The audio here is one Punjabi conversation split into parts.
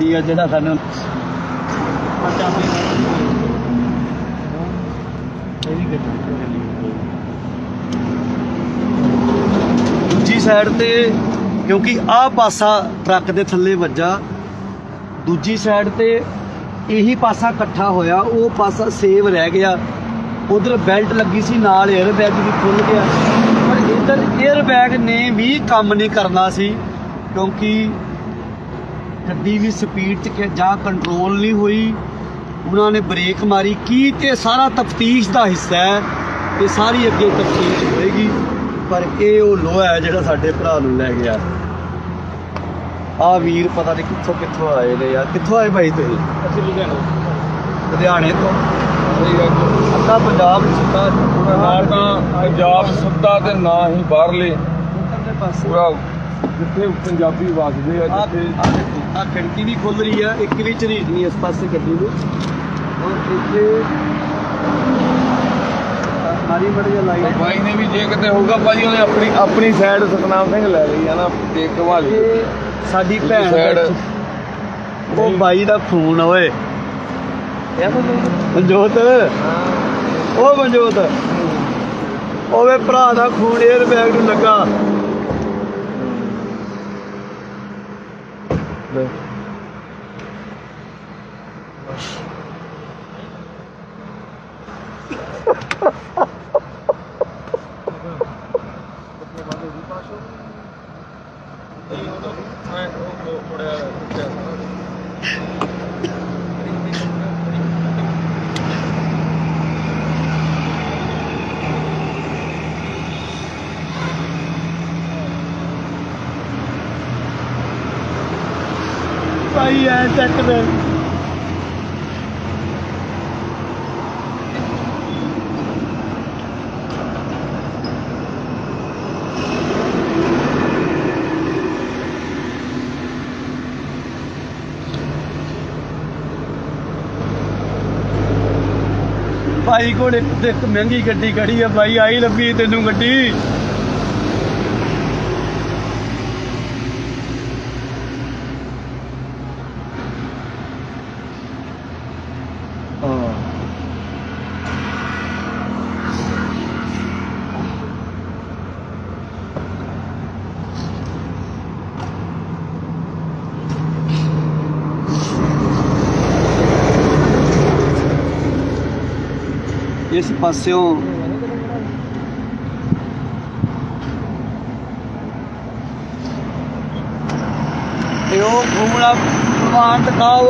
गड्डी है जिहड़ा सानूं दूजी साइड ते क्योंकि आ पासा ट्रक दे थल्ले वज्जा, दूजी साइड ते यही पासा इकट्ठा होया, वो पासा सेव रह गया। उधर बेल्ट लगी सी नाल एयर बैग भी खुल गया, पर इधर एयर बैग ने भी काम नहीं करना सी क्योंकि गड्डी भी स्पीड च जा कंट्रोल नहीं हुई। उन्होंने ब्रेक मारी की ते सारा तफ्तीश का हिस्सा है, ये सारी अगे तफ्तीश होएगी। पर ये वो लोहा है जिहड़ा साडे भरा नूं लै गया। आ वीर पता नहीं कित्थों कित्थों आए ने यार, कित्थों आए भाई तुसीं? ਅਸੀਂ लुधियाने तो ਅੱਧਾ ਪੰਜਾਬ ਸਿੱਧਾ ਨਾ ਤਾਂ ਪੰਜਾਬ ਸਿੱਧਾ ਤੇ ਨਾ ਹੀ ਬਾਹਰਲੇ ਦੇ ਪਾਸੇ। ਪੂਰਾ ਜਿੱਥੇ ਪੰਜਾਬੀ ਵਸਦੇ ਆ, ਜਿੱਥੇ ਆ ਖਿੜਕੀ ਵੀ ਖੁੱਲ ਰਹੀ ਆ, ਇੱਕ ਵੀ ਝਰੀਟ ਨਹੀਂ ਇਸ ਪਾਸੇ ਗੱਡੀ ਨੂੰ। ਔਰ ਇੱਥੇ ਮਾਰੀ ਬੜੀ ਲਾਈਟ ਬਾਈ ਨੇ ਵੀ ਜੇ ਕਿਤੇ ਹੋਊਗਾ ਭਾਜੀ ਉਹਨੇ ਆਪਣੀ ਸਾਈਡ ਸਤਨਾਮ ਸਿੰਘ ਲੈ ਲਈ ਆ ਨਾ, ਤੇ ਘਵਾਲੀ ਸਾਡੀ ਭੈਣ ਸਾਈਡ ਉਹ ਬਾਈ ਦਾ ਖੂਨ ਓਏ ਮਨਜੋਤ, ਉਹ ਮਨਜੋਤ ਉਹਦੇ ਭਰਾ ਦਾ ਖੂਨ 에ਅਰ ਬੈਗ ਨੂੰ ਲੱਗਾ। ਭਾਈ ਐ ਚੱਕ ਦੇ भाई को एक महंगी गड्डी खड़ी है भाई, आई लभी तेनू गड्डी। इस पास्यों घूमना भगवान दिखाओ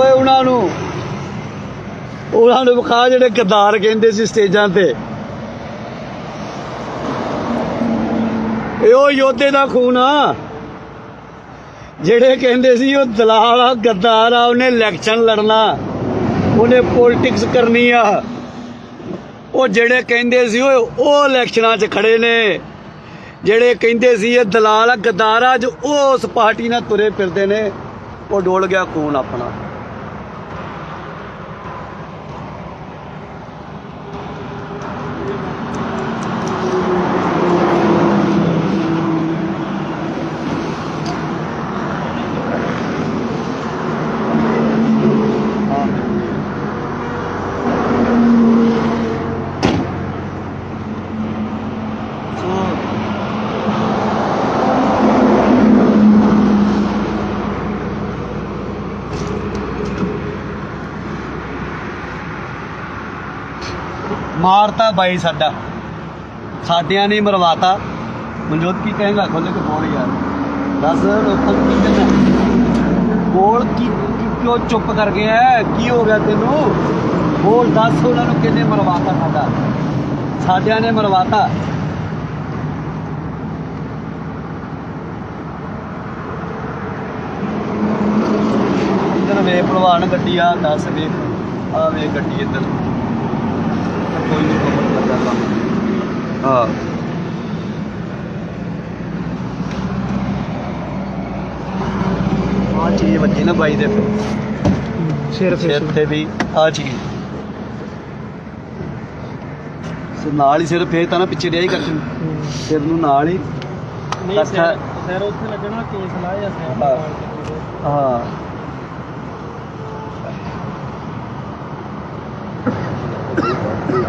उन्होंने विखा जिहड़े गद्दार कहंदे सी स्टेजां ते, यो योद्धे दा खून आ जिहड़े कहंदे सी ओ दलाल आ, गद्दार आ, उन्हें इलैक्शन लड़ना, उन्हें पॉलिटिक्स करनी आ। ਉਹ ਜਿਹੜੇ ਕਹਿੰਦੇ ਸੀ ਉਹ ਇਲੈਕਸ਼ਨਾਂ 'ਚ ਖੜੇ ਨੇ, ਜਿਹੜੇ ਕਹਿੰਦੇ ਸੀ ਇਹ ਦਲਾਲ ਆ ਗਦਾਰ ਆ, ਜੋ ਉਸ ਪਾਰਟੀ ਨਾਲ ਤੁਰੇ ਫਿਰਦੇ ਨੇ, ਉਹ ਡੋਲ ਗਿਆ ਖੂਨ ਆਪਣਾ। मारता बाई साडिया ने मरवाता। मनजोत की कहेगा, खोल के बोल यार, दस लोगों की कहना बोल की क्यों चुप कर गया है, की हो गया तेनू बोल, दस उन्होंने किन्ने मरवाता, साडिया ने मरवाता। इधर वे भलवान गड्डी आ, दस वे आ वे गड्डी इधर कोई नहीं खबर लगा काम। हाँ आ चीज बची ना बाई दे सिर थे भी आ चीज नाल ही सिर फेर ना पिछे रिहा ही कर सिर नूं नाल ही सिर उत्थे लगना केस लाया। हाँ है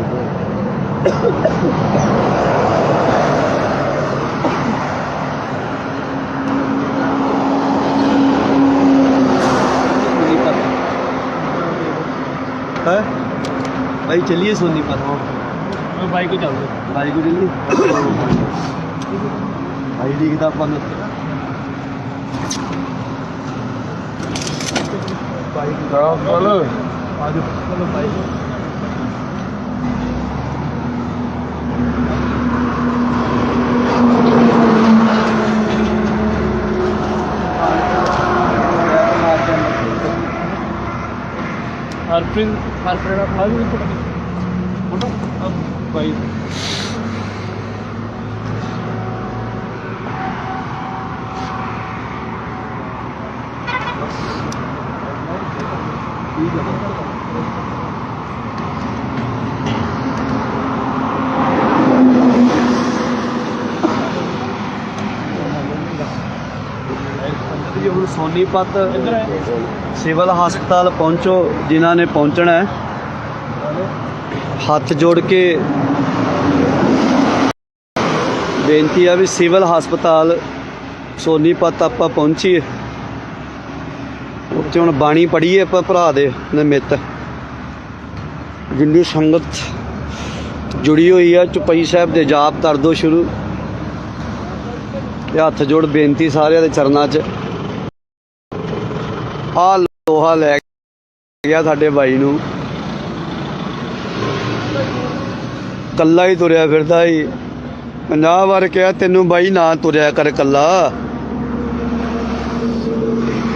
भाई, चलिए सोनीपत। ਬਾਈ ਕੋ ਚੱਲਦੇ भाई को चलिए भाई दिखता अपन भाई ਚਲੋ आज चलो भाई ਹਰਪ੍ਰੀਤ ਆ ਵੀ ਫੋਟੋ ਬਾਈ जी ਹੁਣ सोनीपत ਇੱਧਰ ਹੈ सिविल हस्पताल पहुंचो, जिन्हों ने पहुंचना है हथ जोड़ के बेनती है भी सिविल हस्पताल सोनीपत आप पहुंचीए। उत्थे हुण बाणी पढ़ीए आप भरा दे निमित्त, जिन्नी संगत जुड़ी हुई है चौपाई साहब दे जाप कर दो शुरू। हथ जोड़ बेनती सारे दे चरनां च। आ लोहा लै गया साडे भाई नूं, कल्ला ही तुरया फिरदा ही। 50 वार कहा तेनू बाई ना तुरया कर कल्ला,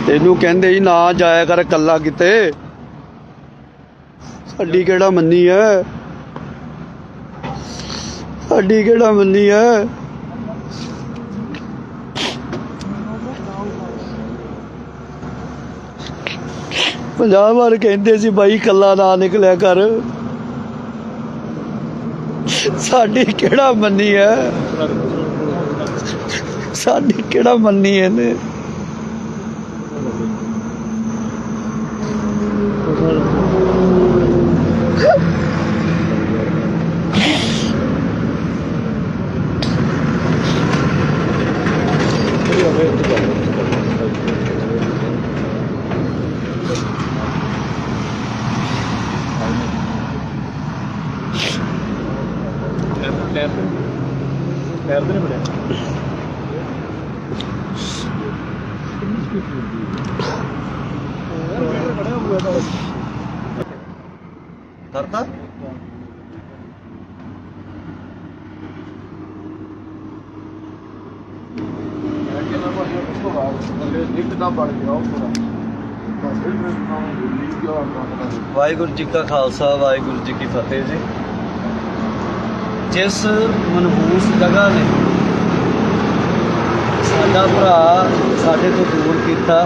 तेनू कहंदे ही ना जाया कर कल्ला किते। साडी किहड़ा मन्नी है, साडी किहड़ा मन्नी है। पंजाब वार कहते सी बाई कल्ला ना निकलिया कर, साडी केड़ा मन्नी है, साडी केड़ा मन्नी है ने। ਪੈਰ ਦੇ ਬੜਿਆ करता ਇੱਕਦਮ ਬਣ ਗਿਆ ਉਹ ਪੂਰਾ ਵਾਹਿਗੁਰੂ ਜੀ ਕਾ ਖਾਲਸਾ ਵਾਹਿਗੁਰੂ ਜੀ ਕੀ ਫਤਿਹ ਜੀ। जिस मनहूस जगह ने साडा भरा साडे तो दूर किया,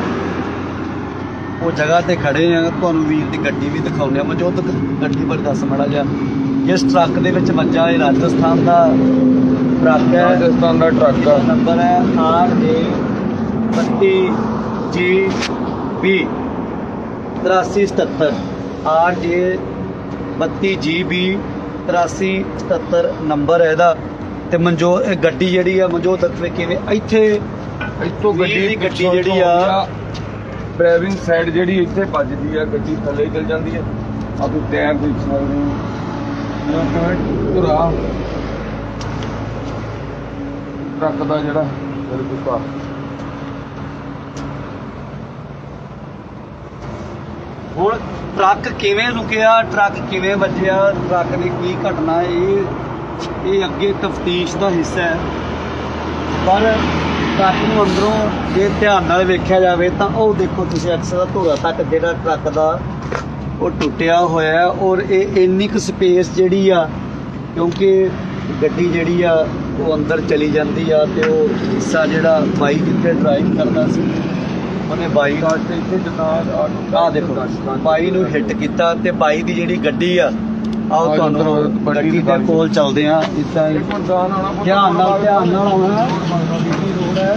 वो जगह ते खड़े हैं। तुहानूं वीर दी गड्डी भी दिखाउने, मौजूद गड्डी पर दस माड़ा जा। जिस ट्रक दे विच वज्जा है राजस्थान दा ट्रक है, ਰਾਜਸਥਾਨ ਦਾ ਟਰੱਕ ਆ। नंबर है RJ32GB 8377 RJ32GB 8377 नंबर है ਇਹਦਾ। ਤੇ ਮਨਜੋ ਇਹ ਗੱਡੀ ਜਿਹੜੀ ਆ ਮਨਜੋਤ ਤੱਕ ਕਿਵੇਂ ਇੱਥੇ ਇੱਥੋਂ ਗੱਡੀ ਜਿਹੜੀ ਆ ਡਰਾਈਵਿੰਗ ਸਾਈਡ ਜਿਹੜੀ ਇੱਥੇ ਵੱਜਦੀ ਆ, ਗੱਡੀ ਥੱਲੇ ਚਲ ਜਾਂਦੀ ਹੈ। ਆ ਤੂੰ ਟਾਇਰ ਦੇਖ ਸਕਦੇ ਹੋ ਪੂਰਾ ਟਰੱਕ ਦਾ ਜਿਹੜਾ ਬਿਲਕੁਲ ਪਾ ਹੁਣ ਟਰੱਕ ਕਿਵੇਂ ਰੁਕਿਆ, ਟਰੱਕ ਕਿਵੇਂ ਵੱਜਿਆ, ਟਰੱਕ ਦੀ ਕੀ ਘਟਨਾ, ਇਹ ਅੱਗੇ ਤਫਤੀਸ਼ ਦਾ ਹਿੱਸਾ ਹੈ। ਪਰ ਟਰੱਕ ਨੂੰ ਅੰਦਰੋਂ ਜੇ ਧਿਆਨ ਨਾਲ ਵੇਖਿਆ ਜਾਵੇ ਤਾਂ ਉਹ ਦੇਖੋ ਤੁਸੀਂ ਅਕਸਰ ਧੋਰਾ ਤੱਕ ਜਿਹੜਾ ਟਰੱਕ ਦਾ ਉਹ ਟੁੱਟਿਆ ਹੋਇਆ ਹੈ। ਔਰ ਇਹ ਇੰਨੀ ਕੁ ਸਪੇਸ ਜਿਹੜੀ ਆ, ਕਿਉਂਕਿ ਗੱਡੀ ਜਿਹੜੀ ਆ ਉਹ ਅੰਦਰ ਚਲੀ ਜਾਂਦੀ ਆ, ਤੇ ਉਹ ਹਿੱਸਾ ਜਿਹੜਾ ਬਾਈ ਜਿੱਥੇ ਡਰਾਈਵ ਕਰਦਾ ਸੀ ਉਹਨੇ ਬਾਈ ਤੇ ਇੱਥੇ ਜਿੱਦਾਂ ਆਹ ਦੇਖੋ ਬਾਈ ਨੂੰ ਹਿੱਟ ਕੀਤਾ, ਤੇ ਬਾਈ ਦੀ ਜਿਹੜੀ ਗੱਡੀ ਆ ਆਓ ਤੁਹਾਨੂੰ ਗੱਡੀ ਦੇ ਕੋਲ ਚੱਲਦੇ ਆ। ਇਦਾਂ ਧਿਆਨ ਨਾਲ ਆਉਣਾ ਰੋਡ ਹੈ।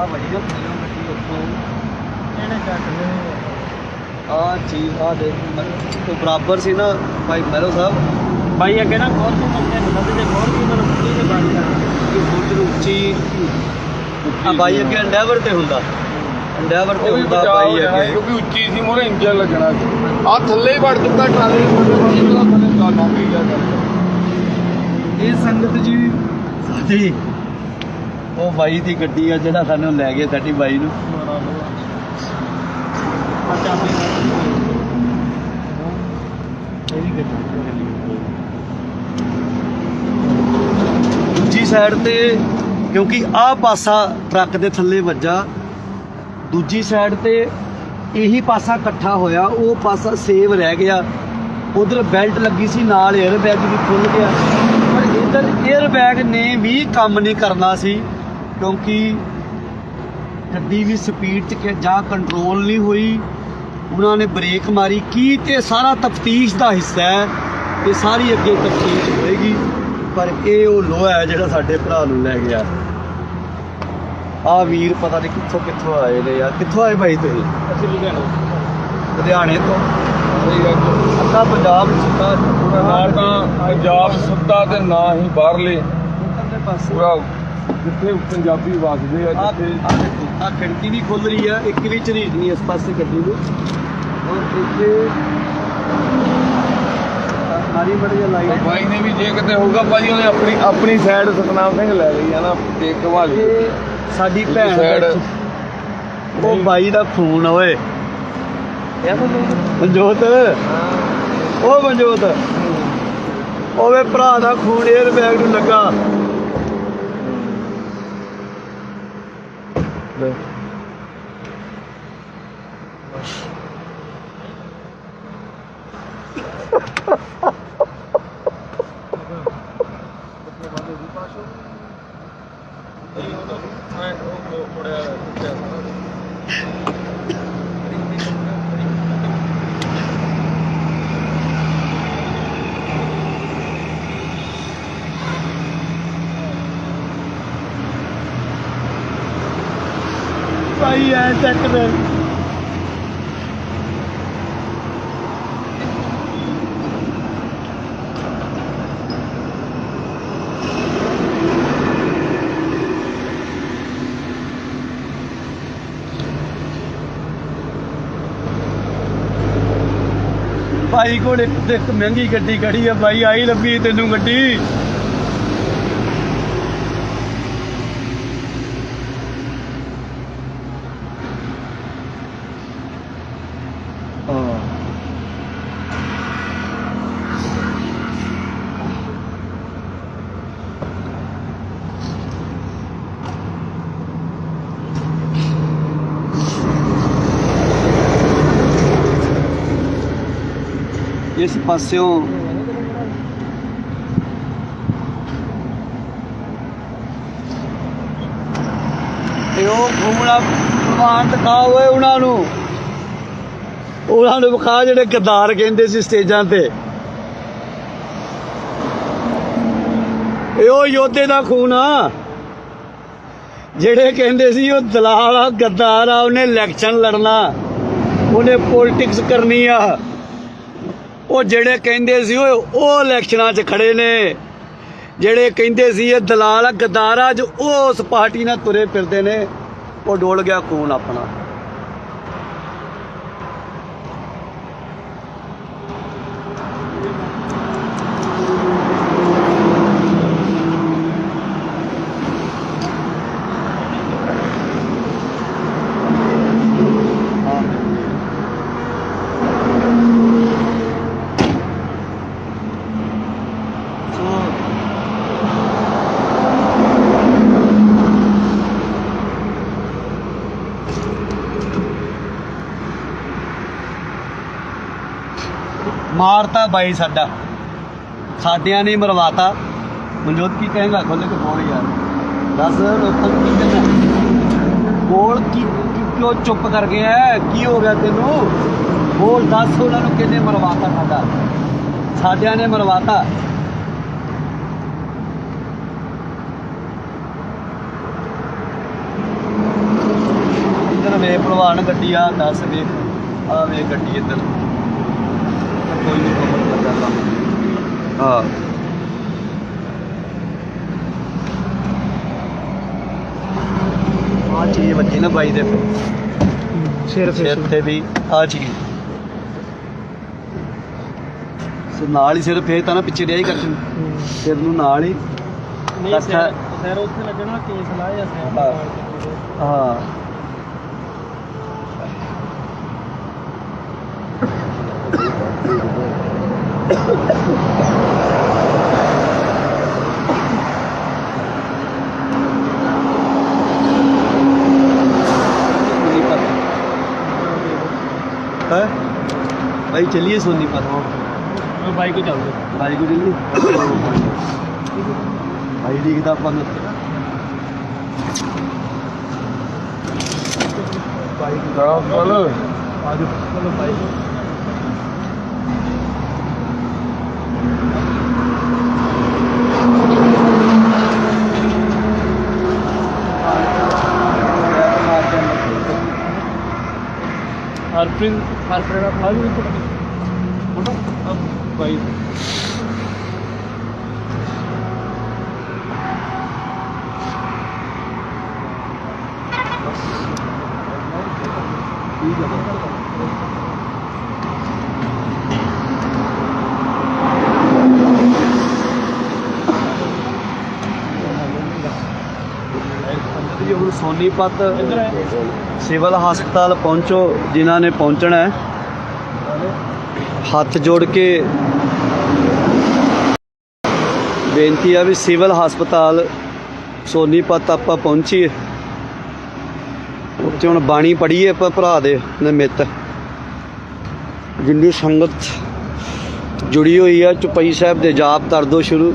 ਆ ਵਜੀ ਨਾ ਥੱਲੇ ਗੱਡੀ ਉੱਥੋਂ ਇਹਨੇ ਚੱਕ ਲੈਣੀ ਆ ਚੀਜ਼ ਆ ਦੇ ਤੋਂ ਬਰਾਬਰ ਸੀ ਨਾ ਭਾਈ ਮਹਿਰੋ ਸਾਹਿਬ ਬਾਈ ਅੱਗੇ ਨਾ ਬਹੁਤ ਤੋਂ ਮੰਗਦੇ ਨੇ ਤੇ ਬਹੁਤ ਤੋਂ ਮੈਨੂੰ ਖੁੱਲੀ ਦੇ ਬਾਤ ਕਰ ਕਿ ਫੁੱਟ ਨੂੰ ਉੱਚੀ ਆ ਬਾਈ ਅੱਗੇ ਅੰਡੈਵਰ ਤੇ ਹੁੰਦਾ ਅੰਡੈਵਰ ਤੇ ਉਹ ਵੀ ਹੁੰਦਾ ਬਚਾਅ ਹੋ ਬਾਈ ਜਾਣਾ ਅੱਗੇ ਕਿਉਂਕਿ ਉੱਚੀ ਸੀ ਮੋਰੇ ਇੰਜਨ ਲੱਗਣਾ ਸੀ ਆ ਥੱਲੇ ਹੀ ਵੜ ਚੁੱਕਾ ਟਰਾਲੇ ਥੱਲੇ ਗਾਣਾ ਪਈ ਜਾ ਇਹ ਸੰਗਤ ਜੀ ਸਾਡੀ ਉਹ ਬਾਈ ਦੀ ਗੱਡੀ ਆ ਜਿਹੜਾ ਸਾਨੂੰ ਲੈ ਗਿਆ ਸਾਡੀ ਬਾਈ ਨੂੰ ਦੂਜੀ ਸਾਈਡ ਤੇ ਕਿਉਂਕਿ ਆਹ ਪਾਸਾ ਟਰੱਕ ਦੇ ਥੱਲੇ ਵੱਜਾ ਦੂਜੀ ਸਾਈਡ ਤੇ ਇਹੀ ਪਾਸਾ ਇਕੱਠਾ ਹੋਇਆ ਉਹ ਪਾਸਾ ਸੇਵ ਰਹਿ ਗਿਆ ਉਧਰ ਬੈਲਟ ਲੱਗੀ ਸੀ ਨਾਲ 에ਅਰ ਬੈਗ ਵੀ ਖੁੱਲ ਗਿਆ ਪਰ ਇੱਧਰ 에ਅਰ ਬੈਗ ਨੇ ਵੀ ਕੰਮ ਨਹੀਂ ਕਰਨਾ ਸੀ ਕਿਉਂਕਿ ਗੱਡੀ ਵੀ ਸਪੀਡ 'ਚ ਜਾਂ ਕੰਟਰੋਲ ਨਹੀਂ ਹੋਈ ਉਹਨਾਂ ਨੇ ਬ੍ਰੇਕ ਮਾਰੀ ਕੀ ਤੇ ਸਾਰਾ ਤਫਤੀਸ਼ ਦਾ ਹਿੱਸਾ ਹੈ ਇਹ ਸਾਰੀ ਅੱਗੇ ਤਫਤੀਸ਼ ਹੋਏਗੀ ਪਰ ਇਹ ਉਹ ਲੋਹਾ ਹੈ ਜਿਹੜਾ ਸਾਡੇ ਭਰਾ ਨੂੰ ਲੈ ਗਿਆ ਆ ਵੀਰ ਪਤਾ ਨਹੀਂ ਕਿੱਥੋਂ ਕਿੱਥੋਂ ਆਏ ਨੇ ਯਾਰ ਕਿੱਥੋਂ ਆਏ ਭਾਈ ਤੁਸੀਂ ਅਸੀਂ ਲੁਧਿਆਣੇ ਤੋਂ ਅੱਧਾ ਪੰਜਾਬ ਸੁੱਤਾ ਨਾ ਤਾਂ ਪੰਜਾਬ ਸੁੱਤਾ ਤੇ ਨਾ ਹੀ ਬਾਹਰਲੇ ਪਾਸੇ ਪੂਰਾ ਜਿੱਥੇ ਪੰਜਾਬੀ ਵਸਦੇ ਆ ਆ ਜਿੱਥੇ ਆ ਖਿੜਕੀ ਵੀ ਖੁੱਲ ਰਹੀ ਆ ਇੱਕ ਵੀ ਝਰੀਟ ਨਹੀਂ ਇਸ ਪਾਸੇ ਗੱਡੀ ਨੂੰ ਔਰ ਇੱਥੇ ਸਾਰੀ ਬੜੀ ਲਾਈਟ ਬਾਈ ਨੇ ਵੀ ਜੇ ਕਿਤੇ ਹੋਊਗਾ ਭਾਜੀ ਉਹਨੇ ਆਪਣੀ ਸਾਈਡ ਸਤਨਾਮ ਸਿੰਘ ਲੈ ਲਈ ਆ ਨਾ ਦੇਖ ਕਵਾਲੀ ਇਹ ਸਾਡੀ ਭੈਣ ਸਾਈਡ ਉਹ ਬਾਈ ਦਾ ਫੋਨ ਓਏ ਮਨਜੋਤ ਉਹ ਮਨਜੋਤ ਓਏ ਭਰਾ ਦਾ ਖੂਨ 에ਅਰ ਬੈਗ ਨੂੰ ਲੱਗਾ ਭਾਈ ਐ ਚੱਕ ਦੇ ਭਾਈ ਕੋਲ ਇੱਕ ਮਹਿੰਗੀ ਗੱਡੀ ਖੜੀ ਆ ਭਾਈ ਆਈ ਲੱਭੀ ਤੈਨੂੰ ਗੱਡੀ ਇਸ ਪਾਸਿਓਂ ਤੇ ਉਹ ਘੁੰਮਣਾ ਪ੍ਰਮਾਣ ਦਿਖਾ ਹੋਏ ਉਹਨਾਂ ਨੂੰ ਵਿਖਾ ਜਿਹੜੇ ਗੱਦਾਰ ਕਹਿੰਦੇ ਸੀ ਸਟੇਜਾਂ ਤੇ ਇਹ ਉਹ ਯੋਧੇ ਦਾ ਖੂਨ ਆ ਜਿਹੜੇ ਕਹਿੰਦੇ ਸੀ ਉਹ ਦਲਾਲ ਆ ਗੱਦਾਰ ਆ ਉਹਨੇ ਇਲੈਕਸ਼ਨ ਲੜਨਾ ਉਹਨੇ ਪੋਲਿਟਿਕਸ ਕਰਨੀ ਆ ਉਹ ਜਿਹੜੇ ਕਹਿੰਦੇ ਸੀ ਉਹ ਇਲੈਕਸ਼ਨਾਂ 'ਚ ਖੜੇ ਨੇ ਜਿਹੜੇ ਕਹਿੰਦੇ ਸੀ ਇਹ ਦਲਾਲ ਆ ਗੱਦਾਰ ਆ ਜੋ ਉਸ ਪਾਰਟੀ ਨਾਲ ਤੁਰੇ ਫਿਰਦੇ ਨੇ ਉਹ ਡੋਲ ਗਿਆ ਖੂਨ ਆਪਣਾ ਮਾਰਤਾ ਬਾਈ ਸਾਡਿਆਂ ਨੇ ਮਰਵਾਤਾ ਮਨਜੋਤ ਕੀ ਕਹੇਗਾ ਖੋਲੇ ਕੇ ਬੋਲ ਯਾਰ ਦੱਸ ਲੋਕਾਂ ਨੂੰ ਕੀ ਕਹਿਣਾ ਬੋਲ ਕੀ ਕਿਉਂ ਚੁੱਪ ਕਰ ਗਿਆ ਕੀ ਹੋ ਗਿਆ ਤੈਨੂੰ ਬੋਲ ਦੱਸ ਉਹਨਾਂ ਨੂੰ ਕਿਹਨੇ ਮਰਵਾਤਾ ਸਾਡਿਆਂ ਨੇ ਮਰਵਾਤਾ ਵੇ ਭਲਵਾਨ ਗੱਡੀ ਆ ਦੱਸ ਵੇ ਆ ਵੇ ਗੱਡੀ ਇੱਧਰ ਕੋਈ ਨਹੀਂ ਖਬਰ ਲੱਗਾ ਕੰਮ ਹਾਂ ਆ ਚੀਜ਼ ਵੱਜੀ ਨਾ ਬਾਈ ਦੇ ਸਿਰ ਤੇ ਵੀ ਆ ਚੀਜ਼ ਨਾਲ ਹੀ ਸਿਰ ਫੇਰ ਤਾਂ ਨਾ ਪਿੱਛੇ ਡਿਆ ਹੀ ਕਰ ਸਿਰ ਨੂੰ ਨਾਲ ਹੀ ਨਹੀਂ ਸਰ ਉੱਥੇ ਲੱਗਣਾ ਕੇਸ ਲਾਇਆ ਸਰ ਹਾਂ है भाई चलिए सोनीपत मैं बाइक को चल रहा भाई को चलिए भाई दिखता अपन ਚਲੋ आज चलो भाई हरप्रीत आप आ गए फोटो अब बाइक ठीक है ਜੀ ਹੁਣ ਸੋਨੀਪਤ ਸਿਵਲ ਹਸਪਤਾਲ ਪਹੁੰਚੋ ਜਿਨ੍ਹਾਂ ਨੇ ਪਹੁੰਚਣਾ ਹੈ ਹੱਥ ਜੋੜ ਕੇ ਬੇਨਤੀ ਆ ਵੀ ਸਿਵਲ ਹਸਪਤਾਲ ਸੋਨੀਪਤ ਆਪਾਂ ਪਹੁੰਚੀਏ ਉੱਥੇ ਹੁਣ ਬਾਣੀ ਪੜ੍ਹੀਏ ਆਪਾਂ ਭਰਾ ਦੇ ਨਿਮਿਤ ਜਿੰਨੀ ਸੰਗਤ ਜੁੜੀ ਹੋਈ ਆ ਚੁਪਈ ਸਾਹਿਬ ਦੇ ਜਾਪ ਕਰ ਦੋ ਸ਼ੁਰੂ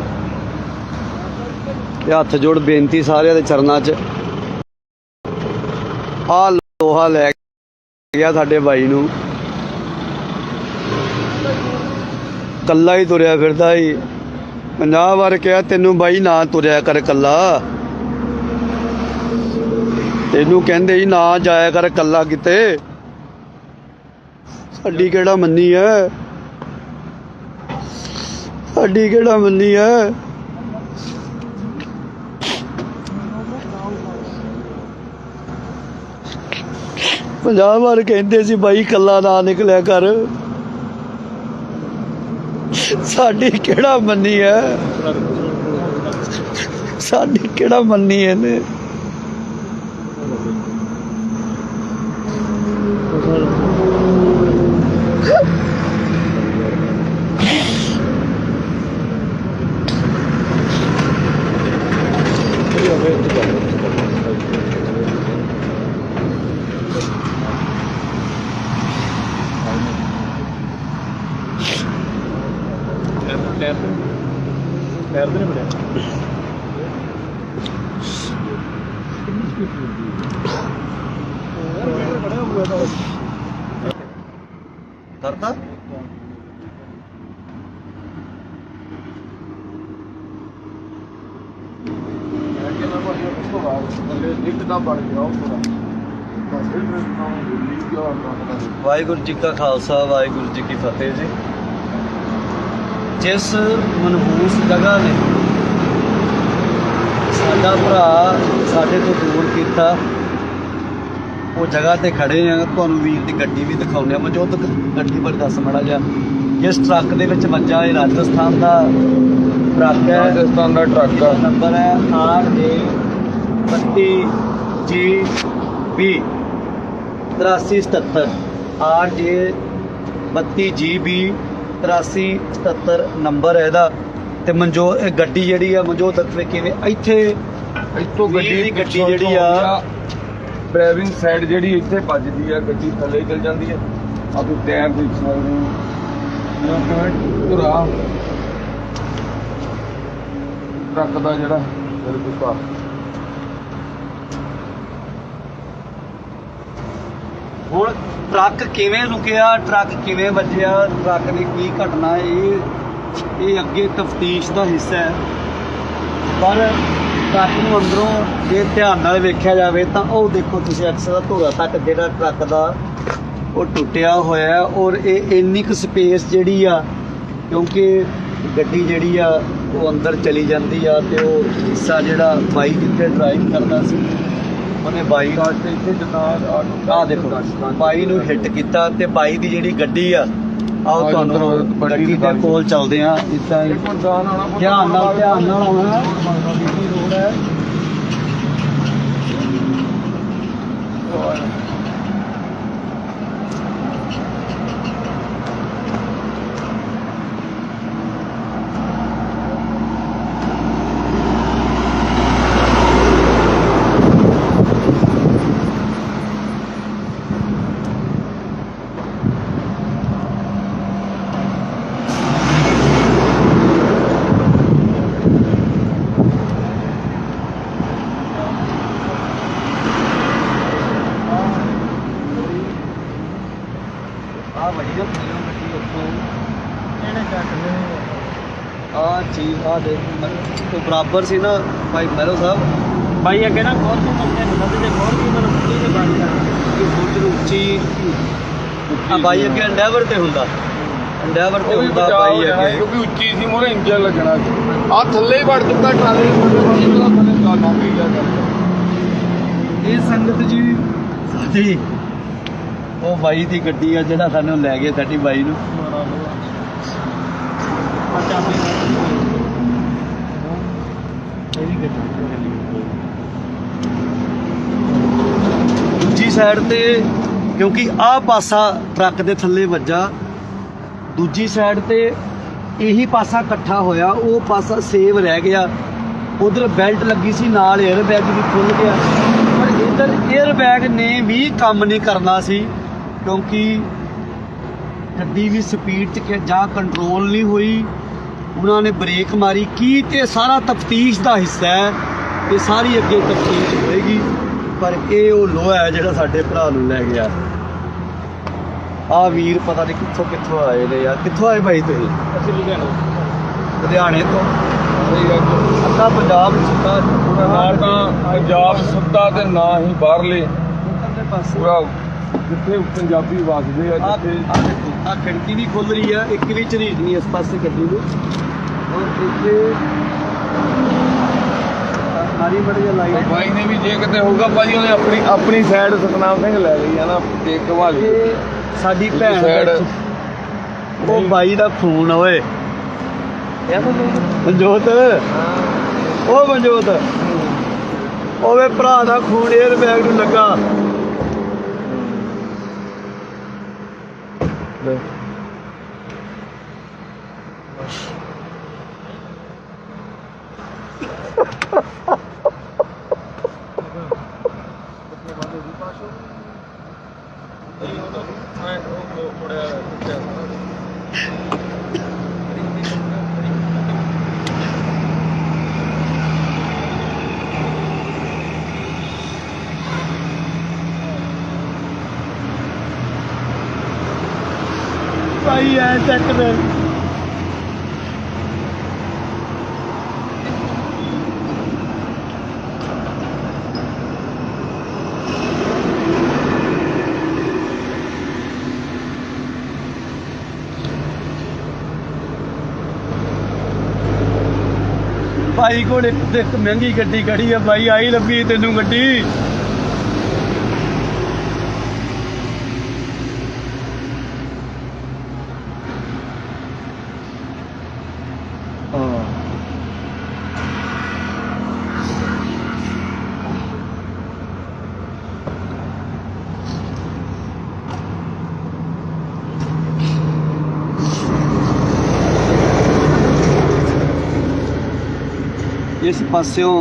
ਤੇ ਹੱਥ ਜੋੜ ਬੇਨਤੀ ਸਾਰਿਆਂ ਦੇ ਚਰਨਾਂ 'ਚ ਆ ਲੋਹਾ ਲੈ ਗਿਆ ਸਾਡੇ ਬਾਈ ਨੂੰ ਕੱਲਾ ਹੀ ਤੁਰਿਆ ਫਿਰਦਾ ਹੀ 50 ਵਾਰ ਕਿਹਾ ਤੈਨੂੰ ਬਾਈ ਨਾ ਤੁਰਿਆ ਕਰ ਕੱਲਾ ਤੈਨੂੰ ਕਹਿੰਦੇ ਹੀ ਨਾ ਜਾਇਆ ਕਰ ਕੱਲਾ ਕਿਤੇ ਸਾਡੀ ਕਿਹੜਾ ਮੰਨੀ ਐ ਸਾਡੀ ਕਿਹੜਾ ਮੰਨੀ ਐ ਪੰਜਾਹ ਵਾਰ ਕਹਿੰਦੇ ਸੀ ਬਾਈ ਕੱਲਾ ਨਾ ਨਿਕਲਿਆ ਕਰ ਸਾਡੀ ਕਿਹੜਾ ਮੰਨੀ ਐ ਸਾਡੀ ਕਿਹੜਾ ਮੰਨੀ ਇਹਨੇ पैर नहीं बढ़िया करता ਵਾਹਿਗੁਰੂ ਜੀ ਕਾ ਖਾਲਸਾ ਵਾਹਿਗੁਰੂ ਜੀ ਕੀ ਫਤਿਹ ਜੀ ਜਿਸ ਮਨਹੂਸ ਜਗ੍ਹਾ ਨੇ ਸਾਡਾ ਭਰਾ ਸਾਡੇ ਤੋਂ ਦੂਰ ਕੀਤਾ ਉਹ ਜਗ੍ਹਾ ਤੇ ਖੜੇ ਆ ਤੁਹਾਨੂੰ ਵੀਰ ਦੀ ਗੱਡੀ ਵੀ ਦਿਖਾਉਂਦੇ ਆ ਮੌਜੂਦ ਗੱਡੀ ਬਾਰੇ ਦੱਸ ਮਾੜਾ ਜਿਹਾ ਜਿਸ ਟਰੱਕ ਦੇ ਵਿੱਚ ਵੱਜਾ ਇਹ ਰਾਜਸਥਾਨ ਦਾ ਟਰੱਕ ਹੈ ਰਾਜਸਥਾਨ ਦਾ ਟਰੱਕ ਆ ਨੰਬਰ ਹੈ RJ32GB 8377 RJ32GB 8377 ਨੰਬਰ ਹੈ ਇਹਦਾ ਤੇ ਇਹ ਗੱਡੀ ਜਿਹੜੀ ਆ ਮਨਜੋਤ ਦੱਸਵੇ ਕਿਵੇਂ ਇੱਥੇ ਇੱਥੋਂ ਗੱਡੀ ਜਿਹੜੀ ਆ ਡਰਾਈਵਿੰਗ ਸਾਈਡ ਜਿਹੜੀ ਇੱਥੇ ਵੱਜਦੀ ਆ ਗੱਡੀ ਥੱਲੇ ਚਲ ਜਾਂਦੀ ਹੈ ਆ ਤੁਸੀਂ ਟਾਇਰ ਦੇਖ ਸਕਦੇ ਹੋ ਕਿਵੇਂ ਧੁਰਾ ਟਰੱਕ ਦਾ ਜਿਹੜਾ ਬਿਲਕੁਲ ਸਾਫ ਹੁਣ ਟਰੱਕ ਕਿਵੇਂ ਰੁਕਿਆ ਟਰੱਕ ਕਿਵੇਂ ਵੱਜਿਆ ਟਰੱਕ ਦੀ ਕੀ ਘਟਨਾ ਇਹ ਅੱਗੇ ਤਫਤੀਸ਼ ਦਾ ਹਿੱਸਾ ਹੈ ਪਰ ਟਰੱਕ ਨੂੰ ਅੰਦਰੋਂ ਜੇ ਧਿਆਨ ਨਾਲ ਵੇਖਿਆ ਜਾਵੇ ਤਾਂ ਉਹ ਦੇਖੋ ਤੁਸੀਂ ਅਕਸਰ ਦਾ ਧੋਰਾ ਤੱਕ ਜਿਹੜਾ ਟਰੱਕ ਦਾ ਉਹ ਟੁੱਟਿਆ ਹੋਇਆ ਹੈ। ਔਰ ਇਹ ਇੰਨੀ ਕੁ ਸਪੇਸ ਜਿਹੜੀ ਆ, ਕਿਉਂਕਿ ਗੱਡੀ ਜਿਹੜੀ ਆ ਉਹ ਅੰਦਰ ਚਲੀ ਜਾਂਦੀ ਆ, ਤੇ ਉਹ ਹਿੱਸਾ ਜਿਹੜਾ ਬਾਈ ਜਿੱਥੇ ਡਰਾਈਵ ਕਰਦਾ ਸੀ ਉਹਨੇ ਬਾਈ ਤੇ ਇੱਥੇ ਜਨਾਬ ਆਹ ਦੇਖੋ ਬਾਈ ਨੂੰ ਹਿੱਟ ਕੀਤਾ, ਤੇ ਬਾਈ ਦੀ ਜਿਹੜੀ ਗੱਡੀ ਆ ਆਓ ਤੁਹਾਨੂੰ ਗੱਡੀ ਦੇ ਕੋਲ ਚੱਲਦੇ ਆ। ਇੱਦਾਂ ਹੀ ਧਿਆਨ ਨਾਲ ਆਉਣਾ, ਬੀਬੀ ਰੋਡ ਹੈ। ਆ ਵਜੀ ਨਾ ਥੱਲੇ ਗੱਡੀ ਉੱਥੋਂ ਇਹਨੇ ਕੱਟ ਦੇਣੀ ਆ ਚੀਜ਼ ਆ ਦੇ ਤੋਂ ਬਰਾਬਰ ਸੀ ਨਾ ਭਾਈ ਮਹਿਰੋ ਸਾਹਿਬ। ਬਾਈ ਅੱਗੇ ਨਾ ਬਹੁਤ ਤੋਂ ਮੰਗਦੇ ਨੇ ਨਦੀ ਦੇ ਬਹੁਤ ਤੋਂ ਮੈਨੂੰ ਖੁੱਲੀ ਦੇ ਬਾਰੀ ਦਾ ਕਿ ਫੁੱਟ ਨੂੰ ਉੱਚੀ ਆ ਬਾਈ ਅੱਗੇ ਐਂਡੈਵਰ ਤੇ ਹੁੰਦਾ, ਐਂਡੈਵਰ ਤੇ ਹੁੰਦਾ ਬਾਈ ਅੱਗੇ, ਕਿਉਂਕਿ ਉੱਚੀ ਸੀ ਮੋਰੇ ਇੰਜਨ ਲੱਗਣਾ ਸੀ। ਆ ਥੱਲੇ ਹੀ ਵੜ ਚੁੱਕਾ ਟਰਾਲੇ ਥੱਲੇ ਗਾਣਾ ਪੀ ਗਿਆ ਕਰ। ਇਹ ਸੰਗਤ ਜੀ ਸਾਡੀ ਉਹ ਬਾਈ ਦੀ ਗੱਡੀ ਆ ਜਿਹੜਾ ਸਾਨੂੰ ਲੈ ਗਏ ਸਾਡੀ ਬਾਈ ਨੂੰ। ਦੂਜੀ ਸਾਈਡ ਤੇ ਕਿਉਂਕਿ ਆਹ ਪਾਸਾ ਟਰੱਕ ਦੇ ਥੱਲੇ ਵੱਜਾ, ਦੂਜੀ ਸਾਈਡ ਤੇ ਇਹੀ ਪਾਸਾ ਇਕੱਠਾ ਹੋਇਆ, ਉਹ ਪਾਸਾ ਸੇਵ ਰਹਿ ਗਿਆ। ਉਧਰ ਬੈਲਟ ਲੱਗੀ ਸੀ, ਨਾਲ 에ਅਰ ਬੈਗ ਵੀ ਖੁੱਲ ਗਿਆ, ਪਰ ਇੱਧਰ 에ਅਰ ਬੈਗ ਨੇ ਵੀ ਕੰਮ ਨਹੀਂ ਕਰਨਾ ਸੀ, ਕਿਉਂਕਿ ਗੱਡੀ ਵੀ ਸਪੀਡ 'ਚ ਜਾਂ ਕੰਟਰੋਲ ਨਹੀਂ ਹੋਈ। ਉਹਨਾਂ ਨੇ ਬ੍ਰੇਕ ਮਾਰੀ ਕੀ, ਤੇ ਸਾਰਾ ਤਫਤੀਸ਼ ਦਾ ਹਿੱਸਾ ਹੈ, ਇਹ ਸਾਰੀ ਅੱਗੇ ਤਫਤੀਸ਼ ਹੋਏਗੀ। ਪਰ ਇਹ ਉਹ ਲੋਹਾ ਹੈ ਜਿਹੜਾ ਸਾਡੇ ਭਰਾ ਨੂੰ ਲੈ ਗਿਆ। ਆਹ ਵੀਰ ਪਤਾ ਨਹੀਂ ਕਿੱਥੋਂ ਆਏ ਨੇ ਯਾਰ। ਕਿੱਥੋਂ ਆਏ ਭਾਈ ਤੁਸੀਂ? ਅਸੀਂ ਲੁਧਿਆਣੇ ਤੋਂ। ਅੱਧਾ ਪੰਜਾਬ ਸੁੱਤਾ, ਨਾ ਤਾਂ ਪੰਜਾਬ ਸੁੱਤਾ ਤੇ ਨਾ ਹੀ ਬਾਹਰਲੇ ਪਾਸੇ ਪੂਰਾ ਜਿੱਥੇ ਪੰਜਾਬੀ ਵਸਦੇ ਆ, ਜਿੱਥੇ ਆ ਖਿੜਕੀ ਵੀ ਖੁੱਲ ਰਹੀ ਆ, ਇੱਕ ਵੀ ਝਰੀਟ ਨਹੀਂ ਇਸ ਪਾਸੇ ਗੱਡੀ ਨੂੰ। ਔਰ ਇੱਥੇ ਸਾਰੀ ਬੜੀ ਲਾਈਟ ਬਾਈ ਨੇ ਵੀ ਜੇ ਕਿਤੇ ਹੋਊਗਾ ਭਾਜੀ ਉਹਨੇ ਆਪਣੀ ਸਾਈਡ ਸਤਨਾਮ ਸਿੰਘ ਲੈ ਲਈ ਆ ਨਾ, ਦੇਖ ਕਵਾਲੀ ਇਹ ਸਾਡੀ ਭੈਣ ਸਾਈਡ ਉਹ ਬਾਈ ਦਾ ਫੋਨ ਓਏ ਮਨਜੋਤ, ਉਹ ਮਨਜੋਤ ਓਏ ਭਰਾ ਦਾ ਖੂਨ 에ਅਰ ਬੈਗ ਨੂੰ ਲੱਗਾ। ਭਾਈ ਐ ਚੱਕ ਦੇ ਭਾਈ ਕੋਲ ਇੱਕ ਮਹਿੰਗੀ ਗੱਡੀ ਖੜੀ ਆ ਭਾਈ, ਆਈ ਲੱਭੀ ਤੈਨੂੰ ਗੱਡੀ। ਇਸ ਪਾਸਿਓਂ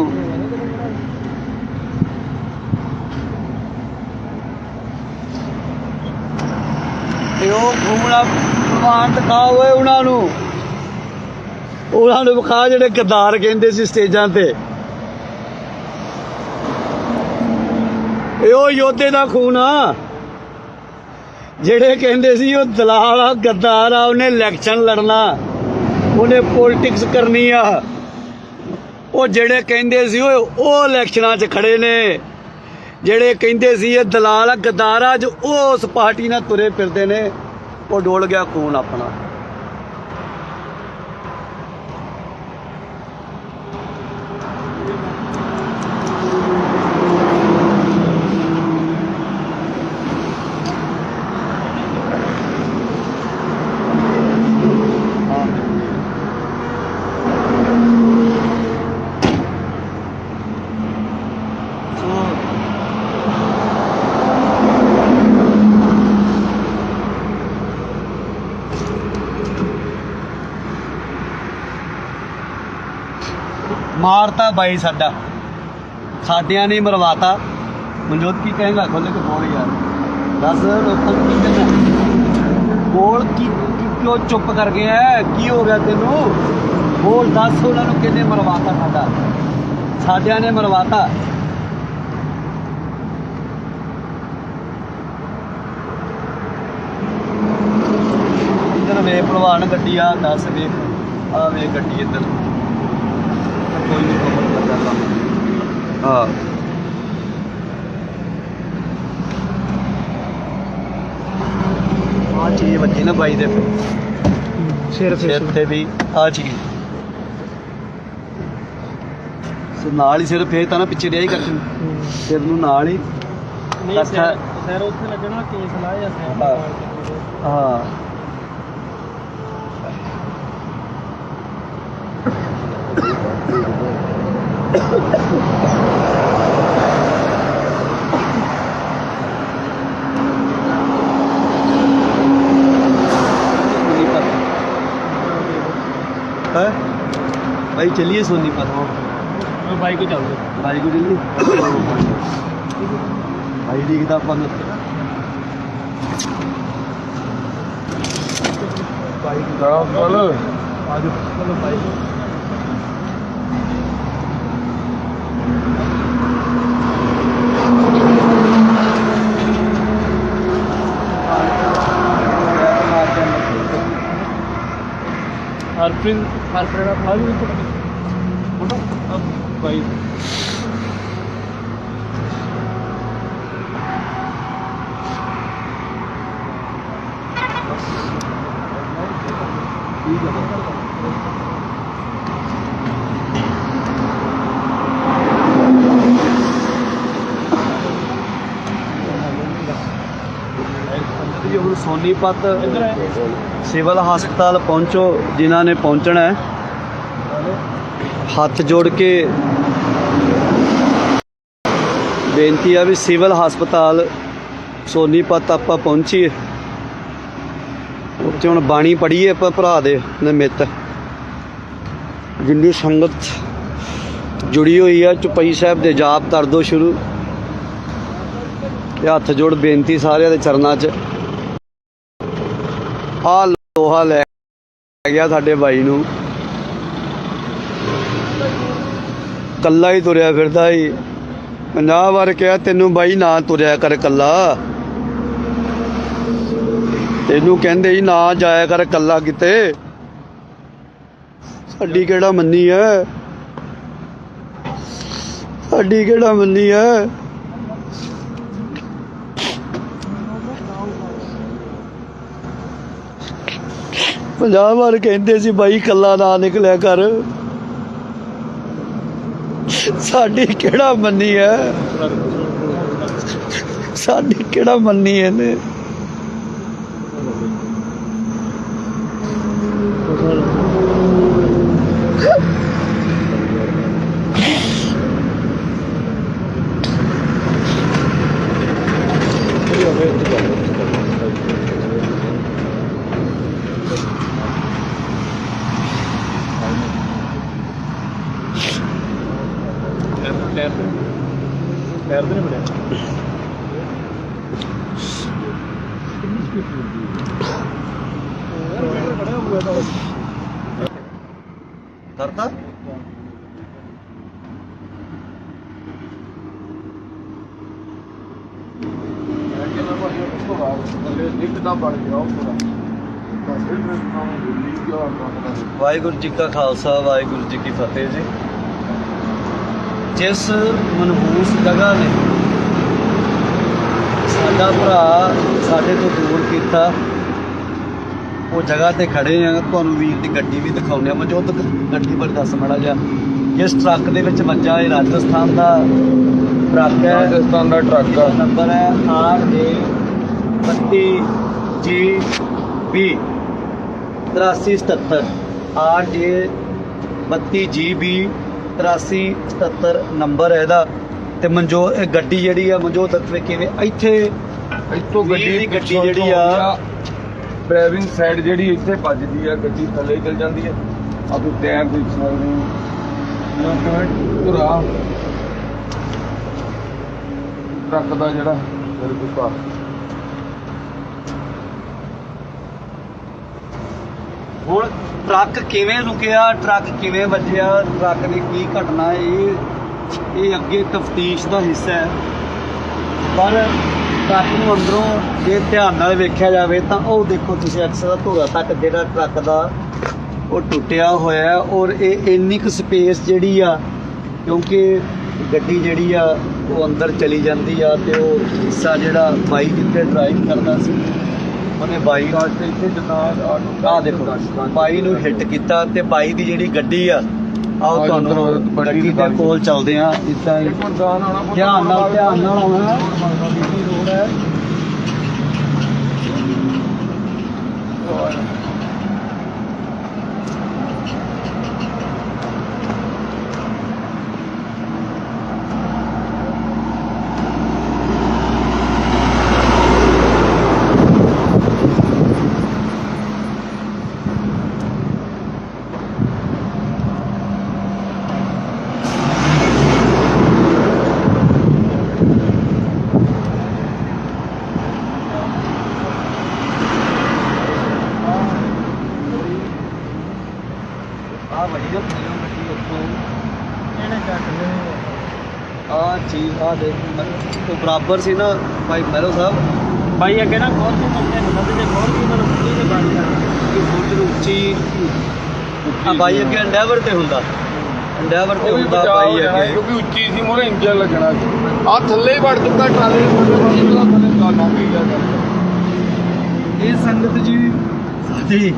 ਤੇ ਉਹ ਘੁੰਮਣਾ ਪ੍ਰਮਾਣ ਦਿਖਾ ਹੋਏ ਉਹਨਾਂ ਨੂੰ ਵਿਖਾ ਜਿਹੜੇ ਗੱਦਾਰ ਕਹਿੰਦੇ ਸੀ ਸਟੇਜਾਂ ਤੇ। ਇਹ ਉਹ ਯੋਧੇ ਦਾ ਖੂਨ ਆ ਜਿਹੜੇ ਕਹਿੰਦੇ ਸੀ ਉਹ ਦਲਾਲ ਆ, ਗੱਦਾਰ ਆ, ਉਹਨੇ ਇਲੈਕਸ਼ਨ ਲੜਨਾ, ਉਹਨੇ ਪੋਲਿਟਿਕਸ ਕਰਨੀ ਆ। ਉਹ ਜਿਹੜੇ ਕਹਿੰਦੇ ਸੀ ਉਹ ਇਲੈਕਸ਼ਨਾਂ 'ਚ ਖੜੇ ਨੇ, ਜਿਹੜੇ ਕਹਿੰਦੇ ਸੀ ਇਹ ਦਲਾਲ ਆ ਗਦਾਰ ਆ, ਜੋ ਉਸ ਪਾਰਟੀ ਨਾਲ ਤੁਰੇ ਫਿਰਦੇ ਨੇ। ਉਹ ਡੋਲ ਗਿਆ ਖੂਨ ਆਪਣਾ। मारता बाई साडा, साडियां ने मरवाता। मनजोत की कहेगा, खोल के बोल यार, दस लोगों की कहना बोल की क्यों चुप कर गया है, की हो गया तेनू बोल, दस उन्होंने किन्ने मरवाता, साडा साडियां ने मरवाता। इधर वे भलवान गड्डी आ, दस वे आ वे गड्डी इधर कोई नहीं खबर लगा था। हाँ आ चीज बची ना बाई दे सिर ते भी आ चीज नाल ही सिर फेर ना पिछे रिहा कर सिर नूं नाल ही सर उत्थे लगना केस लाया सर। हाँ है भाई, चलिए सोनीपत। बाइक को चल दो, भाई को चलिए भाई दिखता अपन चलो आज चलो भाई। हरप्रीत आप ला लीजिए फोटो अब भाई। सोनीपत सिविल हस्पताल पहुंचो, जिन्होंने पहुंचना है हाथ जोड़ के बेनती है भी सिविल हस्पताल सोनीपत आप पहुंचीए। उत्थे हुण बाणी पढ़ीए आप भरा दे निमित्त, जिन्नी संगत जुड़ी हुई है चौपाई साहब दे जाप कर दो शुरू। हाथ जोड़ बेनती सारे दे चरनां च। आ लोहा लै गया साडे भाई नूं, कल्ला ही तुरया फिरदा ही। 50 वार कहा तेनू बाई ना तुरया कर कल्ला, तेनू कहंदे ही ना जाया कर कल्ला किते। साडी केड़ा मन्नी है, साडी केड़ा मन्नी है। पंजाह बार कहते सी बाई कल्ला ना निकलिया कर, साडी केड़ा मन्नी है, साडी केड़ा मन्नी है ने। पैर तो नहीं बढ़िया करता वाहिगुरू जी का खालसा वाहिगुरू जी की फतेह जी। ਜਿਸ ਮਨਹੂਸ ਜਗ੍ਹਾ ਨੇ ਸਾਡਾ ਭਰਾ ਸਾਡੇ ਤੋਂ ਦੂਰ ਕੀਤਾ, ਉਹ ਜਗ੍ਹਾ ਤੇ ਖੜੇ ਆ। ਤੁਹਾਨੂੰ ਵੀਰ ਦੀ ਗੱਡੀ ਵੀ ਦਿਖਾਉਂਦੇ ਆ। ਮਨਜੋਤ ਗੱਡੀ ਬਾਰੇ ਦੱਸ ਮਾੜਾ ਜਿਹਾ। ਇਸ ਟਰੱਕ ਦੇ ਵਿੱਚ ਵੱਜਾ, ਇਹ ਰਾਜਸਥਾਨ ਦਾ ਟਰੱਕ ਹੈ। ਰਾਜਸਥਾਨ ਦਾ ਟਰੱਕ ਆ। ਨੰਬਰ ਹੈ RJ32GB 8377 RJ32GB 8377 ਨੰਬਰ ਹੈ ਇਹਦਾ। ਤੇ ਮਨਜੋਤ ਇਹ ਗੱਡੀ ਜਿਹੜੀ ਆ ਮਨਜੋਤ ਕਿਵੇਂ ਇੱਥੇ ਇੱਥੋਂ ਵੀਰ ਦੀ ਗੱਡੀ ਜਿਹੜੀ ਆ ਡਰਾਈਵਿੰਗ ਸਾਈਡ ਜਿਹੜੀ ਇੱਥੇ ਵੱਜਦੀ ਆ, ਗੱਡੀ ਥੱਲੇ ਚਲ ਜਾਂਦੀ ਹੈ। ਆ ਤੁਸੀਂ ਟਾਇਰ ਦੇਖ ਸਕਦੇ ਹੋ, ਇਹ ਕਿਵੇਂ ਧੁਰਾ ਟਰੱਕ ਦਾ ਜਿਹੜਾ ਬਿਲਕੁਲ ਹੁਣ ਟਰੱਕ ਕਿਵੇਂ ਰੁਕਿਆ, ਟਰੱਕ ਕਿਵੇਂ ਵੱਜਿਆ, ਟਰੱਕ ਦੀ ਕੀ ਘਟਨਾ, ਇਹ ਅੱਗੇ ਤਫਤੀਸ਼ ਦਾ ਹਿੱਸਾ ਹੈ। ਪਰ ਟਰੱਕ ਨੂੰ ਅੰਦਰੋਂ ਜੇ ਧਿਆਨ ਨਾਲ ਵੇਖਿਆ ਜਾਵੇ ਤਾਂ ਉਹ ਦੇਖੋ ਤੁਸੀਂ ਅਕਸਰ ਦਾ ਧੁਰਾ ਤੱਕ ਜਿਹੜਾ ਟਰੱਕ ਦਾ ਉਹ ਟੁੱਟਿਆ ਹੋਇਆ ਹੈ। ਔਰ ਇਹ ਇੰਨੀ ਕੁ ਸਪੇਸ ਜਿਹੜੀ ਆ, ਕਿਉਂਕਿ ਗੱਡੀ ਜਿਹੜੀ ਆ ਉਹ ਅੰਦਰ ਚਲੀ ਜਾਂਦੀ ਆ, ਤੇ ਉਹ ਹਿੱਸਾ ਜਿਹੜਾ ਬਾਈ ਜਿੱਥੇ ਡਰਾਈਵ ਕਰਦਾ ਸੀ ਉਹਨੇ ਬਾਈ ਵਾਸਤੇ ਇੱਥੇ ਆਹ ਦੇਖੋ ਬਾਈ ਨੂੰ ਹਿੱਟ ਕੀਤਾ, ਤੇ ਬਾਈ ਦੀ ਜਿਹੜੀ ਗੱਡੀ ਆ ਆਓ ਤੁਹਾਨੂੰ ਗੱਡੀ ਦੇ ਕੋਲ ਚੱਲਦੇ ਆ। ਇਦਾਂ ਹੀ ਧਿਆਨ ਨਾਲ ਆਉਣਾ ਰੋਡ ਹੈ। ਚੀਜ਼ ਆ ਦੇਖ ਤੋਂ ਬਰਾਬਰ ਸੀ ਨਾ ਭਾਈ ਮਹਿਰੋ ਸਾਹਿਬ। ਬਾਈ ਅੱਗੇ ਨਾ ਬਹੁਤ ਤੋਂ ਬੰਦੇ ਹੁੰਦਾ ਤੇ ਬਹੁਤ ਹੀ ਮਤਲਬ ਉੱਚੀ ਤੇ ਬਣ ਜਾਂਦੀ ਫੁੱਟ ਨੂੰ ਉੱਚੀ ਆ ਬਾਈ ਅੱਗੇ ਐਂਡੈਵਰ ਤੇ ਹੁੰਦਾ, ਐਂਡੈਵਰ ਤੇ ਹੁੰਦਾ ਬਾਈ ਅੱਗੇ, ਕਿਉਂਕਿ ਉੱਚੀ ਸੀ ਮੋਰੇ ਇੰਜਨ ਲੱਗਣਾ ਸੀ। ਆ ਥੱਲੇ ਹੀ ਵੜ ਚੁੱਕਾ ਟਰਾਲੇ ਦੇ ਥੱਲੇ ਨਾ ਗਈ ਜਾ ਇਹ ਸੰਗਤ ਜੀ ਸਾਡੀ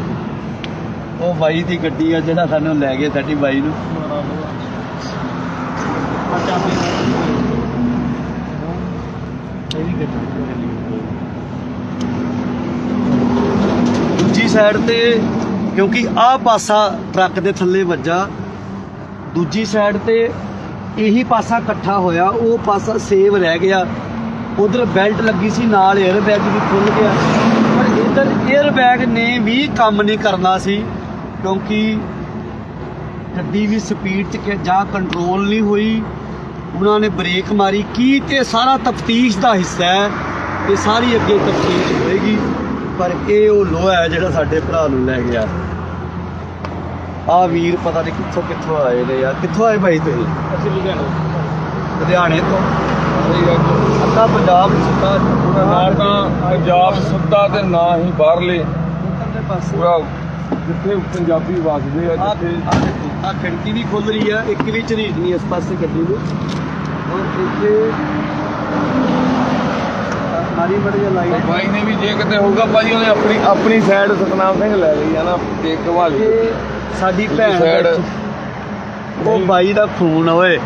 ਉਹ ਬਾਈ ਦੀ ਗੱਡੀ ਆ ਜਿਹੜਾ ਸਾਨੂੰ ਲੈ ਗਿਆ ਸਾਡੀ ਬਾਈ ਨੂੰ। ਦੂਜੀ ਸਾਈਡ ਤੇ ਕਿਉਂਕਿ ਆਹ ਪਾਸਾ ਟਰੱਕ ਦੇ ਥੱਲੇ ਵੱਜਾ, ਦੂਜੀ ਸਾਈਡ ਤੇ ਇਹੀ ਪਾਸਾ ਇਕੱਠਾ ਹੋਇਆ, ਉਹ ਪਾਸਾ ਸੇਵ ਰਹਿ ਗਿਆ। ਉਧਰ ਬੈਲਟ ਲੱਗੀ ਸੀ, ਨਾਲ 에ਅਰ ਬੈਗ ਵੀ ਖੁੱਲ ਗਿਆ, ਪਰ ਇੱਧਰ 에ਅਰ ਬੈਗ ਨੇ ਵੀ ਕੰਮ ਨਹੀਂ ਕਰਨਾ ਸੀ, ਕਿਉਂਕਿ ਗੱਡੀ ਵੀ ਸਪੀਡ 'ਚ ਜਾਂ ਕੰਟਰੋਲ ਨਹੀਂ ਹੋਈ। ਉਹਨਾਂ ਨੇ ਬ੍ਰੇਕ ਮਾਰੀ ਕੀ, ਤੇ ਸਾਰਾ ਤਫਤੀਸ਼ ਦਾ ਹਿੱਸਾ ਹੈ। ਇਹ ਸਾਰੀ ਅੱਗੇ ਤਫਤੀਸ਼ ਹੋਏਗੀ, ਪਰ ਇਹ ਉਹ ਲੋਹਾ ਹੈ ਜਿਹੜਾ ਸਾਡੇ ਭਰਾ ਨੂੰ ਲੈ ਗਿਆ। ਆਹ ਵੀਰ ਪਤਾ ਨਹੀਂ ਕਿੱਥੋਂ ਆਏ ਨੇ ਯਾਰ। ਕਿੱਥੋਂ ਆਏ ਭਾਈ ਤੁਸੀਂ? ਅਸੀਂ ਲੁਧਿਆਣੇ ਤੋਂ। ਅੱਧਾ ਪੰਜਾਬ ਸੁੱਤਾ, ਨਾ ਤਾਂ ਪੰਜਾਬ ਸੁੱਤਾ ਤੇ ਨਾ ਹੀ ਬਾਹਰਲੇ ਪੂਰਾ ਜਿੱਥੇ ਪੰਜਾਬੀ ਵਸਦੇ ਆ, ਜਿੱਥੇ ਆ ਖਿੜਕੀ ਵੀ ਖੁੱਲ ਰਹੀ ਆ, ਇੱਕ ਵੀ ਝਰੀਟ ਨਹੀਂ ਇਸ ਪਾਸੇ ਗੱਡੀ ਨੂੰ। ਔਰ ਇੱਥੇ ਮਾਰੀ ਬੜੀ ਲਾਈਟ ਬਾਈ ਨੇ ਵੀ ਜੇ ਕਿਤੇ ਹੋਊਗਾ ਭਾਜੀ ਉਹਨੇ ਆਪਣੀ ਸਾਈਡ ਸਤਨਾਮ ਸਿੰਘ ਲੈ ਲਈ ਆ ਨਾ, ਦੇਖ ਘਵਾ ਲਈ। ਸਾਡੀ ਭੈਣ ਵਿੱਚ ਉਹ ਬਾਈ ਦਾ ਖੂਨ ਓਏ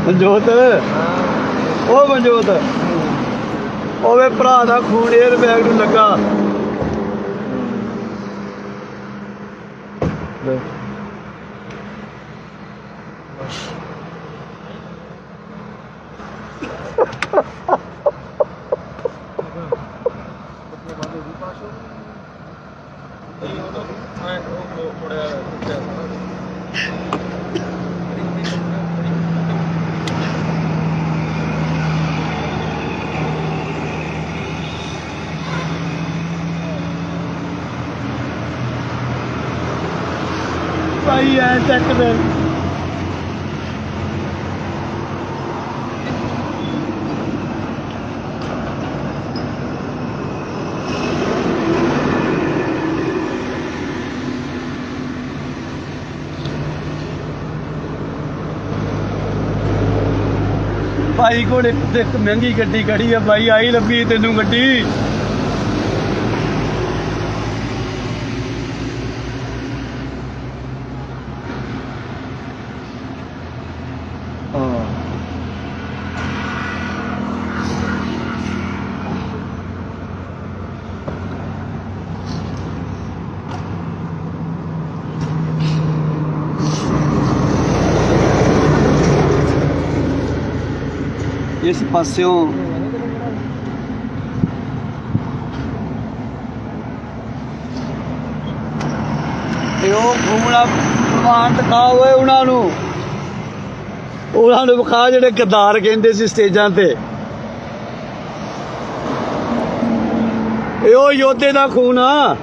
ਮਨਜੋਤ, ਉਹ ਮਨਜੋਤ ਓਏ ਭਰਾ ਦਾ ਖੂਨ 에ਅਰ ਬੈਗ ਨੂੰ ਲੱਗਾ। ਭਾਈ ਐ ਚੱਕ ਦੇ ਬਾਈ ਕੋਲ ਇੱਕ ਮਹਿੰਗੀ ਗੱਡੀ ਖੜੀ ਆ ਬਾਈ, ਆਈ ਲੱਭੀ ਤੈਨੂੰ ਗੱਡੀ। ਇਸ ਪਾਸਿਓਂ ਤੇ ਉਹ ਘੁੰਮਣਾ ਪ੍ਰਵਾਨ ਦਿਖਾ ਹੋਏ ਉਹਨਾਂ ਨੂੰ ਵਿਖਾ ਜਿਹੜੇ ਗੱਦਾਰ ਕਹਿੰਦੇ ਸੀ ਸਟੇਜਾਂ ਤੇ। ਇਹ ਉਹ ਯੋਧੇ ਦਾ ਖੂਨ ਆ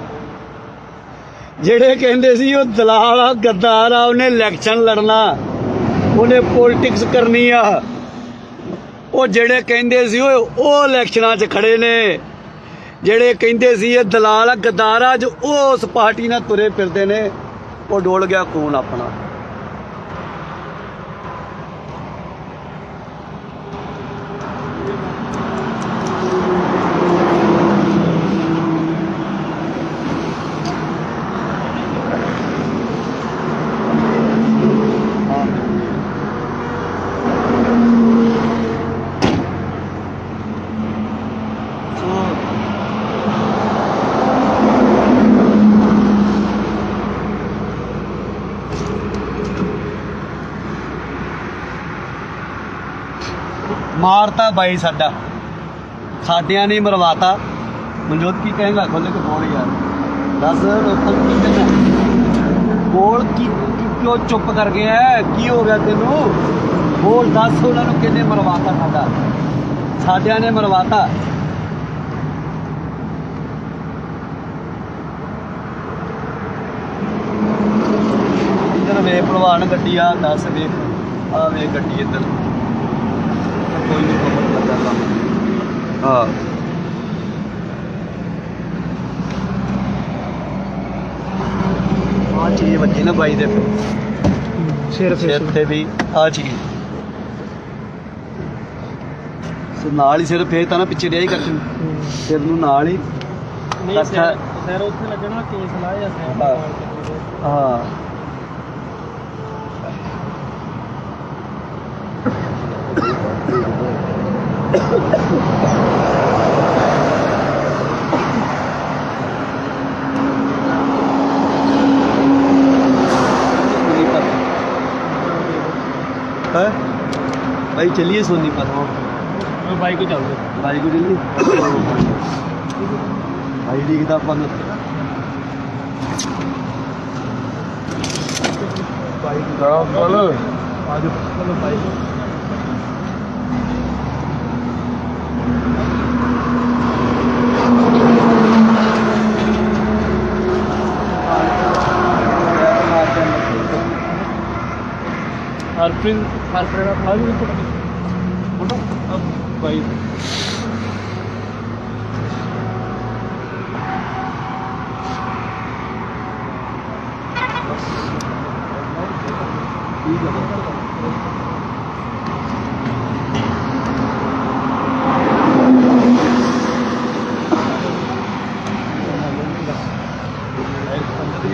ਜਿਹੜੇ ਕਹਿੰਦੇ ਸੀ ਉਹ ਦਲਾਲ ਆ, ਗੱਦਾਰ ਆ, ਉਹਨੇ ਇਲੈਕਸ਼ਨ ਲੜਨਾ, ਉਹਨੇ ਪੋਲਿਟਿਕਸ ਕਰਨੀ ਆ। ਉਹ ਜਿਹੜੇ ਕਹਿੰਦੇ ਸੀ ਉਹ ਇਲੈਕਸ਼ਨਾਂ 'ਚ ਖੜੇ ਨੇ, ਜਿਹੜੇ ਕਹਿੰਦੇ ਸੀ ਇਹ ਦਲਾਲ ਆ, ਗੱਦਾਰ ਆ, ਜੋ ਉਹ ਉਸ ਪਾਰਟੀ ਨਾਲ ਤੁਰੇ ਫਿਰਦੇ ਨੇ। ਉਹ ਡੋਲ ਗਿਆ ਖੂਨ ਆਪਣਾ। ਮਾਰਤਾ ਬਾਈ ਸਾਡਿਆਂ ਨੇ ਮਰਵਾਤਾ। ਮਨਜੋਤ ਕੀ ਕਹੇਗਾ? ਖੋਲੇ ਕੇ ਬੋਲ ਯਾਰ, ਦੱਸ ਲੋਕਾਂ ਨੂੰ ਕੀ ਕਹਿਣਾ? ਬੋਲ ਕੀ ਕਿਉਂ ਚੁੱਪ ਕਰ ਗਿਆ? ਕੀ ਹੋ ਗਿਆ ਤੈਨੂੰ? ਬੋਲ ਦੱਸ, ਉਹਨਾਂ ਨੂੰ ਕਿਹਨੇ ਮਰਵਾਤਾ? ਸਾਡਿਆਂ ਨੇ ਮਰਵਾਤਾ। ਇੱਧਰ ਵੇ ਭਲਵਾਨ ਗੱਡੀ ਆ, ਦੱਸ ਵੇ ਆ ਵੇ ਗੱਡੀ ਇੱਧਰ। ਕੋਈ ਨਹੀਂ ਖਬਰ ਕਰਦਾ ਹਾਂ। ਆਹ ਚੀਜ਼ ਵੱਜੀ ਨਾ ਬਾਈ ਦੇ ਸਿਰ ਤੇ ਵੀ ਆਹ ਚੀਜ਼ ਨਾਲ ਹੀ ਸਿਰ ਫੇਰਤਾ ਨਾ, ਪਿੱਛੇ ਡਿਆ ਹੀ ਕਰ ਸਿਰ ਨੂੰ ਨਾਲ ਹੀ। ਨਹੀਂ ਸਿਰ ਉੱਥੇ ਲੱਗਣਾ, ਕੇਸ ਲਾਇਆ ਸਿਰ। ਹਾਂ भाई चलिए सोनीपत। बाइक को चलते, बाइक को चलिए भाई दिखता अपन चलो आज चलो बाइक भाई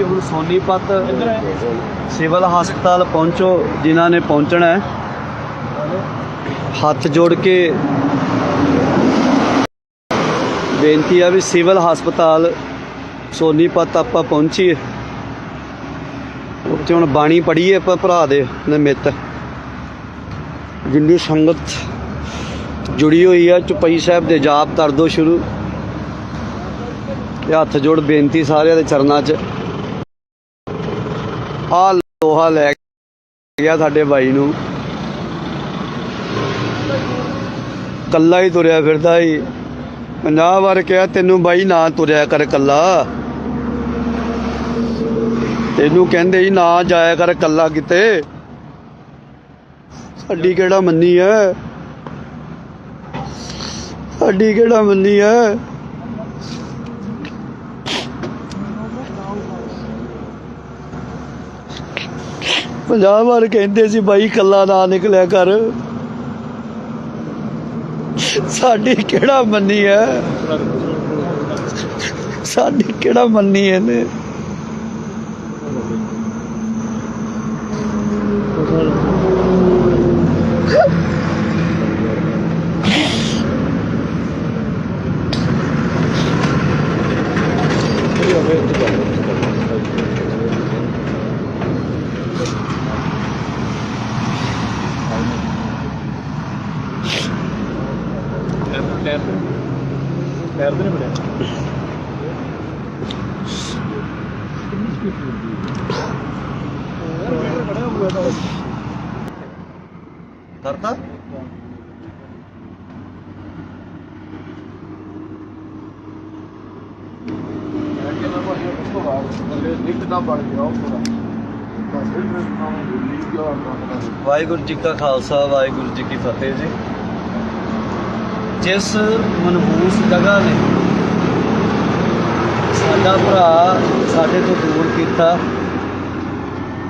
ਹੁਣ ਸੋਨੀਪਤ ਸਿਵਲ ਹਸਪਤਾਲ ਪਹੁੰਚੋ ਜਿਨ੍ਹਾਂ ਨੇ ਪਹੁੰਚਣਾ ਹੈ। ਹੱਥ ਜੋੜ ਕੇ ਬੇਨਤੀ ਆ ਵੀ ਸਿਵਲ ਹਸਪਤਾਲ ਸੋਨੀਪਤ ਆਪਾਂ ਪਹੁੰਚੀਏ। ਉੱਥੇ ਹੁਣ ਬਾਣੀ ਪੜ੍ਹੀਏ ਆਪਾਂ ਭਰਾ ਦੇ ਨਿਮਿਤ। ਜਿੰਨੀ ਸੰਗਤ ਜੁੜੀ ਹੋਈ ਆ ਚੁਪਈ ਸਾਹਿਬ ਦੇ ਜਾਪ ਕਰ ਦਿਓ ਸ਼ੁਰੂ। ਤੇ ਹੱਥ ਜੋੜ ਬੇਨਤੀ ਸਾਰਿਆਂ ਦੇ ਚਰਨਾਂ 'ਚ। ਆ ਲੋਹਾ ਲੈ ਗਿਆ ਸਾਡੇ ਬਾਈ ਨੂੰ, ਕੱਲਾ ਹੀ ਤੁਰਿਆ ਫਿਰਦਾ ਹੀ। 50 ਵਾਰ ਕਿਹਾ ਤੈਨੂੰ ਬਾਈ ਨਾ ਤੁਰਿਆ ਕਰ ਕੱਲਾ, ਤੈਨੂੰ ਕਹਿੰਦੇ ਹੀ ਨਾ ਜਾਇਆ ਕਰ ਕੱਲਾ ਕਿਤੇ। ਸਾਡੀ ਕਿਹੜਾ ਮੰਨੀ ਹੈ, ਸਾਡੀ ਕਿਹੜਾ ਮੰਨੀ ਹੈ। ਪੰਜਾਹ ਵਾਰ ਕਹਿੰਦੇ ਸੀ ਬਾਈ ਕੱਲਾ ਨਾ ਨਿਕਲਿਆ ਕਰ। ਸਾਡੀ ਕਿਹੜਾ ਮੰਨੀ ਹੈ, ਸਾਡੀ ਕਿਹੜਾ ਮੰਨੀ ਇਹਨੇ। ਪੈਰ ਤੇ ਨਹੀਂ ਬੜਿਆ ਕਰਤਾ ਵਾਹਿਗੁਰੂ ਜੀ ਕਾ ਖਾਲਸਾ ਵਾਹਿਗੁਰੂ ਜੀ ਕੀ ਫਤਿਹ ਜੀ। ਜਿਸ ਮਨਹੂਸ ਜਗ੍ਹਾ ਨੇ ਸਾਡਾ ਭਰਾ ਸਾਡੇ ਤੋਂ ਦੂਰ ਕੀਤਾ,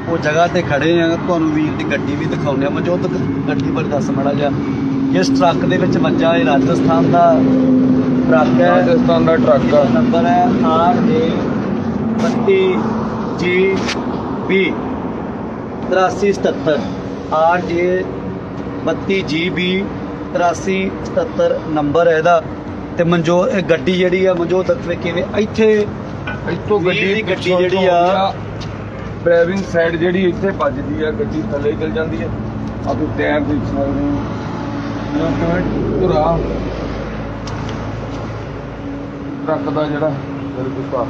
ਉਹ ਜਗ੍ਹਾ ਤੇ ਖੜੇ ਆ। ਤੁਹਾਨੂੰ ਵੀਰ ਦੀ ਗੱਡੀ ਵੀ ਦਿਖਾਉਂਦੇ ਆ। ਮਨਜੋਤ ਗੱਡੀ ਬਾਰੇ ਦੱਸ ਮਾੜਾ ਜਿਹਾ। ਜਿਸ ਟਰੱਕ ਦੇ ਵਿੱਚ ਵੱਜਾ, ਇਹ ਰਾਜਸਥਾਨ ਦਾ ਟਰੱਕ ਹੈ। ਰਾਜਸਥਾਨ ਦਾ ਟਰੱਕ ਆ। ਨੰਬਰ ਹੈ RJ32GB 8377 RJ32GB 8377 ਨੰਬਰ ਹੈ ਇਹਦਾ। ਤੇ ਮਨਜੋਤ ਇਹ ਗੱਡੀ ਜਿਹੜੀ ਆ ਮਨਜੋਤ ਦੱਸਵੇ ਕਿਵੇਂ ਇੱਥੇ ਇੱਥੋਂ ਵੀਰ ਦੀ ਗੱਡੀ ਜਿਹੜੀ ਆ ਡਰਾਈਵਿੰਗ ਸਾਈਡ ਜਿਹੜੀ ਇੱਥੇ ਵੱਜਦੀ ਆ, ਗੱਡੀ ਥੱਲੇ ਚਲ ਜਾਂਦੀ ਹੈ। ਆ ਤੁਸੀਂ ਟਾਇਰ ਦੇਖ ਸਕਦੇ ਹੋ ਜਾਂ ਕਿਵੇਂ ਧੁਰਾ ਟਰੱਕ ਦਾ ਜਿਹੜਾ ਬਿਲਕੁਲ ਆ।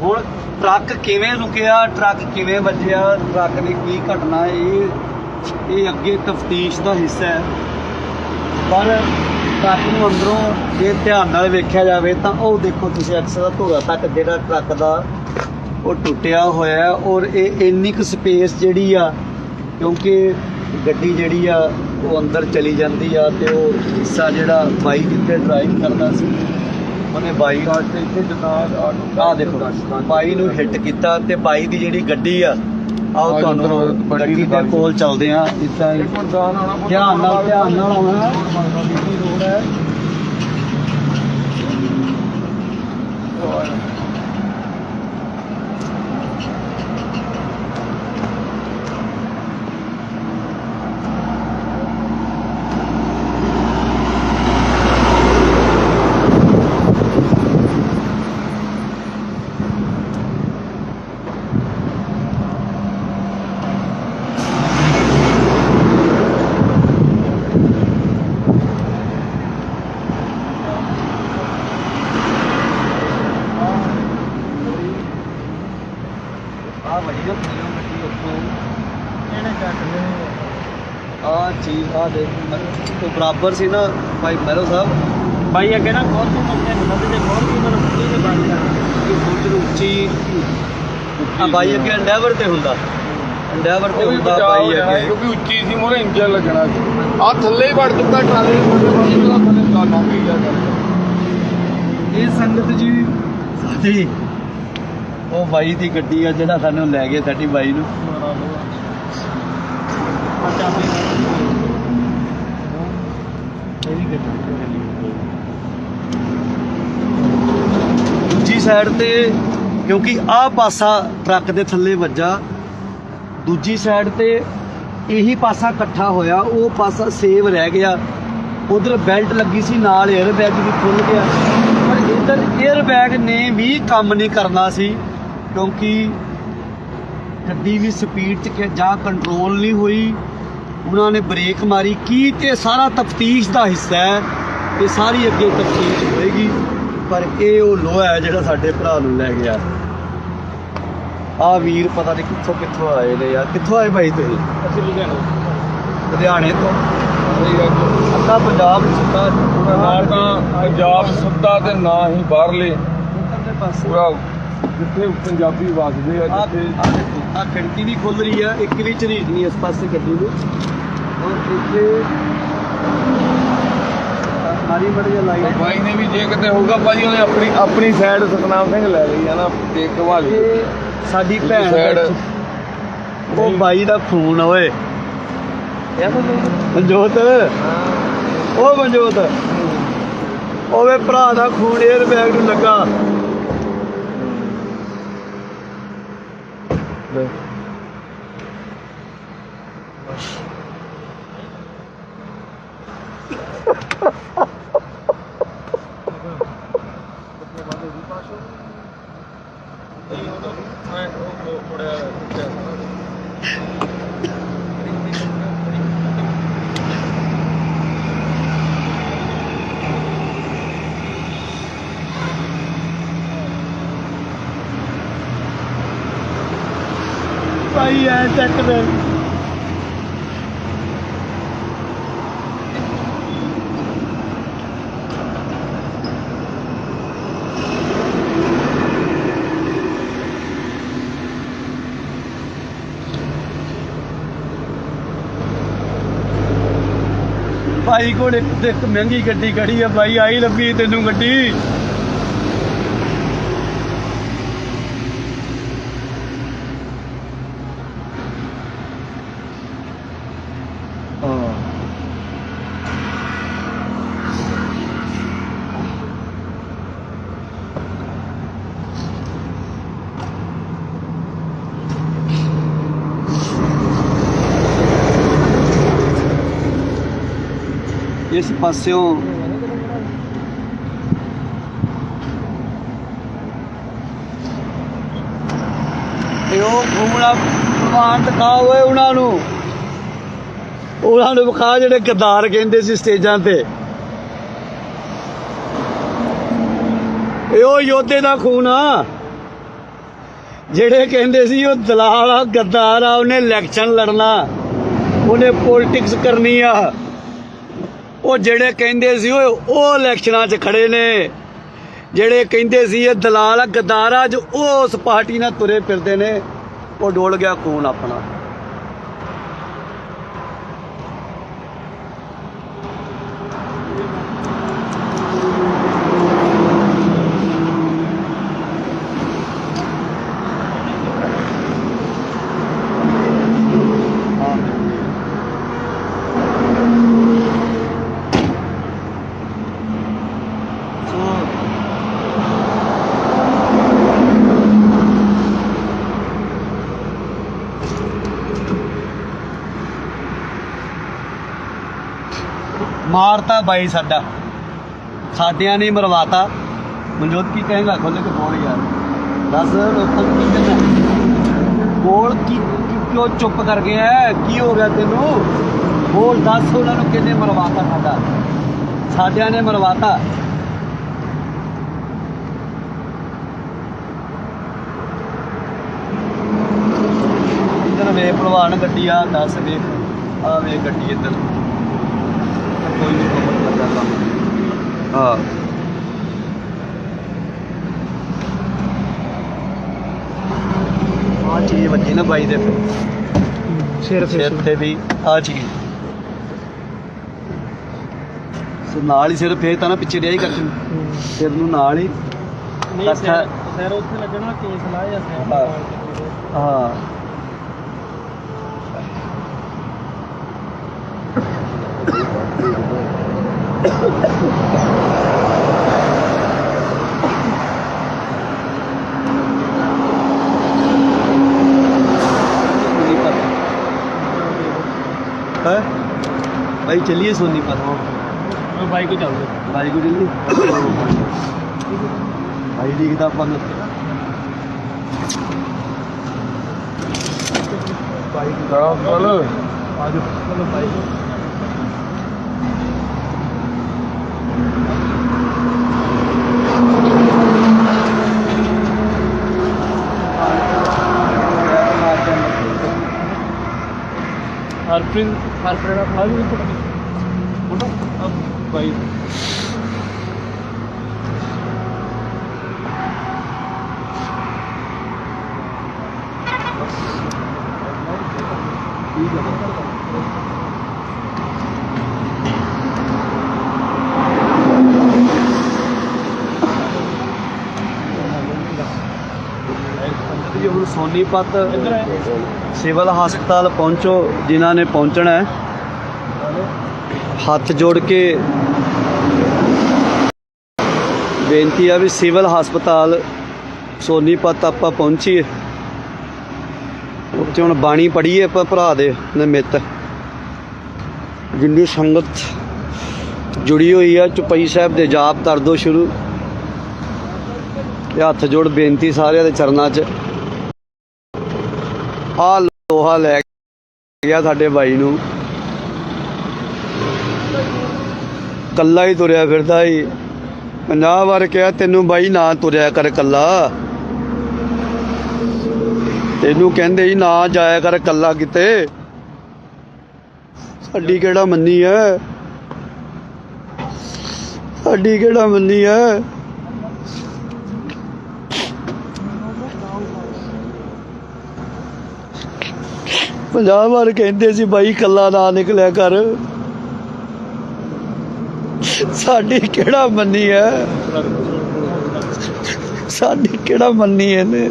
ਹੁਣ ਟਰੱਕ ਕਿਵੇਂ ਰੁਕਿਆ, ਟਰੱਕ ਕਿਵੇਂ ਵੱਜਿਆ, ਟਰੱਕ ਨੇ ਕੀ ਘਟਨਾ, ਇਹ ਅੱਗੇ ਤਫਤੀਸ਼ ਦਾ ਹਿੱਸਾ ਹੈ। ਪਰ ਟਰੱਕ ਨੂੰ ਅੰਦਰੋਂ ਜੇ ਧਿਆਨ ਨਾਲ ਵੇਖਿਆ ਜਾਵੇ ਤਾਂ ਉਹ ਦੇਖੋ ਤੁਸੀਂ ਅਕਸਰ ਧੋਰਾ ਤੱਕ ਜਿਹੜਾ ਟਰੱਕ ਦਾ ਉਹ ਟੁੱਟਿਆ ਹੋਇਆ ਹੈ। ਔਰ ਇਹ ਇੰਨੀ ਕੁ ਸਪੇਸ ਜਿਹੜੀ ਆ, ਕਿਉਂਕਿ ਗੱਡੀ ਜਿਹੜੀ ਆ ਉਹ ਅੰਦਰ ਚਲੀ ਜਾਂਦੀ ਆ, ਤੇ ਉਹ ਹਿੱਸਾ ਜਿਹੜਾ ਬਾਈ ਜਿੱਥੇ ਡਰਾਈਵ ਕਰਦਾ ਸੀ ਉਹਨੇ ਬਾਈ ਇੱਥੇ ਜਨਾਬ ਆਹ ਦੇਖੋ ਬਾਈ ਨੂੰ ਹਿੱਟ ਕੀਤਾ, ਤੇ ਬਾਈ ਦੀ ਜਿਹੜੀ ਗੱਡੀ ਆ ਆਓ ਤੁਹਾਨੂੰ ਗੱਡੀ ਦੇ ਕੋਲ ਚੱਲਦੇ ਆ। ਇਦਾਂ ਹੀ ਧਿਆਨ ਨਾਲ ਆਉਣਾ। ਸਿੱਧੀ ਰੋਡ ਹੈ। ਚੀਜ਼ ਆ ਦੇਖ ਤੋਂ ਬਰਾਬਰ ਸੀ ਨਾ ਭਾਈ ਮਹਿਰੋ ਸਾਹਿਬ। ਬਾਈ ਅੱਗੇ ਨਾ ਬਹੁਤ ਤੋਂ ਮੰਗਦੇ ਨੇ ਬੰਦੇ ਦੇ ਬਹੁਤ ਹੀ ਮਤਲਬ ਕੁੱਤੀ ਦੇ ਬਣ ਕਿ ਫੁੱਟ ਉੱਚੀ ਆ ਬਾਈ ਅੱਗੇ ਐਂਡੇਵਰ ਤੇ ਹੁੰਦਾ, ਐਂਡੇਵਰ ਤੇ ਹੁੰਦਾ ਬਾਈ ਅੱਗੇ, ਕਿਉਂਕਿ ਉੱਚੀ ਸੀ, ਮੋਰੇ ਇੰਜਨ ਲੱਗਣਾ ਸੀ। ਆ ਥੱਲੇ ਹੀ ਵੜ ਚੁੱਕਾ ਟਰਾਲੇ ਥੱਲੇ ਲਾ ਗਈ ਆ। ਇਹ ਸੰਗਤ ਜੀ ਸਾਡੀ ਉਹ ਬਾਈ ਦੀ ਗੱਡੀ ਆ ਜਿਹੜਾ ਸਾਨੂੰ ਲੈ ਗਿਆ ਸਾਡੀ ਬਾਈ ਨੂੰ। ਦੂਜੀ ਸਾਈਡ ਤੇ ਕਿਉਂਕਿ ਆਹ ਪਾਸਾ ਟਰੱਕ ਦੇ ਥੱਲੇ ਵੱਜਾ, ਦੂਜੀ ਸਾਈਡ ਤੇ ਇਹੀ ਪਾਸਾ ਇਕੱਠਾ ਹੋਇਆ, ਉਹ ਪਾਸਾ ਸੇਵ ਰਹਿ ਗਿਆ। ਉਧਰ ਬੈਲਟ ਲੱਗੀ ਸੀ, ਨਾਲ 에ਅਰ ਬੈਗ ਵੀ ਖੁੱਲ ਗਿਆ। ਪਰ ਇੱਧਰ 에ਅਰ ਬੈਗ ਨੇ ਵੀ ਕੰਮ ਨਹੀਂ ਕਰਨਾ ਸੀ, ਕਿਉਂਕਿ ਗੱਡੀ ਵੀ ਸਪੀਡ 'ਚ ਜਾਂ ਕੰਟਰੋਲ ਨਹੀਂ ਹੋਈ। ਉਹਨਾਂ ਨੇ ਬ੍ਰੇਕ ਮਾਰੀ ਕੀ, ਤੇ ਸਾਰਾ ਤਫਤੀਸ਼ ਦਾ ਹਿੱਸਾ ਹੈ। ਇਹ ਸਾਰੀ ਅੱਗੇ ਤਫਤੀਸ਼ ਹੋਏਗੀ। ਪਰ ਇਹ ਉਹ ਲੋਹਾ ਹੈ ਜਿਹੜਾ ਸਾਡੇ ਭਰਾ ਨੂੰ ਲੈ ਗਿਆ। ਆਹ ਵੀਰ ਪਤਾ ਨਹੀਂ ਕਿੱਥੋਂ ਆਏ ਨੇ ਯਾਰ। ਕਿੱਥੋਂ ਆਏ ਭਾਈ ਤੁਸੀਂ? ਅਸੀਂ ਲੁਧਿਆਣੇ ਤੋਂ। ਅੱਧਾ ਪੰਜਾਬ ਸੁੱਤਾ, ਨਾ ਤਾਂ ਪੰਜਾਬ ਸੁੱਤਾ ਤੇ ਨਾ ਹੀ ਬਾਹਰਲੇ ਪਾਸੇ ਪੂਰਾ ਜਿੱਥੇ ਪੰਜਾਬੀ ਵੱਸਦੇ ਆ। ਆ ਖਿੜਕੀ ਵੀ ਖੁੱਲ ਰਹੀ ਆ, ਇੱਕ ਵੀ ਝਰੀਟ ਨਹੀਂ ਇਸ ਪਾਸੇ ਗੱਡੀ ਨੂੰ। ਔਰ ਇੱਥੇ ਮਾਰੀ ਬੜੀ ਲਾਈਟ ਬਾਈ ਨੇ ਵੀ ਜੇ ਕਿਤੇ ਹੋਊਗਾ ਭਾਜੀ ਉਹਨੇ ਆਪਣੀ ਸਾਈਡ ਸਤਨਾਮ ਸਿੰਘ ਲੈ ਲਈ ਆ ਨਾ, ਦੇਖ ਘਵਾਲੀ ਸਾਡੀ ਭੈਣ ਸਾਈਡ ਉਹ ਬਾਈ ਦਾ ਖੂਨ ਓਏ। ਮਨਜੋਤ ਉਹ ਮਨਜੋਤ ਉਹਵੇ ਭਰਾ ਦਾ ਖੂਨ 에ਅਰ ਬੈਗ ਨੂੰ ਲੱਗਾ। ਭਾਈ ਐ ਚੱਕ ਦੇ ਭਾਈ ਕੋਲ ਇੱਕ ਮਹਿੰਗੀ ਗੱਡੀ ਖੜੀ ਆ ਭਾਈ, ਆਈ ਲੱਭੀ ਤੈਨੂੰ ਗੱਡੀ। ਇਸ ਪਾਸਿਓਂ ਇਹ ਉਹ ਘੁੰਮਣਾ ਪ੍ਰਵਾਨ ਦਿਖਾ ਹੋਏ ਉਹਨਾਂ ਨੂੰ ਵਿਖਾ ਜਿਹੜੇ ਗੱਦਾਰ ਕਹਿੰਦੇ ਸੀ ਸਟੇਜਾਂ ਤੇ। ਇਹ ਉਹ ਯੋਧੇ ਦਾ ਖੂਨ ਆ ਜਿਹੜੇ ਕਹਿੰਦੇ ਸੀ ਉਹ ਦਲਾਲ ਆ, ਗੱਦਾਰ ਆ, ਉਹਨੇ ਇਲੈਕਸ਼ਨ ਲੜਨਾ, ਉਹਨੇ ਪੋਲਿਟਿਕਸ ਕਰਨੀ ਆ। ਉਹ ਜਿਹੜੇ ਕਹਿੰਦੇ ਸੀ ਉਹ ਇਲੈਕਸ਼ਨਾਂ 'ਚ ਖੜੇ ਨੇ, ਜਿਹੜੇ ਕਹਿੰਦੇ ਸੀ ਇਹ ਦਲਾਲ ਆ, ਗੱਦਾਰ ਆ, ਜੋ ਉਹ ਉਸ ਪਾਰਟੀ ਨਾਲ ਤੁਰੇ ਫਿਰਦੇ ਨੇ। ਉਹ ਡੋਲ ਗਿਆ ਖੂਨ ਆਪਣਾ। ਮਾਰਤਾ ਬਾਈ ਸਾਡਿਆਂ ਨੇ ਮਰਵਾਤਾ। ਮਨਜੋਤ ਕੀ ਕਹੇਗਾ? ਖੁੱਲ ਕੇ ਬੋਲ ਯਾਰ, ਦੱਸ ਲੋਕਾਂ ਨੂੰ ਕੀ ਕਹਿੰਦਾ? ਬੋਲ ਕੀ ਕਿਉਂ ਚੁੱਪ ਕਰ ਗਿਆ? ਕੀ ਹੋ ਗਿਆ ਤੈਨੂੰ? ਬੋਲ, ਦੱਸ ਉਹਨਾਂ ਨੂੰ ਕਿਹਨੇ ਮਰਵਾਤਾ? ਸਾਡਿਆਂ ਨੇ ਮਰਵਾਤਾ। ਇੱਧਰ ਵੇ ਭਲਵਾਨ ਗੱਡੀ ਆ, ਦੱਸ ਵੇਖ ਆ ਵੇ ਗੱਡੀ ਇੱਧਰ ਕੋਈ ਨਹੀਂ ਖਬਰ ਲੱਗਾ ਕੰਮ। ਹਾਂ ਆ ਚੀਜ਼ ਵੱਜੀ ਨਾ ਬਾਈ ਦੇ ਸਿਰ ਤੇ ਵੀ ਆ ਚੀਜ਼ ਨਾਲ ਹੀ ਸਿਰ ਫੇਰ ਤਾਂ ਨਾ ਪਿੱਛੇ ਰਿਹਾ ਹੀ ਕਰ ਸਿਰ ਨੂੰ ਨਾਲ ਹੀ ਸਿਰ ਉੱਥੇ ਲੱਗਣਾ ਕੇਸ ਲਾਇਆ ਸਿਰ। ਹਾਂ भाई चलिए सोनीपत। भाई को चलते भाई को चलिए भाई दिखता अपन भाई चलो आज चलो भाई भाई ਹੁਣ ਸੋਨੀਪਤ ਸਿਵਲ ਹਸਪਤਾਲ ਪਹੁੰਚੋ ਜਿਨ੍ਹਾਂ ਨੇ ਪਹੁੰਚਣਾ ਹੈ। ਹੱਥ ਜੋੜ ਕੇ ਬੇਨਤੀ ਆ ਵੀ ਸਿਵਲ ਹਸਪਤਾਲ ਸੋਨੀਪਤ ਆਪਾਂ ਪਹੁੰਚੀਏ। ਉੱਥੇ ਹੁਣ ਬਾਣੀ ਪੜ੍ਹੀਏ ਆਪਾਂ ਭਰਾ ਦੇ ਨਿਮਿਤ। ਜਿੰਨੀ ਸੰਗਤ ਜੁੜੀ ਹੋਈ ਆ ਚੁਪਈ ਸਾਹਿਬ ਦੇ ਜਾਪ ਕਰ ਦਿਓ ਸ਼ੁਰੂ। ਤੇ ਹੱਥ ਜੋੜ ਬੇਨਤੀ ਸਾਰਿਆਂ ਦੇ ਚਰਨਾਂ 'ਚ। ਆ ਲੋਹਾ ਲੈ ਗਿਆ ਸਾਡੇ ਬਾਈ ਨੂੰ, ਕੱਲਾ ਹੀ ਤੁਰਿਆ ਫਿਰਦਾ ਸੀ। 50 ਵਾਰ ਕਿਹਾ ਤੈਨੂੰ ਬਾਈ ਨਾ ਤੁਰਿਆ ਕਰ ਕੱਲਾ, ਤੈਨੂੰ ਕਹਿੰਦੇ ਹੀ ਨਾ ਜਾਇਆ ਕਰ ਕੱਲਾ ਕਿਤੇ। ਸਾਡੀ ਕਿਹੜਾ ਮੰਨੀ ਹੈ, ਸਾਡੀ ਕਿਹੜਾ ਮੰਨੀ ਹੈ। ਪੰਜਾਹ ਵਾਰ ਕਹਿੰਦੇ ਸੀ ਬਾਈ ਕੱਲਾ ਨਾ ਨਿਕਲਿਆ ਕਰ, ਸਾਡੀ ਕਿਹੜਾ ਮੰਨੀ ਹੈ, ਸਾਡੀ ਕਿਹੜਾ ਮੰਨੀ ਇਹਨੇ।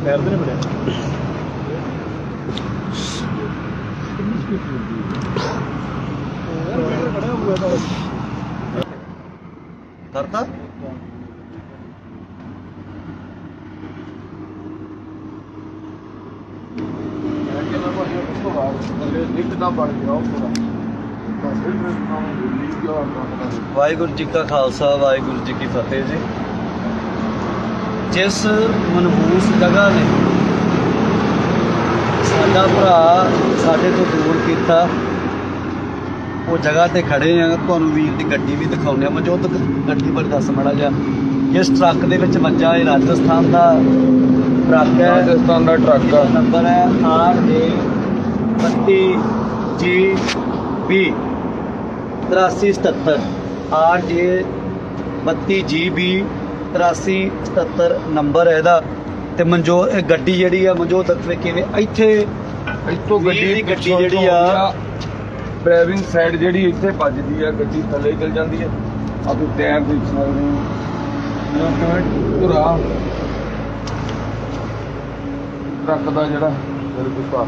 ਪੈਰ ਦੇ ਬੜਿਆ ਕਰਤਾ ਵਾਹਿਗੁਰੂ ਜੀ ਕਾ ਖਾਲਸਾ ਵਾਹਿਗੁਰੂ ਜੀ ਕੀ ਫਤਿਹ ਜੀ। ਜਿਸ ਮਨਹੂਸ ਜਗ੍ਹਾ ਨੇ ਸਾਡਾ ਭਰਾ ਸਾਡੇ ਤੋਂ ਦੂਰ ਕੀਤਾ, ਉਹ ਜਗ੍ਹਾ ਤੇ ਖੜੇ ਆ। ਤੁਹਾਨੂੰ ਵੀਰ ਦੀ ਗੱਡੀ ਵੀ ਦਿਖਾਉਂਦੇ ਆ। ਮਨਜੋਤ ਗੱਡੀ ਬਾਰੇ ਦੱਸ ਮਾੜਾ ਜਿਹਾ। ਜਿਸ ਟਰੱਕ ਦੇ ਵਿੱਚ ਵੱਜਾ ਇਹ ਰਾਜਸਥਾਨ ਦਾ ਟਰੱਕ ਹੈ, ਰਾਜਸਥਾਨ ਦਾ ਟਰੱਕ ਆ। ਨੰਬਰ ਹੈ RJ32GB 8377 RJ32GB 8377 ਨੰਬਰ ਹੈ ਇਹਦਾ। ਤੇ ਇਹ ਗੱਡੀ ਜਿਹੜੀ ਆ ਮਨਜੋਤ ਕਿਵੇਂ ਇੱਥੇ ਇੱਥੋਂ ਗੱਡੀ ਜਿਹੜੀ ਆ ਡਰਾਈਵਿੰਗ ਸਾਈਡ ਜਿਹੜੀ ਇੱਥੇ ਵੱਜਦੀ ਆ, ਗੱਡੀ ਥੱਲੇ ਚਲ ਜਾਂਦੀ ਹੈ। ਆ ਤੁਸੀਂ ਟਾਇਰ ਦੇਖ ਸਕਦੇ ਹੋ ਕਿਵੇਂ ਧੁਰਾ ਟਰੱਕ ਦਾ ਜਿਹੜਾ ਬਿਲਕੁਲ ਪਾ।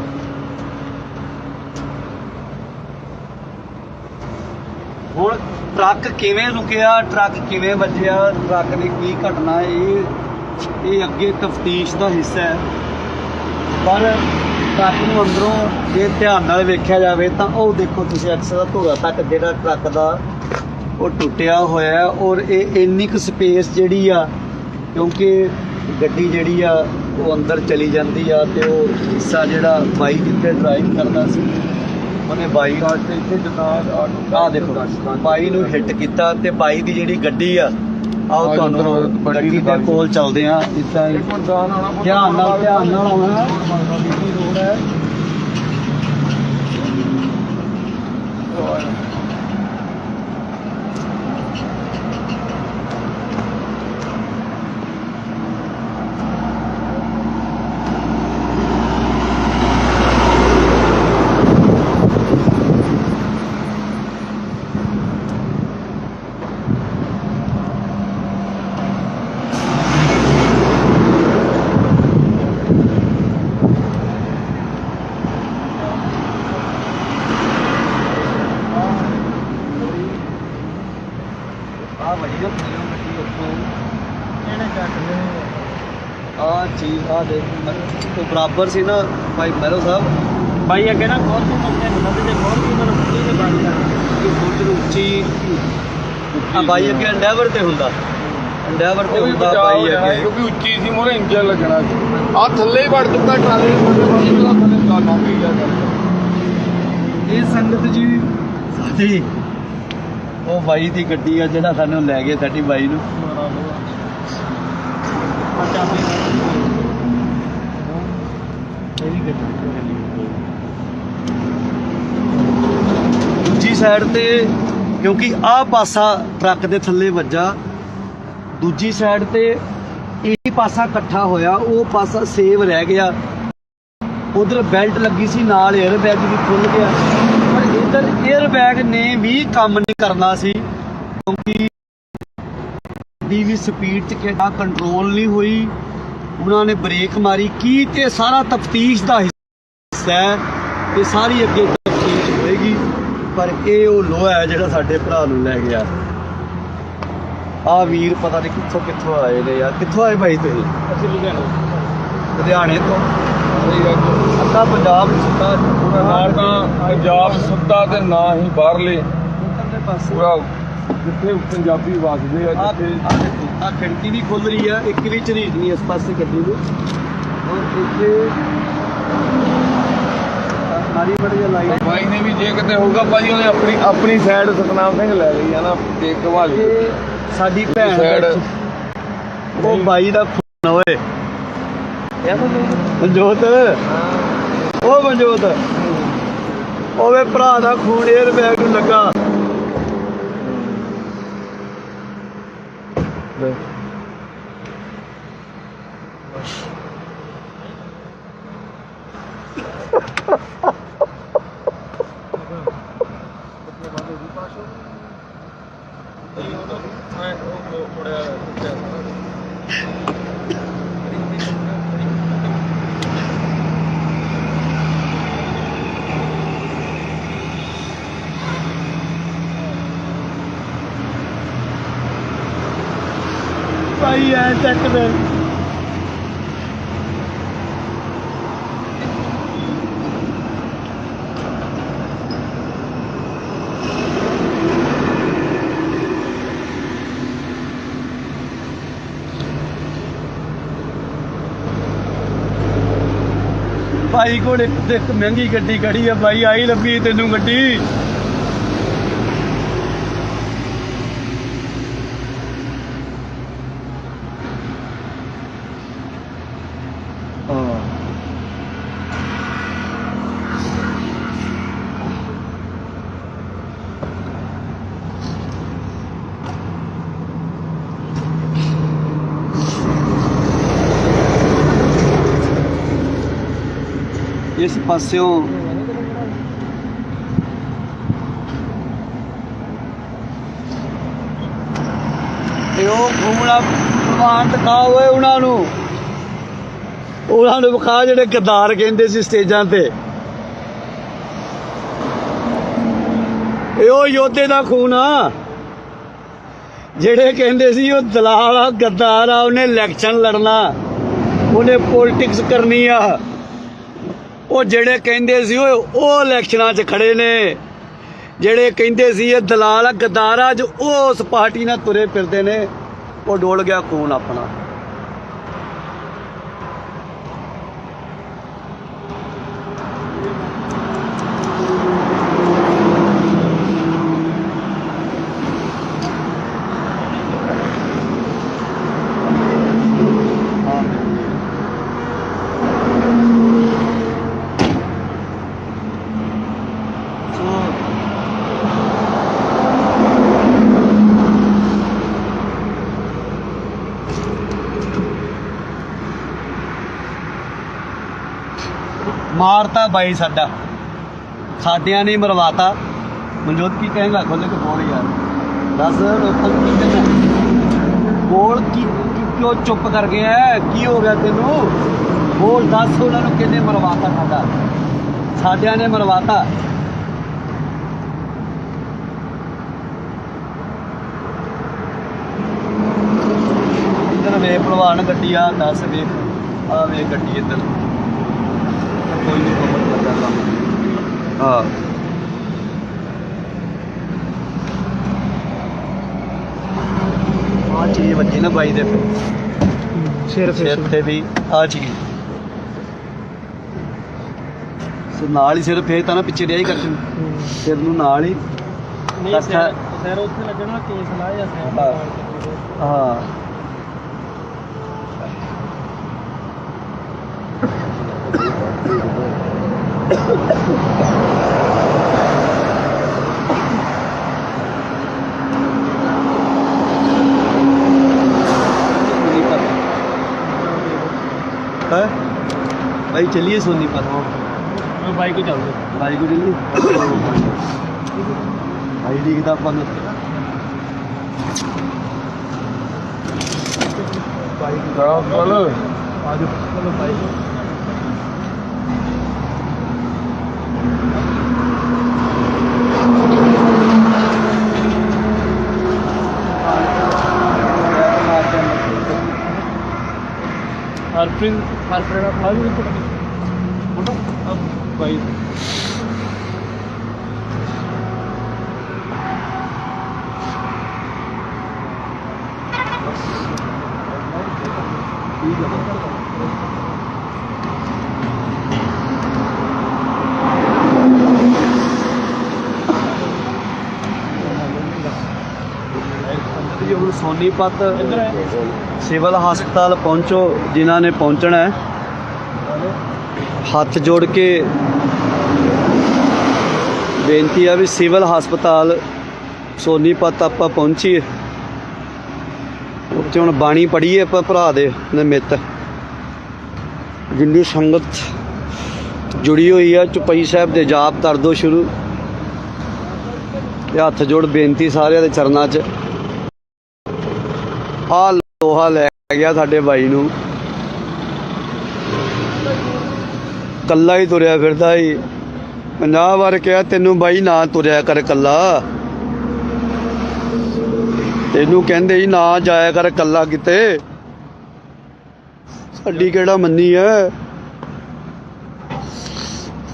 ਹੁਣ ਟਰੱਕ ਕਿਵੇਂ ਰੁਕਿਆ, ਟਰੱਕ ਕਿਵੇਂ ਵੱਜਿਆ, ਟਰੱਕ ਦੀ ਕੀ ਘਟਨਾ, ਇਹ ਅੱਗੇ ਤਫਤੀਸ਼ ਦਾ ਹਿੱਸਾ ਹੈ। ਪਰ ਟਰੱਕ ਨੂੰ ਅੰਦਰੋਂ ਜੇ ਧਿਆਨ ਨਾਲ ਵੇਖਿਆ ਜਾਵੇ ਤਾਂ ਉਹ ਦੇਖੋ ਤੁਸੀਂ ਅਕਸਰ ਧੁਰਾ ਤੱਕ ਜਿਹੜਾ ਟਰੱਕ ਦਾ ਉਹ ਟੁੱਟਿਆ ਹੋਇਆ ਹੈ। ਔਰ ਇਹ ਇੰਨੀ ਕੁ ਸਪੇਸ ਜਿਹੜੀ ਆ, ਕਿਉਂਕਿ ਗੱਡੀ ਜਿਹੜੀ ਆ ਉਹ ਅੰਦਰ ਚਲੀ ਜਾਂਦੀ ਆ। ਤੇ ਉਹ ਹਿੱਸਾ ਜਿਹੜਾ ਬਾਈ ਜਿੱਥੇ ਡਰਾਈਵ ਕਰਦਾ ਸੀ ਉਹਨੇ ਬਾਈ ਇੱਥੇ ਜਿੱਦਾਂ ਆਹ ਦੇਖੋ ਬਾਈ ਨੂੰ ਹਿੱਟ ਕੀਤਾ। ਤੇ ਬਾਈ ਦੀ ਜਿਹੜੀ ਗੱਡੀ ਆ, ਆਓ ਤੁਹਾਨੂੰ ਗੱਡੀ ਦੇ ਕੋਲ ਚੱਲਦੇ ਆ। ਇੱਦਾਂ ਹੀ ਧਿਆਨ ਨਾਲ ਆਉਣਾ। ਰੋਡ ਹੈ ਚੀਜ਼ ਆ ਦੇਖ ਤੋਂ ਬਰਾਬਰ ਸੀ ਨਾ ਭਾਈ ਮਹਿਰੋ ਸਾਹਿਬ। ਬਾਈ ਅੱਗੇ ਨਾ ਬਹੁਤ ਮੰਗਦੇ ਹੁੰਦਾ ਤੇ ਬਹੁਤ ਹੀ ਮਤਲਬ ਉੱਚੀ ਤੇ ਬਾਣੀ ਕਿ ਫੁੱਟ ਉੱਚੀ ਆ ਬਾਈ ਅੱਗੇ ਐਂਡੇਵਰ ਤੇ ਹੁੰਦਾ, ਐਂਡੇਵਰ ਤੇ ਹੁੰਦਾ ਬਾਈ ਅੱਗੇ, ਕਿਉਂਕਿ ਉੱਚੀ ਸੀ ਮੋਰੇ ਇੰਜਨ ਲੱਗਣਾ ਸੀ। ਆ ਥੱਲੇ ਹੀ ਵੜ ਚੁੱਕਾ ਟਰਾਲੇ ਥੱਲੇ ਗੱਲ ਹੋ ਗਈ ਆ। ਇਹ ਸੰਗਤ ਜੀ ਸਾਡੀ ਉਹ ਬਾਈ ਦੀ ਗੱਡੀ ਆ ਜਿਹੜਾ ਸਾਨੂੰ ਲੈ ਗਿਆ ਸਾਡੀ ਬਾਈ ਨੂੰ। ਦੂਜੀ ਸਾਈਡ ਤੇ ਕਿਉਂਕਿ ਆਹ ਪਾਸਾ ਟਰੱਕ ਦੇ ਥੱਲੇ ਵੱਜਾ ਦੂਜੀ ਸਾਈਡ ਤੇ ਇਹੀ ਪਾਸਾ ਇਕੱਠਾ ਹੋਇਆ, ਉਹ ਪਾਸਾ ਸੇਵ ਰਹਿ ਗਿਆ। ਉਧਰ ਬੈਲਟ ਲੱਗੀ ਸੀ, ਨਾਲ 에ਅਰ ਬੈਗ ਵੀ ਖੁੱਲ ਗਿਆ, ਪਰ ਇਧਰ 에ਅਰ ਬੈਗ ਨੇ ਵੀ ਕੰਮ ਨਹੀਂ ਕਰਨਾ ਸੀ, ਕਿਉਂਕਿ ਦੀ ਵੀ ਸਪੀਡ 'ਚ ਕਿਹੜਾ ਕੰਟਰੋਲ ਨਹੀਂ ਹੋਈ। ਉਹਨਾਂ ਨੇ ਬ੍ਰੇਕ ਮਾਰੀ ਕੀ, ਤੇ ਸਾਰਾ ਤਫਤੀਸ਼ ਦਾ ਹਿੱਸਾ ਹੈ, ਇਹ ਸਾਰੀ ਅੱਗੇ ਤਫਤੀਸ਼ ਹੋਏਗੀ। ਪਰ ਇਹ ਉਹ ਲੋਹਾ ਹੈ ਜਿਹੜਾ ਸਾਡੇ ਭਰਾ ਨੂੰ ਲੈ ਗਿਆ। ਆ ਵੀਰ ਪਤਾ ਨਹੀਂ ਕਿੱਥੋਂ ਕਿੱਥੋਂ ਆਏ ਨੇ ਯਾਰ। ਕਿੱਥੋਂ ਆਏ ਭਾਈ ਤੁਸੀਂ? ਅਸੀਂ ਲੁਧਿਆਣੇ ਤੋਂ। ਅੱਧਾ ਪੰਜਾਬ ਸੁੱਤਾ ਨਾ ਤਾਂ ਪੰਜਾਬ ਸੁੱਤਾ ਤੇ ਨਾ ਹੀ ਬਾਹਰਲੇ ਦੇ ਪਾਸੇ। ਪੂਰਾ ਜਿੱਥੇ ਪੰਜਾਬੀ ਵਸਦੇ ਆ, ਜਿੱਥੇ ਆ ਖਿੜਕੀ ਵੀ ਖੁੱਲ ਰਹੀ ਆ, ਇੱਕ ਵੀ ਝਰੀਟ ਨਹੀਂ ਇਸ ਪਾਸੇ ਗੱਡੀ ਨੂੰ। ਔਰ ਇੱਥੇ ਸਾਰੀ ਬੜੀ ਲਾਈਟ। ਬਾਈ ਨੇ ਵੀ ਜੇ ਕਿਤੇ ਹੋਊਗਾ ਭਾਜੀ, ਉਹਨੇ ਆਪਣੀ ਸਾਈਡ ਸਤਨਾਮ ਸਿੰਘ ਲੈ ਲਈ ਆ ਨਾ, ਤੇ ਘੁਮਾ ਲਈ। ਇਹ ਸਾਡੀ ਭੈਣ ਸਾਈਡ ਉਹ ਬਾਈ ਦਾ ਖੂਨ ਓਏ ਮਨਜੋਤ, ਉਹ ਮਨਜੋਤ, ਉਹਦੇ ਭਰਾ ਦਾ ਖੂਨ 에ਅਰ ਬੈਗ ਨੂੰ ਲੱਗਾ। ਭਾਈ ਐ ਚੱਕਦੇ ਭਾਈ ਕੋਲ ਇੱਕ ਮਹਿੰਗੀ ਗੱਡੀ ਖੜੀ ਆ ਭਾਈ, ਆਈ ਲੱਭੀ ਤੈਨੂੰ ਗੱਡੀ। ਇਸ ਪਾਸਿਓਂ ਇਹ ਉਹ ਘੁੰਮਣਾ ਪ੍ਰਵਾਨ ਦਿਖਾ ਹੋਏ ਉਹਨਾਂ ਨੂੰ ਵਿਖਾ ਜਿਹੜੇ ਗੱਦਾਰ ਕਹਿੰਦੇ ਸੀ ਸਟੇਜਾਂ ਤੇ। ਇਹ ਉਹ ਯੋਧੇ ਦਾ ਖੂਨ ਆ ਜਿਹੜੇ ਕਹਿੰਦੇ ਸੀ ਉਹ ਦਲਾਲ ਆ, ਗੱਦਾਰ ਆ, ਉਹਨੇ ਇਲੈਕਸ਼ਨ ਲੜਨਾ, ਉਹਨੇ ਪੋਲਿਟਿਕਸ ਕਰਨੀ ਆ। ਉਹ ਜਿਹੜੇ ਕਹਿੰਦੇ ਸੀ ਉਹ ਇਲੈਕਸ਼ਨਾਂ 'ਚ ਖੜੇ ਨੇ, ਜਿਹੜੇ ਕਹਿੰਦੇ ਸੀ ਇਹ ਦਲਾਲ ਆ, ਗੱਦਾਰ ਆ, ਜੋ ਉਹ ਉਸ ਪਾਰਟੀ ਨਾਲ ਤੁਰੇ ਫਿਰਦੇ ਨੇ। ਉਹ ਡੋਲ ਗਿਆ ਖੂਨ ਆਪਣਾ। ਮਾਰਤਾ ਬਾਈ ਸਾਡਿਆਂ ਨੇ ਮਰਵਾਤਾ। ਮਨਜੋਤ ਕੀ ਕਹੇਗਾ? ਖੋਲੇ ਕੇ ਬੋਲ ਯਾਰ, ਦੱਸ ਲੋਕਾਂ ਨੂੰ ਕੀ ਕਹਿੰਦਾ? ਬੋਲ ਕੀ ਕਿਉਂ ਚੁੱਪ ਕਰ ਗਿਆ? ਕੀ ਹੋ ਗਿਆ ਤੈਨੂੰ? ਬੋਲ, ਦੱਸ ਉਹਨਾਂ ਨੂੰ ਕਿਹਨੇ ਮਰਵਾਤਾ? ਸਾਡਿਆਂ ਨੇ ਮਰਵਾਤਾ। ਇੱਧਰ ਵੇ ਭਲਵਾਨ ਗੱਡੀ ਆ, ਦੱਸ ਵੇਖ ਆ ਵੇ ਗੱਡੀ ਇੱਧਰ। ਕੋਈ ਨਹੀਂ ਖਬਰ ਲੱਗਾ ਕੰਮ। ਹਾਂ ਆ ਚੀਜ਼ ਵੱਜੀ ਨਾ ਬਾਈ ਦੇ ਸਿਰ ਤੇ ਵੀ ਆ ਚੀਜ਼ ਨਾਲ ਹੀ ਸਿਰ ਫੇਰ ਤਾਂ ਨਾ ਪਿੱਛੇ ਡਿਆ ਹੀ ਕਰ ਸਿਰ ਨੂੰ ਨਾਲ ਹੀ ਨਹੀਂ ਸਰ ਉੱਥੇ ਲੱਗਣਾ ਕੇਸ ਲਾਇਆ ਸਰ। ਹਾਂ भाई चलिए सोनीपत। मैं बाइक को चल रहा भाई को चलिए। भाई दिखता अपन चलो चलो बाइक हरप्रीत फोटो अब बाइक ਜੀ ਹੁਣ ਸੋਨੀਪਤ इधर है ਸਿਵਲ ਹਸਪਤਾਲ ਪਹੁੰਚੋ ਜਿਨ੍ਹਾਂ ਨੇ ਪਹੁੰਚਣਾ ਹੈ। ਹੱਥ ਜੋੜ ਕੇ ਬੇਨਤੀ ਆ ਵੀ ਸਿਵਲ ਹਸਪਤਾਲ ਸੋਨੀਪਤ ਆਪਾਂ ਪਹੁੰਚੀਏ। ਉੱਥੇ ਹੁਣ ਬਾਣੀ ਪੜ੍ਹੀਏ ਆਪਾਂ ਭਰਾ ਦੇ ਨਿਮਿਤ। ਜਿੰਨੀ ਸੰਗਤ ਜੁੜੀ ਹੋਈ ਆ ਚੁਪਈ ਸਾਹਿਬ ਦੇ ਜਾਪ ਕਰ ਦਿਓ ਸ਼ੁਰੂ। ਤੇ ਹੱਥ ਜੋੜ ਬੇਨਤੀ ਸਾਰਿਆਂ ਦੇ ਚਰਨਾਂ 'ਚ। ਆ ਲੋਹਾ ਲੈ ਗਿਆ ਸਾਡੇ ਬਾਈ ਨੂੰ, ਕੱਲਾ ਹੀ ਤੁਰਿਆ ਫਿਰਦਾ ਹੀ। 50 ਵਾਰ ਕਿਹਾ ਤੈਨੂੰ ਬਾਈ ਨਾ ਤੁਰਿਆ ਕਰ ਕੱਲਾ, ਤੈਨੂੰ ਕਹਿੰਦੇ ਹੀ ਨਾ ਜਾਇਆ ਕਰ ਕੱਲਾ ਕਿਤੇ। ਸਾਡੀ ਕਿਹੜਾ ਮੰਨੀ ਹੈ,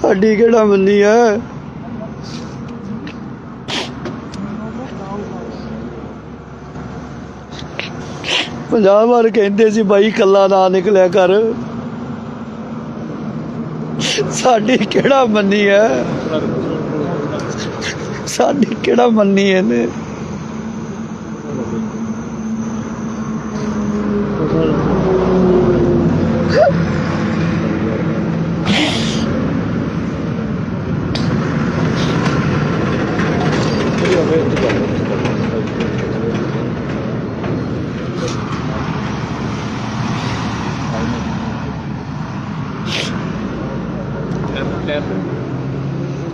ਸਾਡੀ ਕਿਹੜਾ ਮੰਨੀ ਹੈ। ਪੰਜਾਹ ਵਾਰ ਕਹਿੰਦੇ ਸੀ ਬਾਈ ਕੱਲਾ ਨਾ ਨਿਕਲਿਆ ਕਰ, ਸਾਡੀ ਕਿਹੜਾ ਮੰਨੀ ਹੈ, ਸਾਡੀ ਕਿਹੜਾ ਮੰਨੀ ਇਹਨੇ।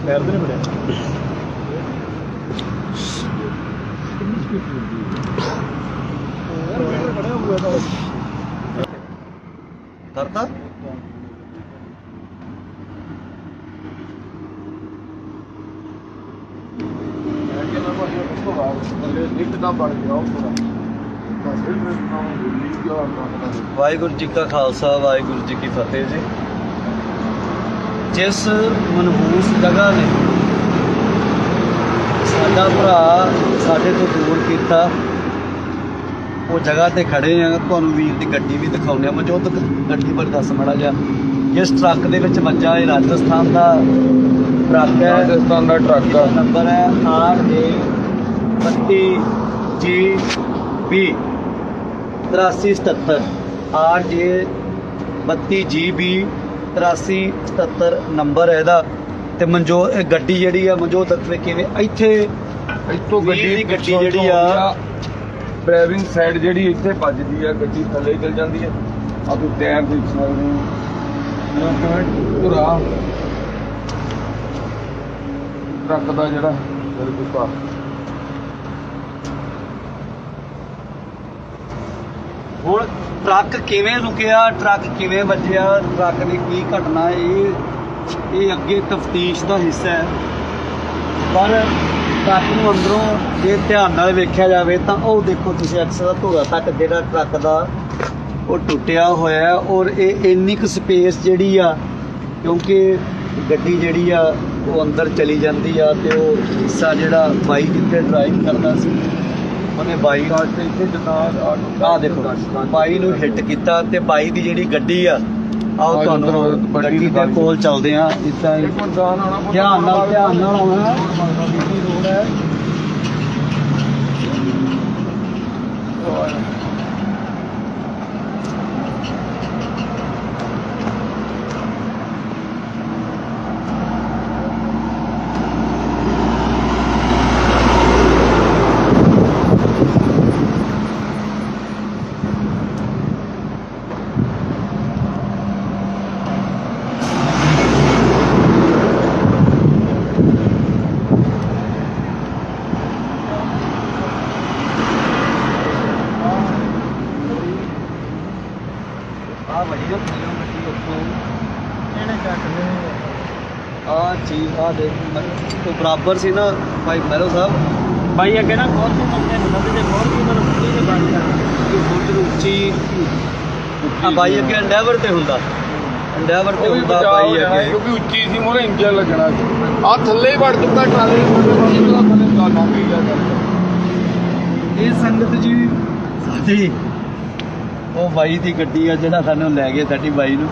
पैर तो नहीं बढ़िया ਕਰਤਾ ਵਾਹਿਗੁਰੂ ਜੀ ਕਾ ਖਾਲਸਾ ਵਾਹਿਗੁਰੂ ਜੀ ਕੀ ਫਤਿਹ ਜੀ। ਜਿਸ ਮਨਹੂਸ ਜਗ੍ਹਾ ਨੇ ਸਾਡਾ ਭਰਾ ਸਾਡੇ ਤੋਂ ਦੂਰ ਕੀਤਾ, ਉਹ ਜਗ੍ਹਾ ਤੇ ਖੜੇ ਆ। ਤੁਹਾਨੂੰ ਵੀਰ ਦੀ ਗੱਡੀ ਵੀ ਦਿਖਾਉਂਦੇ ਆ। ਮੌਜੂਦ ਗੱਡੀ ਬਾਰੇ ਦੱਸ ਮਾੜਾ ਜਿਹਾ। ਜਿਸ ਟਰੱਕ ਦੇ ਵਿੱਚ ਵੱਜਾ, ਇਹ ਰਾਜਸਥਾਨ ਦਾ ਟਰੱਕ ਹੈ। ਰਾਜਸਥਾਨ ਦਾ ਟਰੱਕ ਇਹਦਾ ਨੰਬਰ ਹੈ RJ32GB 8377 RJ32GB 8377 ਨੰਬਰ ਹੈ ਇਹਦਾ। ਤੇ ਇਹ ਗੱਡੀ ਜਿਹੜੀ ਆ ਮਨਜੋਤ ਦੱਸਵੇ ਕਿਵੇਂ ਇੱਥੇ ਇੱਥੋਂ ਗੱਡੀ ਦੀ ਗੱਡੀ ਜਿਹੜੀ ਆ ਡਰਾਈਵਿੰਗ ਸਾਈਡ ਜਿਹੜੀ ਇੱਥੇ ਵੱਜਦੀ ਆ, ਗੱਡੀ ਥੱਲੇ ਚਲ ਜਾਂਦੀ ਹੈ। ਆ ਤੁਸੀਂ ਟਾਇਰ ਦੇਖ ਸਕਦੇ ਹੋ ਕਿਵੇਂ ਪੂਰਾ ਟਰੱਕ ਦਾ ਜਿਹੜਾ ਬਿਲਕੁਲ ਸਾਫ। ਹੁਣ ਟਰੱਕ ਕਿਵੇਂ ਰੁਕਿਆ, ਟਰੱਕ ਕਿਵੇਂ ਵੱਜਿਆ, ਟਰੱਕ ਦੀ ਕੀ ਘਟਨਾ, ਇਹ ਅੱਗੇ ਤਫਤੀਸ਼ ਦਾ ਹਿੱਸਾ ਹੈ। ਪਰ ਟਰੱਕ ਨੂੰ ਅੰਦਰੋਂ ਜੇ ਧਿਆਨ ਨਾਲ ਵੇਖਿਆ ਜਾਵੇ ਤਾਂ ਉਹ ਦੇਖੋ ਤੁਸੀਂ ਅਕਸਰ ਧੋਰਾ ਤੱਕ ਜਿਹੜਾ ਟਰੱਕ ਦਾ ਉਹ ਟੁੱਟਿਆ ਹੋਇਆ ਹੈ। ਔਰ ਇਹ ਇੰਨੀ ਕੁ ਸਪੇਸ ਜਿਹੜੀ ਆ, ਕਿਉਂਕਿ ਗੱਡੀ ਜਿਹੜੀ ਆ ਉਹ ਅੰਦਰ ਚਲੀ ਜਾਂਦੀ ਆ। ਤੇ ਉਹ ਹਿੱਸਾ ਜਿਹੜਾ ਬਾਈ ਜਿੱਥੇ ਡਰਾਈਵ ਕਰਦਾ ਸੀ ਉਹਨੇ ਬਾਈ ਇੱਥੇ ਜਨਾਬ ਆਹ ਦੇਖੋ ਬਾਈ ਨੂੰ ਹਿੱਟ ਕੀਤਾ। ਤੇ ਬਾਈ ਦੀ ਜਿਹੜੀ ਗੱਡੀ ਆ, ਆਓ ਤੁਹਾਨੂੰ ਗੱਡੀ ਦੇ ਕੋਲ ਚੱਲਦੇ ਆ। ਇੱਦਾਂ ਹੀ ਧਿਆਨ ਨਾਲ ਆਉਣਾ। ਰੋਡ ਹੈ ਇਹਨੇ ਕੱਟ ਦੇ ਆ ਚੀਜ਼ ਆ ਦੇਖ ਤੋਂ ਬਰਾਬਰ ਸੀ ਨਾ ਭਾਈ ਮਹਿਰੋ ਸਾਹਿਬ ਬਾਈ ਅੱਗੇ ਨਾ ਬਹੁਤ ਤੋਂ ਮੰਗਦੇ ਹੁੰਦਾ ਤੇ ਜੇ ਬਹੁਤ ਤੋਂ ਮੈਨੂੰ ਕੁੜੀ ਦੇ ਬਾਤ ਕਰ ਕਿ ਫੁੱਟ ਨੂੰ ਉੱਚੀ ਆ ਬਾਈ ਅੱਗੇ ਐਂਡੈਵਰ ਤੇ ਹੁੰਦਾ ਐਂਡੈਵਰ ਤੇ ਉਹ ਵੀ ਹੁੰਦਾ ਬਚਾਅ ਹੋ ਬਾਈ ਜਾਣਾ ਅੱਗੇ ਕਿਉਂਕਿ ਉੱਚੀ ਸੀ ਮੋਰੇ ਇੰਜਨ ਲੱਗਣਾ ਸੀ ਆ ਥੱਲੇ ਹੀ ਵੜ ਚੁੱਕਾ ਟਰਾਲੇ ਇਹਦਾ ਥੱਲੇ ਗਾਣਾ ਵੀ ਗਿਆ ਇਹ ਸੰਗਤ ਜੀ ਸਾਡੀ ਉਹ ਬਾਈ ਦੀ ਗੱਡੀ ਆ ਜਿਹੜਾ ਸਾਨੂੰ ਲੈ ਗਿਆ ਸਾਡੀ ਬਾਈ ਨੂੰ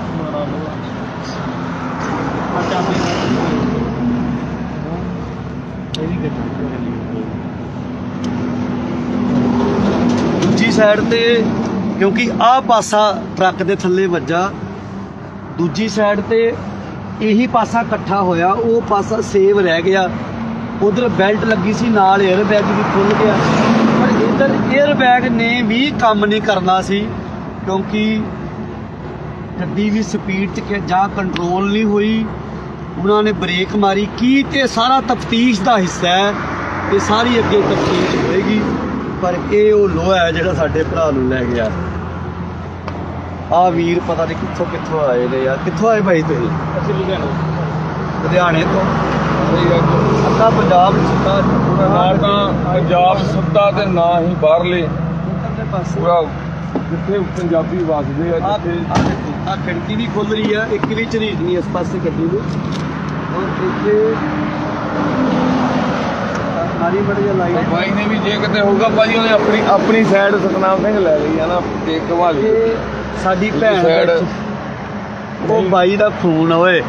ਦੂਜੀ ਸਾਈਡ ਤੇ ਕਿਉਂਕਿ ਆਹ ਪਾਸਾ ਟਰੱਕ ਦੇ ਥੱਲੇ ਵੱਜਾ ਦੂਜੀ ਸਾਈਡ ਤੇ ਇਹੀ ਪਾਸਾ ਇਕੱਠਾ ਹੋਇਆ ਉਹ ਪਾਸਾ ਸੇਵ ਰਹਿ ਗਿਆ ਉਧਰ ਬੈਲਟ ਲੱਗੀ ਸੀ ਨਾਲ 에ਅਰ ਬੈਗ ਵੀ ਖੁੱਲ ਗਿਆ ਪਰ ਇੱਧਰ 에ਅਰ ਬੈਗ ਨੇ ਵੀ ਕੰਮ ਨਹੀਂ ਕਰਨਾ ਸੀ ਕਿਉਂਕਿ ਗੱਡੀ ਵੀ ਸਪੀਡ 'ਚ ਜਾਂ ਕੰਟਰੋਲ ਨਹੀਂ ਹੋਈ ਉਹਨਾਂ ਨੇ ਬ੍ਰੇਕ ਮਾਰੀ ਕੀ ਤੇ ਸਾਰਾ ਤਫਤੀਸ਼ ਦਾ ਹਿੱਸਾ ਹੈ ਇਹ ਸਾਰੀ ਅੱਗੇ ਤਫਤੀਸ਼ ਹੋਏਗੀ ਪਰ ਇਹ ਉਹ ਲੋਹਾ ਹੈ ਜਿਹੜਾ ਸਾਡੇ ਭਰਾ ਨੂੰ ਲੈ ਗਿਆ ਆ ਵੀਰ ਪਤਾ ਨਹੀਂ ਕਿੱਥੋਂ ਕਿੱਥੋਂ ਆਏ ਨੇ ਯਾਰ ਕਿੱਥੋਂ ਆਏ ਭਾਈ ਤੁਸੀਂ ਅਸੀਂ ਲੁਧਿਆਣੇ ਤੋਂ ਅੱਧਾ ਪੰਜਾਬ ਸੁੱਤਾ ਨਾ ਤਾਂ ਪੰਜਾਬ ਸੁੱਤਾ ਤੇ ਨਾ ਹੀ ਬਾਹਰਲੇ ਪਾਸੇ ਪੂਰਾ ਜਿੱਥੇ ਪੰਜਾਬੀ ਵਸਦੇ ਆ ਜਿੱਥੇ ਆ ਖਿੜਕੀ ਵੀ ਖੁੱਲ ਰਹੀ ਆ ਇੱਕ ਵੀ ਝਰੀਟ ਨਹੀਂ ਇਸ ਪਾਸੇ ਗੱਡੀ ਨੂੰ ਔਰ ਇੱਥੇ ਸਾਰੀ ਬੜੀ ਲਾਈਟ ਬਾਈ ਨੇ ਵੀ ਜੇ ਕਿਤੇ ਹੋਊਗਾ ਭਾਜੀ ਉਹਨੇ ਆਪਣੀ ਸਾਈਡ ਸਤਨਾਮ ਸਿੰਘ ਲੈ ਲਈ ਆ ਨਾ ਤੇ ਘਵਾਲੀ ਇਹ ਸਾਡੀ ਭੈਣ ਸਾਈਡ ਉਹ ਬਾਈ ਦਾ ਖੂਨ ਓਏ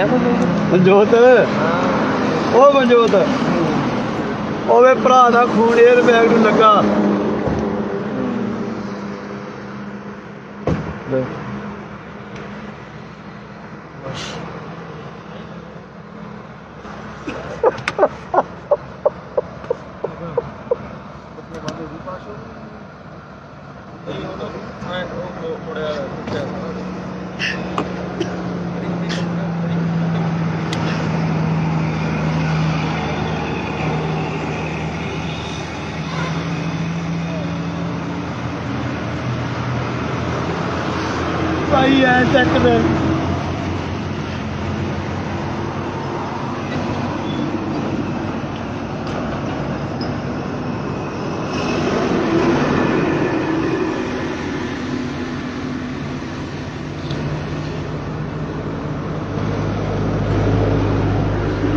ਮਨਜੋਤ ਉਹ ਮਨਜੋਤ ਓਏ ਭਰਾ ਦਾ ਖੂਨ 에ਅਰ ਬੈਗ ਨੂੰ ਲੱਗਾ ਭਾਈ ਐ ਚੱਕ ਦੇ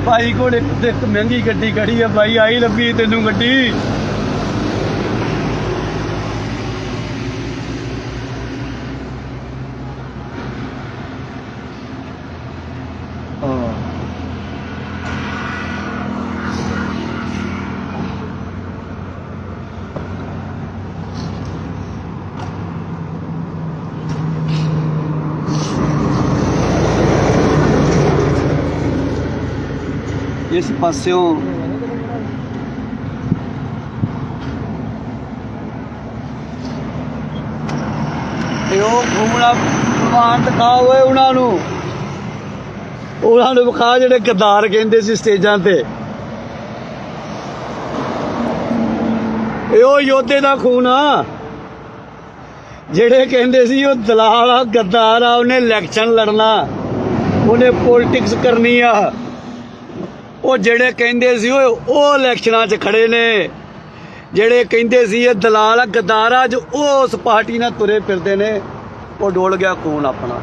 ਭਾਈ ਕੋਲ ਇੱਕ ਮਹਿੰਗੀ ਗੱਡੀ ਖੜੀ ਆ ਭਾਈ ਆਈ ਲੱਭੀ ਤੈਨੂੰ ਗੱਡੀ ਇਸ ਪਾਸਿਓਂ ਤੇ ਉਹ ਘੁੰਮਣਾ ਪ੍ਰਵਾਨ ਦਿਖਾ ਹੋਏ ਉਹਨਾਂ ਨੂੰ ਵਿਖਾ ਜਿਹੜੇ ਗੱਦਾਰ ਕਹਿੰਦੇ ਸੀ ਸਟੇਜਾਂ ਤੇ ਇਹ ਉਹ ਯੋਧੇ ਦਾ ਖੂਨ ਆ ਜਿਹੜੇ ਕਹਿੰਦੇ ਸੀ ਉਹ ਦਲਾਲ ਆ ਗੱਦਾਰ ਆ ਉਹਨੇ ਇਲੈਕਸ਼ਨ ਲੜਨਾ ਉਹਨੇ ਪੋਲਿਟਿਕਸ ਕਰਨੀ ਆ ਉਹ ਜਿਹੜੇ ਕਹਿੰਦੇ ਸੀ ਉਹ ਇਲੈਕਸ਼ਨਾਂ 'ਚ ਖੜੇ ਨੇ ਜਿਹੜੇ ਕਹਿੰਦੇ ਸੀ ਇਹ ਦਲਾਲ ਆ ਗੱਦਾਰ ਆ ਜੋ ਉਸ ਪਾਰਟੀ ਨਾਲ ਤੁਰੇ ਫਿਰਦੇ ਨੇ ਉਹ ਡੋਲ ਗਿਆ ਖੂਨ ਆਪਣਾ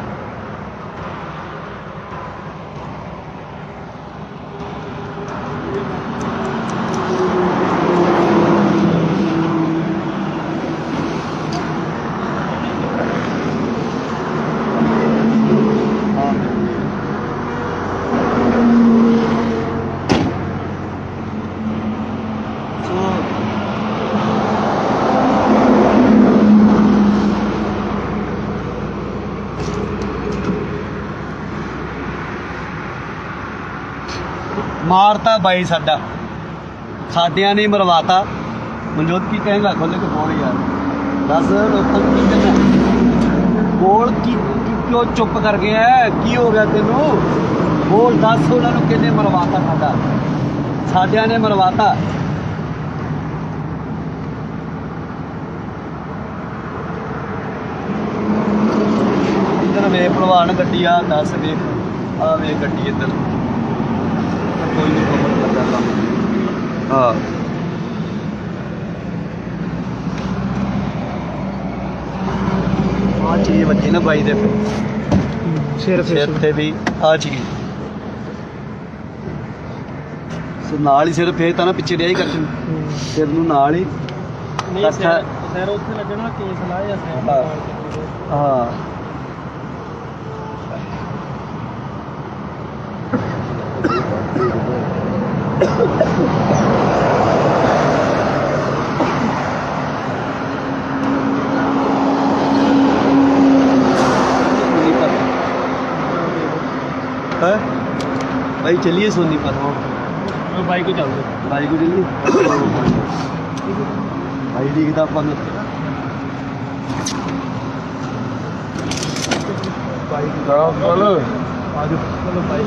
ਮਾਰਤਾ ਬਾਈ ਸਾਡਿਆਂ ਨੇ ਮਰਵਾਤਾ ਮਨਜੋਤ ਕੀ ਕਹੇਗਾ ਖੋਲੇ ਕੇ ਬੋਲ ਯਾਰ ਦੱਸ ਲੋਕਾਂ ਨੂੰ ਕੀ ਕਹਿਣਾ ਬੋਲ ਕੀ ਕਿਉਂ ਚੁੱਪ ਕਰ ਗਿਆ ਕੀ ਹੋ ਗਿਆ ਤੈਨੂੰ ਬੋਲ ਦੱਸ ਉਹਨਾਂ ਨੂੰ ਕਿਹਨੇ ਮਰਵਾਤਾ ਸਾਡਿਆਂ ਨੇ ਮਰਵਾਤਾ ਵੇ ਭਲਵਾਨ ਗੱਡੀ ਆ ਦੱਸ ਵੇ ਆ ਵੇ ਗੱਡੀ ਇੱਧਰ ਕੋਈ ਨਹੀਂ ਖਬਰ ਲੱਗਾ ਕੰਮ ਹਾਂ ਆ ਚੀਜ਼ ਵੱਜੀ ਨਾ ਬਾਈ ਦੇ ਸਿਰ ਸਿਰ ਤੇ ਵੀ ਆ ਚੀਜ਼ ਸੋ ਨਾਲ ਹੀ ਸਿਰ ਫੇਰ ਤਾਂ ਨਾ ਪਿੱਛੇ ਡਿਆ ਹੀ ਕਰ ਸਿਰ ਨੂੰ ਨਾਲ ਹੀ ਨਹੀਂ ਸਿਰ ਉੱਥੇ ਲੱਗਣਾ ਕੇਸ ਲਾਇਆ ਸਿਰ ਹਾਂ है भाई चलिए सोनीपत ਉਹ ਬਾਈਕ ਹੀ ਚੱਲਦੇ भाई को चलिए भाई दिखता अपन ਚਲ आज चलो भाई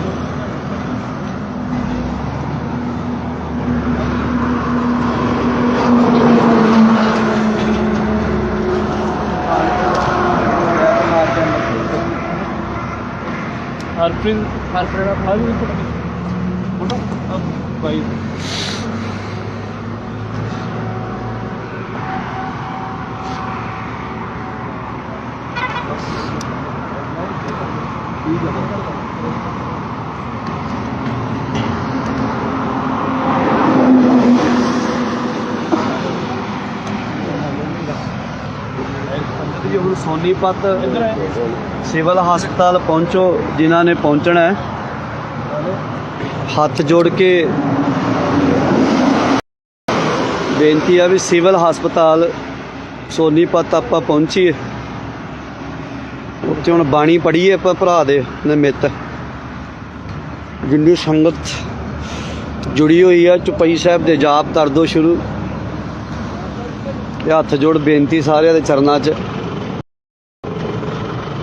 ਹਰਪ੍ਰੀਤ ਦਾ ਫਾਇਦਾ ਨਹੀਂ ਪਤਾ ਬਾਈ जी हम सोनीपत ਇੱਧਰ ਹੈ सिविल हस्पताल पहुंचो जिन्होंने पहुंचना है हथ जोड़ के बेनती है भी सिविल हस्पताल सोनीपत आप पहुंचीए उत्थे हुण बाणी पढ़ीए आप भरा दे निमित्त जिन्नी संगत जुड़ी हुई है चौपाई साहब दे जाप कर दो शुरू हथ जोड़ बेनती सारे दे चरनां च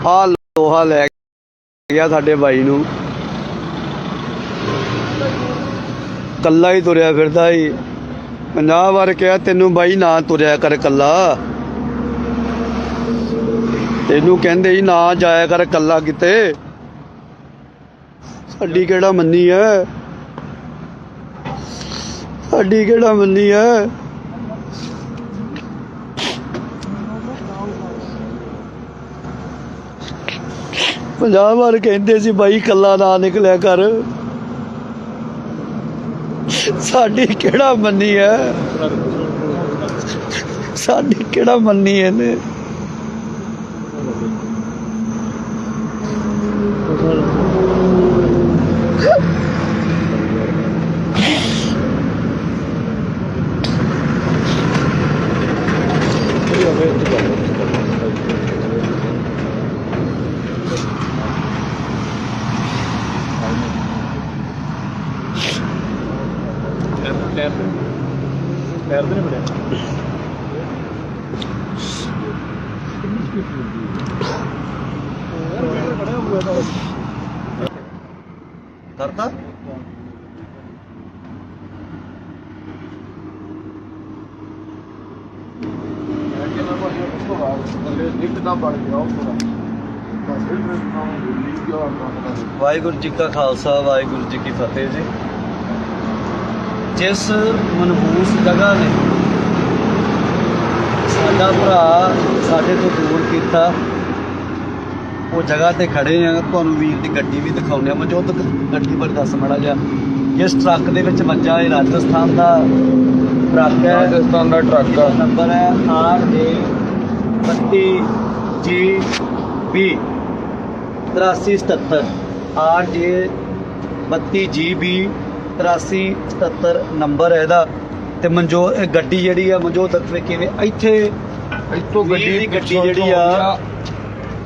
आ लोहा लै गया साडे भाई नूं कल्ला ही तुरया फिरदा ही 50 वार कहा तैनूं बाई ना तुरया कर कल्ला तैनूं कहंदे ही ना जाया कर कल्ला किते साडी किहड़ा मन्नी है साडी किहड़ा मन्नी है पंजाब वार कहते सी भाई कल्ला ना निकलिया कर साडी केड़ा मन्नी है साडी केड़ा मन्नी है ने ਪੈਰ ਦੇ ਨਹੀਂ ਬੜਿਆ करता वाहिगुरु जी का खालसा वाहिगुरु जी की फतेह जी जिस मनहूस जगह ने साडा भरा साडे तो दूर किया वो जगह ते खड़े हैं तुहानूं वीर दी गड्डी भी दिखाउने मौजूद गड्डी पर दस माड़ा जा जिस ट्रक दे विच वज्जा है राजस्थान दा ट्रक है राजस्थान का ट्रक इसका नंबर है RJ32GB 8377 RJ32GB 8377 ਨੰਬਰ ਹੈ ਇਹਦਾ ਤੇ ਮਨਜੋ ਇਹ ਗੱਡੀ ਜਿਹੜੀ ਆ ਮਨਜੋ ਤੱਕ ਕਿਵੇਂ ਇੱਥੇ ਇੱਥੋਂ ਗੱਡੀ ਦੀ ਗੱਡੀ ਜਿਹੜੀ ਆ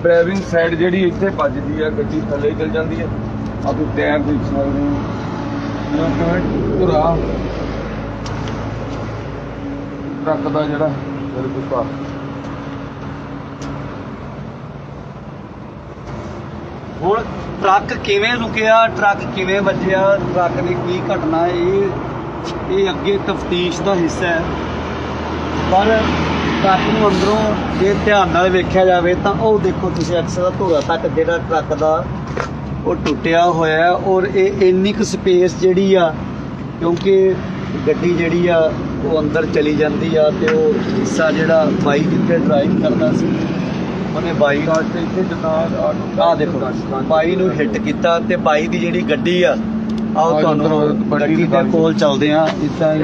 ਡਰਾਈਵਿੰਗ ਸਾਈਡ ਜਿਹੜੀ ਇੱਥੇ ਵੱਜਦੀ ਆ ਗੱਡੀ ਥੱਲੇ ਚਲ ਜਾਂਦੀ ਹੈ ਆ ਤੁਸੀਂ ਟਾਇਰ ਦੇਖ ਸਕਦੇ ਹੋ ਇਹ ਕਿਵੇਂ ਪੂਰਾ ਟਰੱਕ ਦਾ ਜਿਹੜਾ ਬਿਲਕੁਲ ਸਾਫ ਹੁਣ ਟਰੱਕ ਕਿਵੇਂ ਰੁਕਿਆ ਟਰੱਕ ਕਿਵੇਂ ਵੱਜਿਆ ਟਰੱਕ ਦੀ ਕੀ ਘਟਨਾ ਇਹ ਅੱਗੇ ਤਫਤੀਸ਼ ਦਾ ਹਿੱਸਾ ਹੈ ਪਰ ਟਰੱਕ ਨੂੰ ਅੰਦਰੋਂ ਜੇ ਧਿਆਨ ਨਾਲ ਵੇਖਿਆ ਜਾਵੇ ਤਾਂ ਉਹ ਦੇਖੋ ਤੁਸੀਂ ਅਕਸਰ ਦਾ ਧੂਰਾ ਤੱਕ ਜਿਹੜਾ ਟਰੱਕ ਦਾ ਉਹ ਟੁੱਟਿਆ ਹੋਇਆ ਹੈ। ਔਰ ਇਹ ਇੰਨੀ ਕੁ ਸਪੇਸ ਜਿਹੜੀ ਆ, ਕਿਉਂਕਿ ਗੱਡੀ ਜਿਹੜੀ ਆ ਉਹ ਅੰਦਰ ਚਲੀ ਜਾਂਦੀ ਆ, ਤੇ ਉਹ ਹਿੱਸਾ ਜਿਹੜਾ ਬਾਈ ਜਿੱਥੇ ਡਰਾਈਵ ਕਰਦਾ ਸੀ ਉਹਨੇ ਬਾਈ ਤੇ ਇੱਥੇ ਜਨਾਬ ਆਹ ਦੇਖੋ ਬਾਈ ਨੂੰ ਹਿੱਟ ਕੀਤਾ, ਤੇ ਬਾਈ ਦੀ ਜਿਹੜੀ ਗੱਡੀ ਆ ਆਓ ਤੁਹਾਨੂੰ ਗੱਡੀ ਦੇ ਕੋਲ ਚੱਲਦੇ ਆ। ਇੱਦਾਂ ਹੀ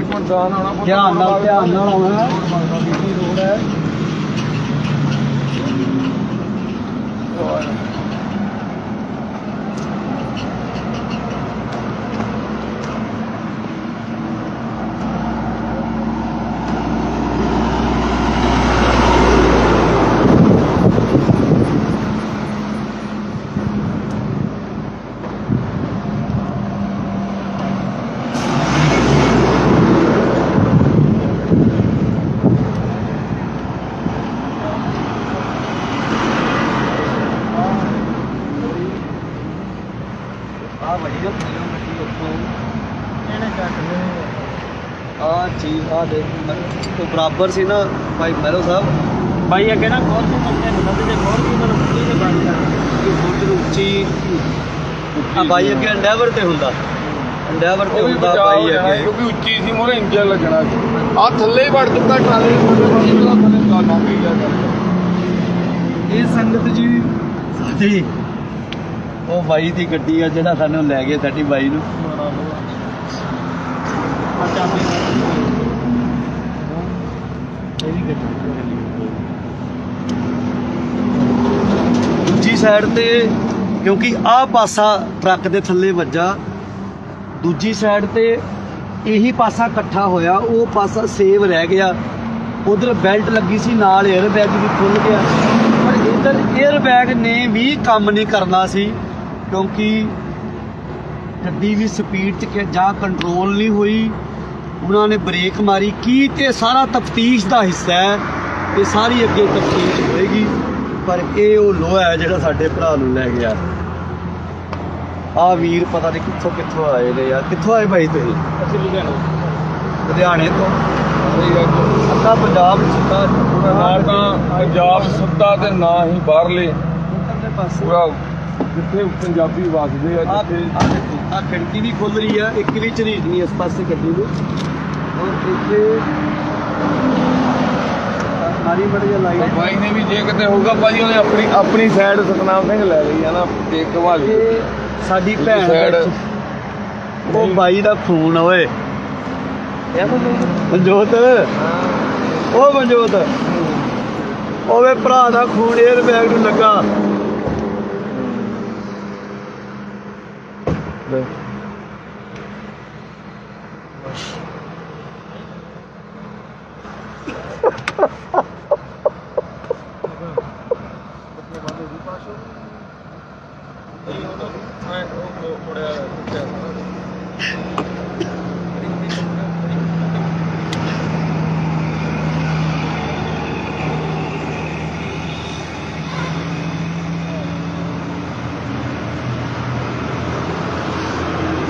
ਧਿਆਨ ਨਾਲ ਆਉਣਾ, ਬੀਬੀ ਰੋਡ ਹੈ। ਆ ਵਜੀ ਨਾ ਥੱਲੇ ਗੱਡੀ ਉੱਥੋਂ ਇਹਨੇ ਕੱਟ ਦੇਣੇ ਆ ਚੀਜ਼ ਆ ਦੇਖ ਤੋਂ ਬਰਾਬਰ ਸੀ ਨਾ ਭਾਈ ਮਹਿਰੋ ਸਾਹਿਬ। ਬਾਈ ਅੱਗੇ ਨਾ ਬਹੁਤ ਨੂੰ ਮੰਗਦੇ ਹੁੰਦਾ ਤੇ ਜੇ ਬਹੁਤ ਨੂੰ ਮਨ ਮੁੱਕੀ ਦੇ ਬੰਦ ਕਰ ਇਹ ਫੁੱਟ ਨੂੰ ਉੱਚੀ ਆ ਬਾਈ ਅੱਗੇ ਅੰਡੈਵਰ ਤੇ ਹੁੰਦਾ, ਅੰਡੈਵਰ ਤੇ ਹੁੰਦਾ ਬਾਈ ਅੱਗੇ, ਕਿਉਂਕਿ ਉੱਚੀ ਸੀ ਮੋਰੇ ਇੰਜਨ ਲੱਗਣਾ ਸੀ। ਆ ਥੱਲੇ ਹੀ ਵੜ ਚੁੱਕਾ ਟਰਾਲੇ ਥੱਲੇ ਗਾਣਾ ਪਈ ਜਾ ਇਹ ਸੰਗਤ ਜੀ ਸਾਡੀ ਉਹ ਬਾਈ ਦੀ ਗੱਡੀ ਆ ਜਿਹੜਾ ਸਾਨੂੰ ਲੈ ਗਿਆ ਸਾਡੀ ਬਾਈ ਨੂੰ। ਦੂਜੀ ਸਾਈਡ ਤੇ ਕਿਉਂਕਿ ਆਹ ਪਾਸਾ ਟਰੱਕ ਦੇ ਥੱਲੇ ਵੱਜਾ, ਦੂਜੀ ਸਾਈਡ ਤੇ ਇਹੀ ਪਾਸਾ ਇਕੱਠਾ ਹੋਇਆ, ਉਹ ਪਾਸਾ ਸੇਵ ਰਹਿ ਗਿਆ। ਉਧਰ ਬੈਲਟ ਲੱਗੀ ਸੀ, ਨਾਲ 에ਅਰ ਬੈਗ ਵੀ ਖੁੱਲ ਗਿਆ, ਪਰ ਇੱਧਰ 에ਅਰ ਬੈਗ ਨੇ ਵੀ ਕੰਮ ਨਹੀਂ ਕਰਨਾ ਸੀ, ਕਿਉਂਕਿ ਗੱਡੀ ਵੀ ਸਪੀਡ 'ਚ ਜਾਂ ਕੰਟਰੋਲ ਨਹੀਂ ਹੋਈ। ਉਹਨਾਂ ਨੇ ਬ੍ਰੇਕ ਮਾਰੀ ਕੀ, ਤੇ ਸਾਰਾ ਤਫਤੀਸ਼ ਦਾ ਹਿੱਸਾ ਹੈ, ਇਹ ਸਾਰੀ ਅੱਗੇ ਤਫਤੀਸ਼ ਹੋਏਗੀ। ਪਰ ਇਹ ਉਹ ਲੋਹਾ ਹੈ ਜਿਹੜਾ ਸਾਡੇ ਭਰਾ ਨੂੰ ਲੈ ਗਿਆ। ਆਹ ਵੀਰ ਪਤਾ ਨਹੀਂ ਕਿੱਥੋਂ ਕਿੱਥੋਂ ਆਏ ਨੇ ਯਾਰ। ਕਿੱਥੋਂ ਆਏ ਭਾਈ ਤੁਸੀਂ? ਅਸੀਂ ਲੁਧਿਆਣੇ ਤੋਂ। ਅੱਧਾ ਪੰਜਾਬ ਸੁੱਤਾ, ਨਾਲ ਤਾਂ ਪੰਜਾਬ ਸੁੱਤਾ ਤੇ ਨਾ ਹੀ ਬਾਹਰਲੇ ਪਾਸੇ ਪੂਰਾ ਜਿੱਥੇ ਪੰਜਾਬੀ ਵਸਦੇ ਆ, ਜਿੱਥੇ ਆ ਖਿੜਕੀ ਵੀ ਖੁੱਲ ਰਹੀ ਆ, ਇੱਕ ਵੀ ਝਰੀਟ ਨਹੀਂ ਇਸ ਪਾਸੇ ਗੱਡੀ ਨੂੰ। ਔਰ ਇੱਥੇ ਸਾਰੀ ਬੜੀ ਲਾਈਟ ਬਾਈ ਨੇ ਵੀ ਜੇ ਕਿਤੇ ਹੋਊਗਾ ਭਾਜੀ ਉਹਨੇ ਆਪਣੀ ਸਾਈਡ ਸਤਨਾਮ ਸਿੰਘ ਲੈ ਲਈ ਆ ਨਾ, ਦੇਖ ਕਮਾਲ ਇਹ ਸਾਡੀ ਦੂਜੀ ਭੈਣ side ਵਿੱਚ ਉਹ ਬਾਈ ਦਾ ਫੋਨ ਓਏ ਮਨਜੋਤ, ਉਹ ਮਨਜੋਤ ਓਏ ਭਰਾ ਦਾ ਖੂਨ 에ਅਰ ਬੈਗ ਨੂੰ ਲੱਗਾ।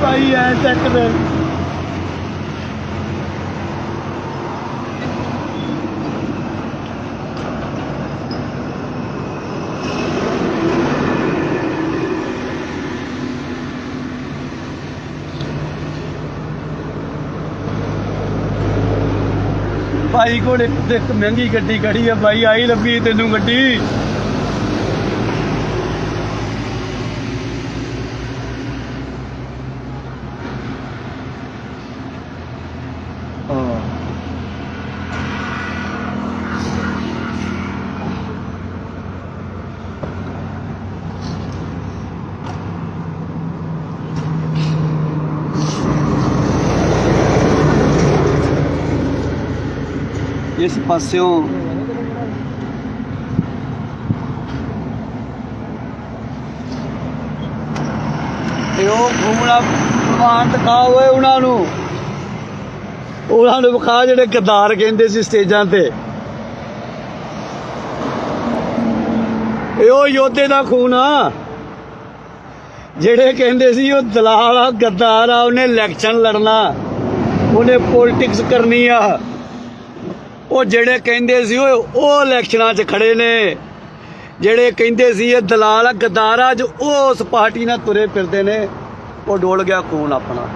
ਭਾਈ ਐ ਚੱਕਦੇ ਭਾਈ ਕੋਲ ਇੱਕ ਮਹਿੰਗੀ ਗੱਡੀ ਖੜੀ ਆ ਭਾਈ, ਆਈ ਲੱਭੀ ਤੈਨੂੰ ਗੱਡੀ। ਇਸ ਪਾਸਿਓਂ ਤੇ ਉਹ ਘੁੰਮਣਾ ਪ੍ਰਮਾਣ ਦਿਖਾ ਹੋਏ ਉਹਨਾਂ ਨੂੰ ਵਿਖਾ ਜਿਹੜੇ ਗੱਦਾਰ ਕਹਿੰਦੇ ਸੀ ਸਟੇਜਾਂ ਤੇ। ਇਹ ਉਹ ਯੋਧੇ ਦਾ ਖੂਨ ਆ ਜਿਹੜੇ ਕਹਿੰਦੇ ਸੀ ਉਹ ਦਲਾਲ ਆ, ਗੱਦਾਰ ਆ, ਉਹਨੇ ਇਲੈਕਸ਼ਨ ਲੜਨਾ, ਉਹਨੇ ਪੋਲਿਟਿਕਸ ਕਰਨੀ ਆ। ਉਹ ਜਿਹੜੇ ਕਹਿੰਦੇ ਸੀ ਉਹ ਇਲੈਕਸ਼ਨਾਂ 'ਚ ਖੜੇ ਨੇ, ਜਿਹੜੇ ਕਹਿੰਦੇ ਸੀ ਇਹ ਦਲਾਲ ਆ ਗਦਾਰ ਆ, ਜੋ ਉਸ ਪਾਰਟੀ ਨਾਲ ਤੁਰੇ ਫਿਰਦੇ ਨੇ। ਉਹ ਡੋਲ ਗਿਆ ਖੂਨ ਆਪਣਾ।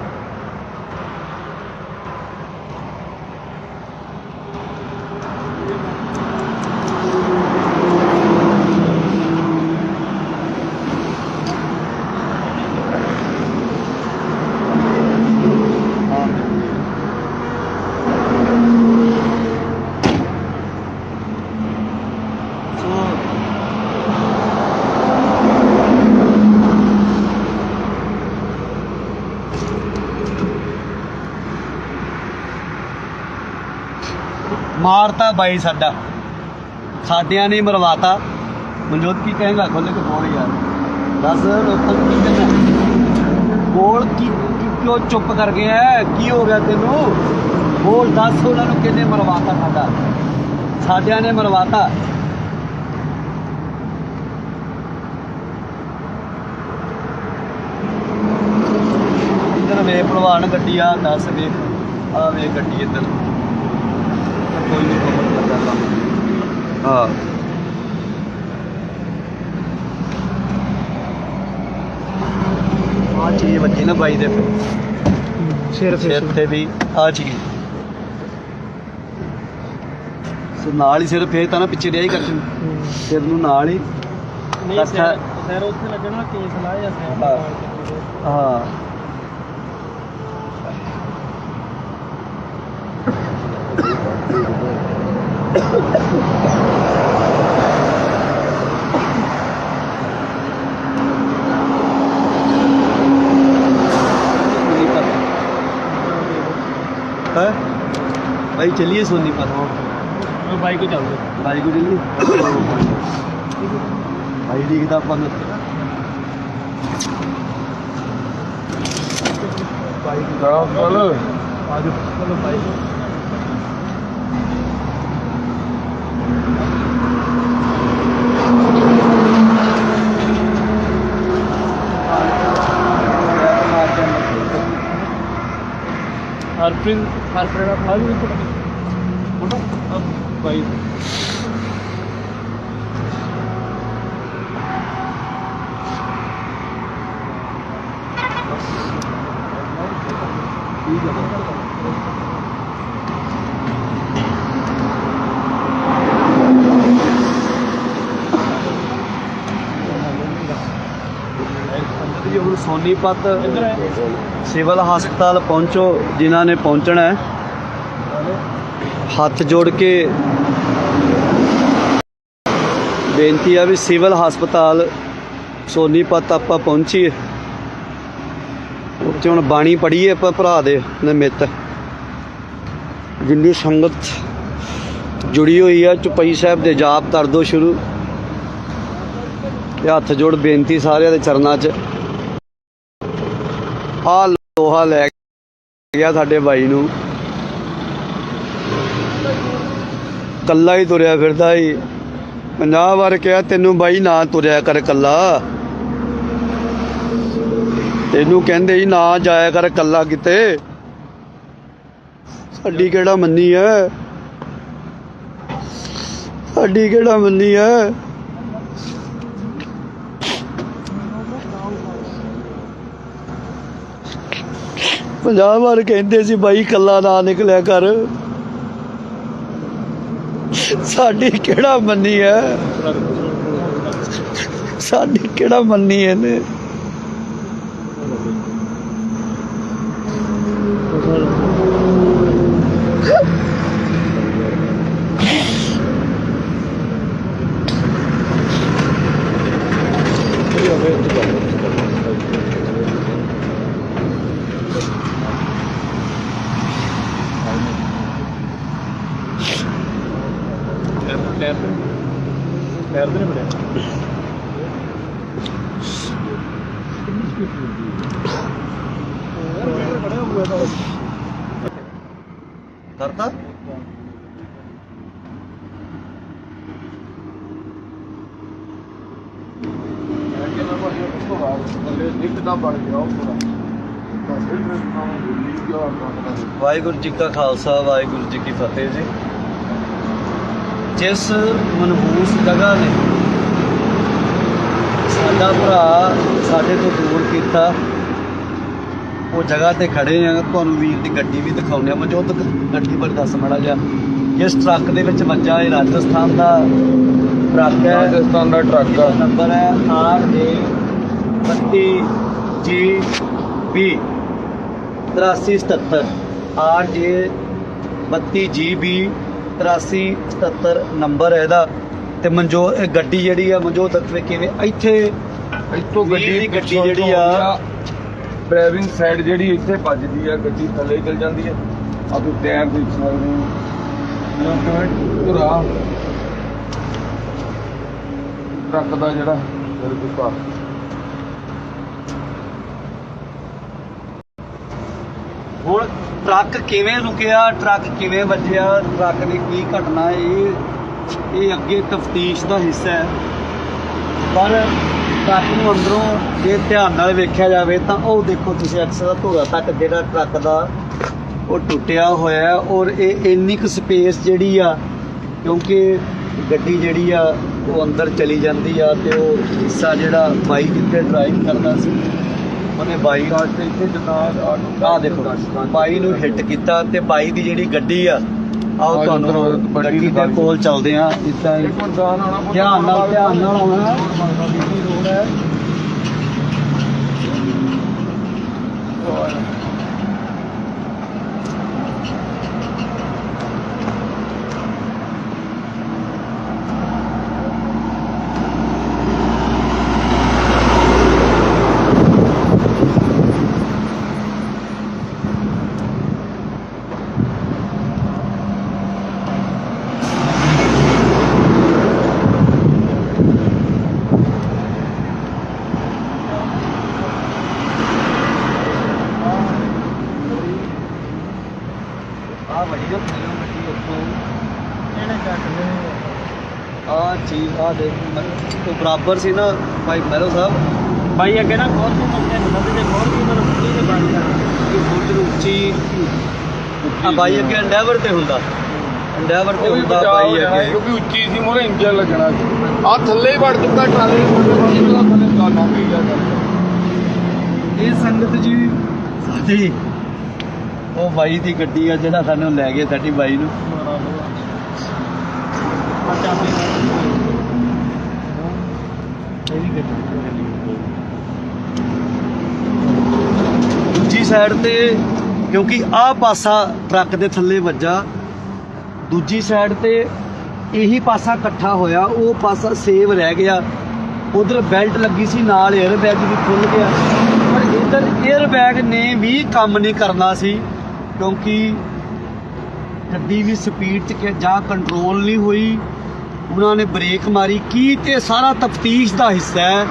ਮਾਰਤਾ ਬਾਈ ਸਾਡਿਆਂ ਨੇ ਮਰਵਾਤਾ। ਮਨਜੋਤ ਕੀ ਕਹੇਗਾ? ਖੋਲੇ ਕੇ ਬੋਲ ਯਾਰ, ਦੱਸ ਲੋਕਾਂ ਨੂੰ ਕੀ ਕਹਿਣਾ? ਬੋਲ ਕੀ ਕਿਉਂ ਚੁੱਪ ਕਰ ਗਿਆ? ਕੀ ਹੋ ਗਿਆ ਤੈਨੂੰ? ਬੋਲ, ਦੱਸ ਉਹਨਾਂ ਨੂੰ ਕਿਹਨੇ ਮਰਵਾਤਾ? ਸਾਡਿਆਂ ਨੇ ਮਰਵਾਤਾ। ਇੱਧਰ ਵੇ ਭਲਵਾਨ ਗੱਡੀ ਆ, ਦੱਸ ਵੇ ਆ ਵੇ ਗੱਡੀ ਇੱਧਰ। ਕੋਈ ਨਹੀਂ ਖਬਰ ਲੱਗਾ ਕੰਮ। ਹਾਂ ਆ ਚੀਜ਼ ਵੱਜੀ ਨਾ ਬਾਈ ਦੇ ਸਿਰ ਤੇ ਵੀ ਆ ਚੀਜ਼ ਨਾਲ ਹੀ ਸਿਰ ਫੇਰ ਤਾਂ ਨਾ ਪਿੱਛੇ ਡਿਆ ਹੀ ਕਰ ਸਿਰ ਨੂੰ ਨਾਲ ਹੀ। ਨਹੀਂ ਸਰ ਉੱਥੇ ਲੱਗਣਾ ਕੇਸ ਲਾਇਆ ਜਾਂ ਹਾਂ है भाई, चलिए सोनीपत। बाइक को चल दो, भाई को चलिए भाई दिखता अपन चलो चलो बाइक हरप्रीत आप आ जाओ भाई। ਹੁਣ ਸੋਨੀਪਤ ਸਿਵਲ ਹਸਪਤਾਲ ਪਹੁੰਚੋ ਜਿਨ੍ਹਾਂ ਨੇ ਪਹੁੰਚਣਾ ਹੈ। ਹੱਥ ਜੋੜ ਕੇ ਬੇਨਤੀ ਆ ਵੀ ਸਿਵਲ ਹਸਪਤਾਲ ਸੋਨੀਪਤ ਆਪਾਂ ਪਹੁੰਚੀਏ। ਉੱਥੇ ਹੁਣ ਬਾਣੀ ਪੜ੍ਹੀਏ ਆਪਾਂ ਭਰਾ ਦੇ ਨਿਮਿਤ। ਜਿੰਨੀ ਸੰਗਤ ਜੁੜੀ ਹੋਈ ਆ ਚੁਪਈ ਸਾਹਿਬ ਦੇ ਜਾਪ ਕਰ ਦਿਓ ਸ਼ੁਰੂ। ਤੇ ਹੱਥ ਜੋੜ ਬੇਨਤੀ ਸਾਰਿਆਂ ਦੇ ਚਰਨਾਂ 'ਚ। ਆ ਲੋਹਾ ਲੈ ਗਿਆ ਸਾਡੇ ਬਾਈ ਨੂੰ, ਕੱਲਾ ਹੀ ਤੁਰਿਆ ਫਿਰਦਾ ਹੀ। 50 ਵਾਰ ਕਿਹਾ ਤੈਨੂੰ ਬਾਈ ਨਾ ਤੁਰਿਆ ਕਰ ਕੱਲਾ, ਤੈਨੂੰ ਕਹਿੰਦੇ ਹੀ ਨਾ ਜਾਇਆ ਕਰ ਕੱਲਾ ਕਿਤੇ। ਸਾਡੀ ਕਿਹੜਾ ਮੰਨੀ ਹੈ, ਸਾਡੀ ਕਿਹੜਾ ਮੰਨੀ ਹੈ। ਪੰਜਾਹ ਵਾਰ ਕਹਿੰਦੇ ਸੀ ਬਾਈ ਕੱਲਾ ਨਾ ਨਿਕਲਿਆ ਕਰ, ਸਾਡੀ ਕਿਹੜਾ ਮੰਨੀ ਹੈ, ਸਾਡੀ ਕਿਹੜਾ ਮੰਨੀ ਇਹਨੇ। पैर नहीं बढ़े करता वाहिगुरू जी का खालसा वाहिगुरू जी की फतेह जी। ਜਿਸ ਮਨਹੂਸ ਜਗ੍ਹਾ ਨੇ ਸਾਡਾ ਭਰਾ ਸਾਡੇ ਤੋਂ ਦੂਰ ਕੀਤਾ, ਉਹ ਜਗ੍ਹਾ ਤੇ ਖੜੇ ਆ। ਤੁਹਾਨੂੰ ਵੀਰ ਦੀ ਗੱਡੀ ਵੀ ਦਿਖਾਉਂਦੇ ਆ। ਮਨਜੋਤ ਗੱਡੀ ਬਾਰੇ ਦੱਸ ਮਾੜਾ ਜਿਹਾ। ਇਸ ਟਰੱਕ ਦੇ ਵਿੱਚ ਵੱਜਾ ਇਹ ਰਾਜਸਥਾਨ ਦਾ ਟਰੱਕ ਹੈ। ਰਾਜਸਥਾਨ ਦਾ ਟਰੱਕ ਆ। ਨੰਬਰ ਹੈ RJ 32GB 8377 RJ 32GB 8377 number ਹੈ ਇਹਦਾ। ਤੇ ਮਨਜੋਤ ਇਹ ਗੱਡੀ ਜਿਹੜੀ ਆ ਮਨਜੋਤ ਕਿਵੇਂ ਇੱਥੇ ਇੱਥੋਂ ਵੀਰ ਦੀ ਗੱਡੀ ਜਿਹੜੀ ਆ ਡਰਾਈਵਿੰਗ ਸਾਈਡ ਜਿਹੜੀ ਇੱਥੇ ਵੱਜਦੀ ਆ, ਗੱਡੀ ਥੱਲੇ ਚਲ ਜਾਂਦੀ ਹੈ। ਆ ਤੁਸੀਂ ਟਾਇਰ ਦੇਖ ਸਕਦੇ ਹੋ ਜਿਵੇਂ ਕਿਵੇਂ ਧੁਰਾ ਟਰੱਕ ਦਾ ਜਿਹੜਾ ਰੁਕਾ। ਹੁਣ ਟਰੱਕ ਕਿਵੇਂ ਰੁਕਿਆ, ਟਰੱਕ ਕਿਵੇਂ ਵੱਜਿਆ, ਟਰੱਕ ਦੀ ਕੀ ਘਟਨਾ, ਇਹ ਅੱਗੇ ਤਫਤੀਸ਼ ਦਾ ਹਿੱਸਾ ਹੈ। ਪਰ ਟਰੱਕ ਨੂੰ ਅੰਦਰੋਂ ਜੇ ਧਿਆਨ ਨਾਲ ਵੇਖਿਆ ਜਾਵੇ ਤਾਂ ਉਹ ਦੇਖੋ ਤੁਸੀਂ ਅਕਸਰ ਧੂਰਾ ਤੱਕ ਜਿਹੜਾ ਟਰੱਕ ਦਾ ਉਹ ਟੁੱਟਿਆ ਹੋਇਆ ਹੈ। ਔਰ ਇਹ ਇੰਨੀ ਕੁ ਸਪੇਸ ਜਿਹੜੀ ਆ, ਕਿਉਂਕਿ ਗੱਡੀ ਜਿਹੜੀ ਆ ਉਹ ਅੰਦਰ ਚਲੀ ਜਾਂਦੀ ਆ ਤੇ ਉਹ ਹਿੱਸਾ ਜਿਹੜਾ ਬਾਈ ਜਿੱਥੇ ਡਰਾਈਵ ਕਰਦਾ ਸੀ ਉਹਨੇ ਬਾਈ ਇੱਥੇ ਜਿੱਦਾਂ ਆਹ ਦੇਖੋ ਬਾਈ ਨੂੰ ਹਿੱਟ ਕੀਤਾ ਤੇ ਬਾਈ ਦੀ ਜਿਹੜੀ ਗੱਡੀ ਆ ਆਓ ਤੁਹਾਨੂੰ ਗੱਡੀ ਦੇ ਕੋਲ ਚੱਲਦੇ ਆ। ਇਦਾਂ ਹੀ ਧਿਆਨ ਨਾਲ ਆਉਣਾ। ਰੋਡ ਹੈ ਚੀਜ਼ ਆ ਦੇਖ ਤੋਂ ਬਰਾਬਰ ਸੀ ਨਾ ਭਾਈ ਮਹਿਰੋ ਸਾਹਿਬ। ਬਾਈ ਅੱਗੇ ਨਾ ਬਹੁਤ ਤੋਂ ਮੰਗਦੇ ਹੁੰਦੇ ਤੇ ਬਹੁਤ ਹੀ ਮਤਲਬ ਉੱਚੀ ਤੇ ਬੰਦ ਕਰ ਫੁੱਟ ਉੱਚੀ ਆ ਬਾਈ ਅੱਗੇ ਐਂਡੇਵਰ ਤੇ ਹੁੰਦਾ, ਐਂਡੇਵਰ ਤੇ ਹੁੰਦਾ ਬਾਈ ਅੱਗੇ, ਕਿਉਂਕਿ ਉੱਚੀ ਸੀ ਮੋਰੇ ਇੰਜਨ ਲੱਗਣਾ ਸੀ। ਆ ਥੱਲੇ ਹੀ ਵੜ ਚੁੱਕਾ ਟਰਾਲੇ ਥੱਲੇ ਗੱਲ ਹੋ ਗਈ ਆ। ਇਹ ਸੰਗਤ ਜੀ ਸਾਡੀ ਉਹ ਬਾਈ ਦੀ ਗੱਡੀ ਆ ਜਿਹੜਾ ਸਾਨੂੰ ਲੈ ਗਿਆ ਸਾਡੀ ਬਾਈ ਨੂੰ। ਦੂਜੀ ਸਾਈਡ ਤੇ ਕਿਉਂਕਿ ਆਹ ਪਾਸਾ ਟਰੱਕ ਦੇ ਥੱਲੇ ਵੱਜਾ, ਦੂਜੀ ਸਾਈਡ ਤੇ ਇਹੀ ਪਾਸਾ ਇਕੱਠਾ ਹੋਇਆ, ਉਹ ਪਾਸਾ ਸੇਵ ਰਹਿ ਗਿਆ। ਉਧਰ ਬੈਲਟ ਲੱਗੀ ਸੀ, ਨਾਲ 에ਅਰ ਬੈਗ ਵੀ ਖੁੱਲ ਗਿਆ। ਪਰ ਇੱਧਰ 에ਅਰ ਬੈਗ ਨੇ ਵੀ ਕੰਮ ਨਹੀਂ ਕਰਨਾ ਸੀ, ਕਿਉਂਕਿ ਗੱਡੀ ਵੀ ਸਪੀਡ 'ਚ ਜਾਂ ਕੰਟਰੋਲ ਨਹੀਂ ਹੋਈ। ਉਹਨਾਂ ਨੇ ਬ੍ਰੇਕ ਮਾਰੀ ਕੀ, ਤੇ ਸਾਰਾ ਤਫਤੀਸ਼ ਦਾ ਹਿੱਸਾ ਹੈ।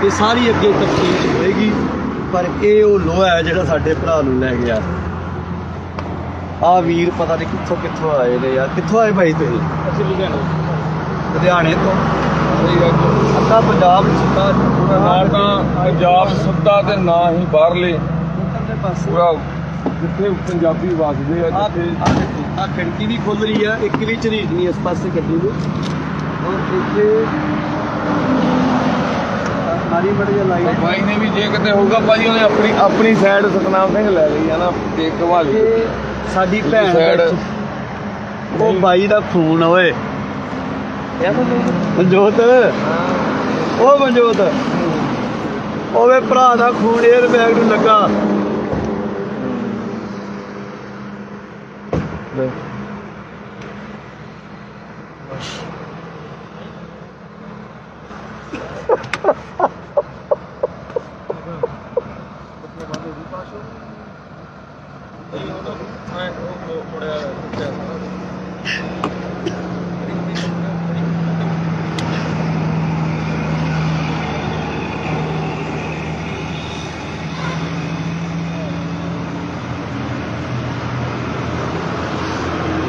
ਇਹ ਸਾਰੀ ਅੱਗੇ ਤਫਤੀਸ਼ ਹੋਏਗੀ। ਪਰ ਇਹ ਉਹ ਲੋਹਾ ਹੈ ਜਿਹੜਾ ਸਾਡੇ ਭਰਾ ਨੂੰ ਲੈ ਗਿਆ। ਆਹ ਵੀਰ ਪਤਾ ਨਹੀਂ ਕਿੱਥੋਂ ਆਏ ਨੇ ਯਾਰ। ਕਿੱਥੋਂ ਆਏ ਭਾਈ ਤੁਸੀਂ? ਅਸੀਂ ਲੁਧਿਆਣੇ ਤੋਂ। ਅੱਧਾ ਪੰਜਾਬ ਸੁੱਤਾ, ਨਾ ਤਾਂ ਪੰਜਾਬ ਸੁੱਤਾ ਤੇ ਨਾ ਹੀ ਬਾਹਰਲੇ ਪਾਸੇ ਪੂਰਾ ਜਿੱਥੇ ਪੰਜਾਬੀ ਵੱਸਦੇ ਆ। ਜਿੱਥੇ ਆ ਖਿੜਕੀ ਵੀ ਖੁੱਲ ਰਹੀ ਆ, ਇੱਕ ਵੀ ਝਰੀਟ ਨਹੀਂ ਇਸ ਪਾਸੇ ਗੱਡੀ ਨੂੰ। ਔਰ ਇੱਥੇ ਮਾਰੀ ਬੜੀ ਲਾਈਟ ਬਾਈ ਨੇ ਵੀ ਜੇ ਕਿਤੇ ਹੋਊਗਾ ਭਾਜੀ ਉਹਨੇ ਆਪਣੀ ਸਾਈਡ ਸਤਨਾਮ ਸਿੰਘ ਲੈ ਲਈ ਆ ਨਾ, ਤੇ ਘਵਾਲੀ ਸਾਡੀ ਭੈਣ ਵਿੱਚ ਉਹ ਬਾਈ ਦਾ ਖੂਨ ਓਏ ਮਨਜੋਤ, ਉਹ ਮਨਜੋਤ ਓਏ ਭਰਾ ਦਾ ਖੂਨ 에ਅਰ ਬੈਗ ਨੂੰ ਲੱਗਾ।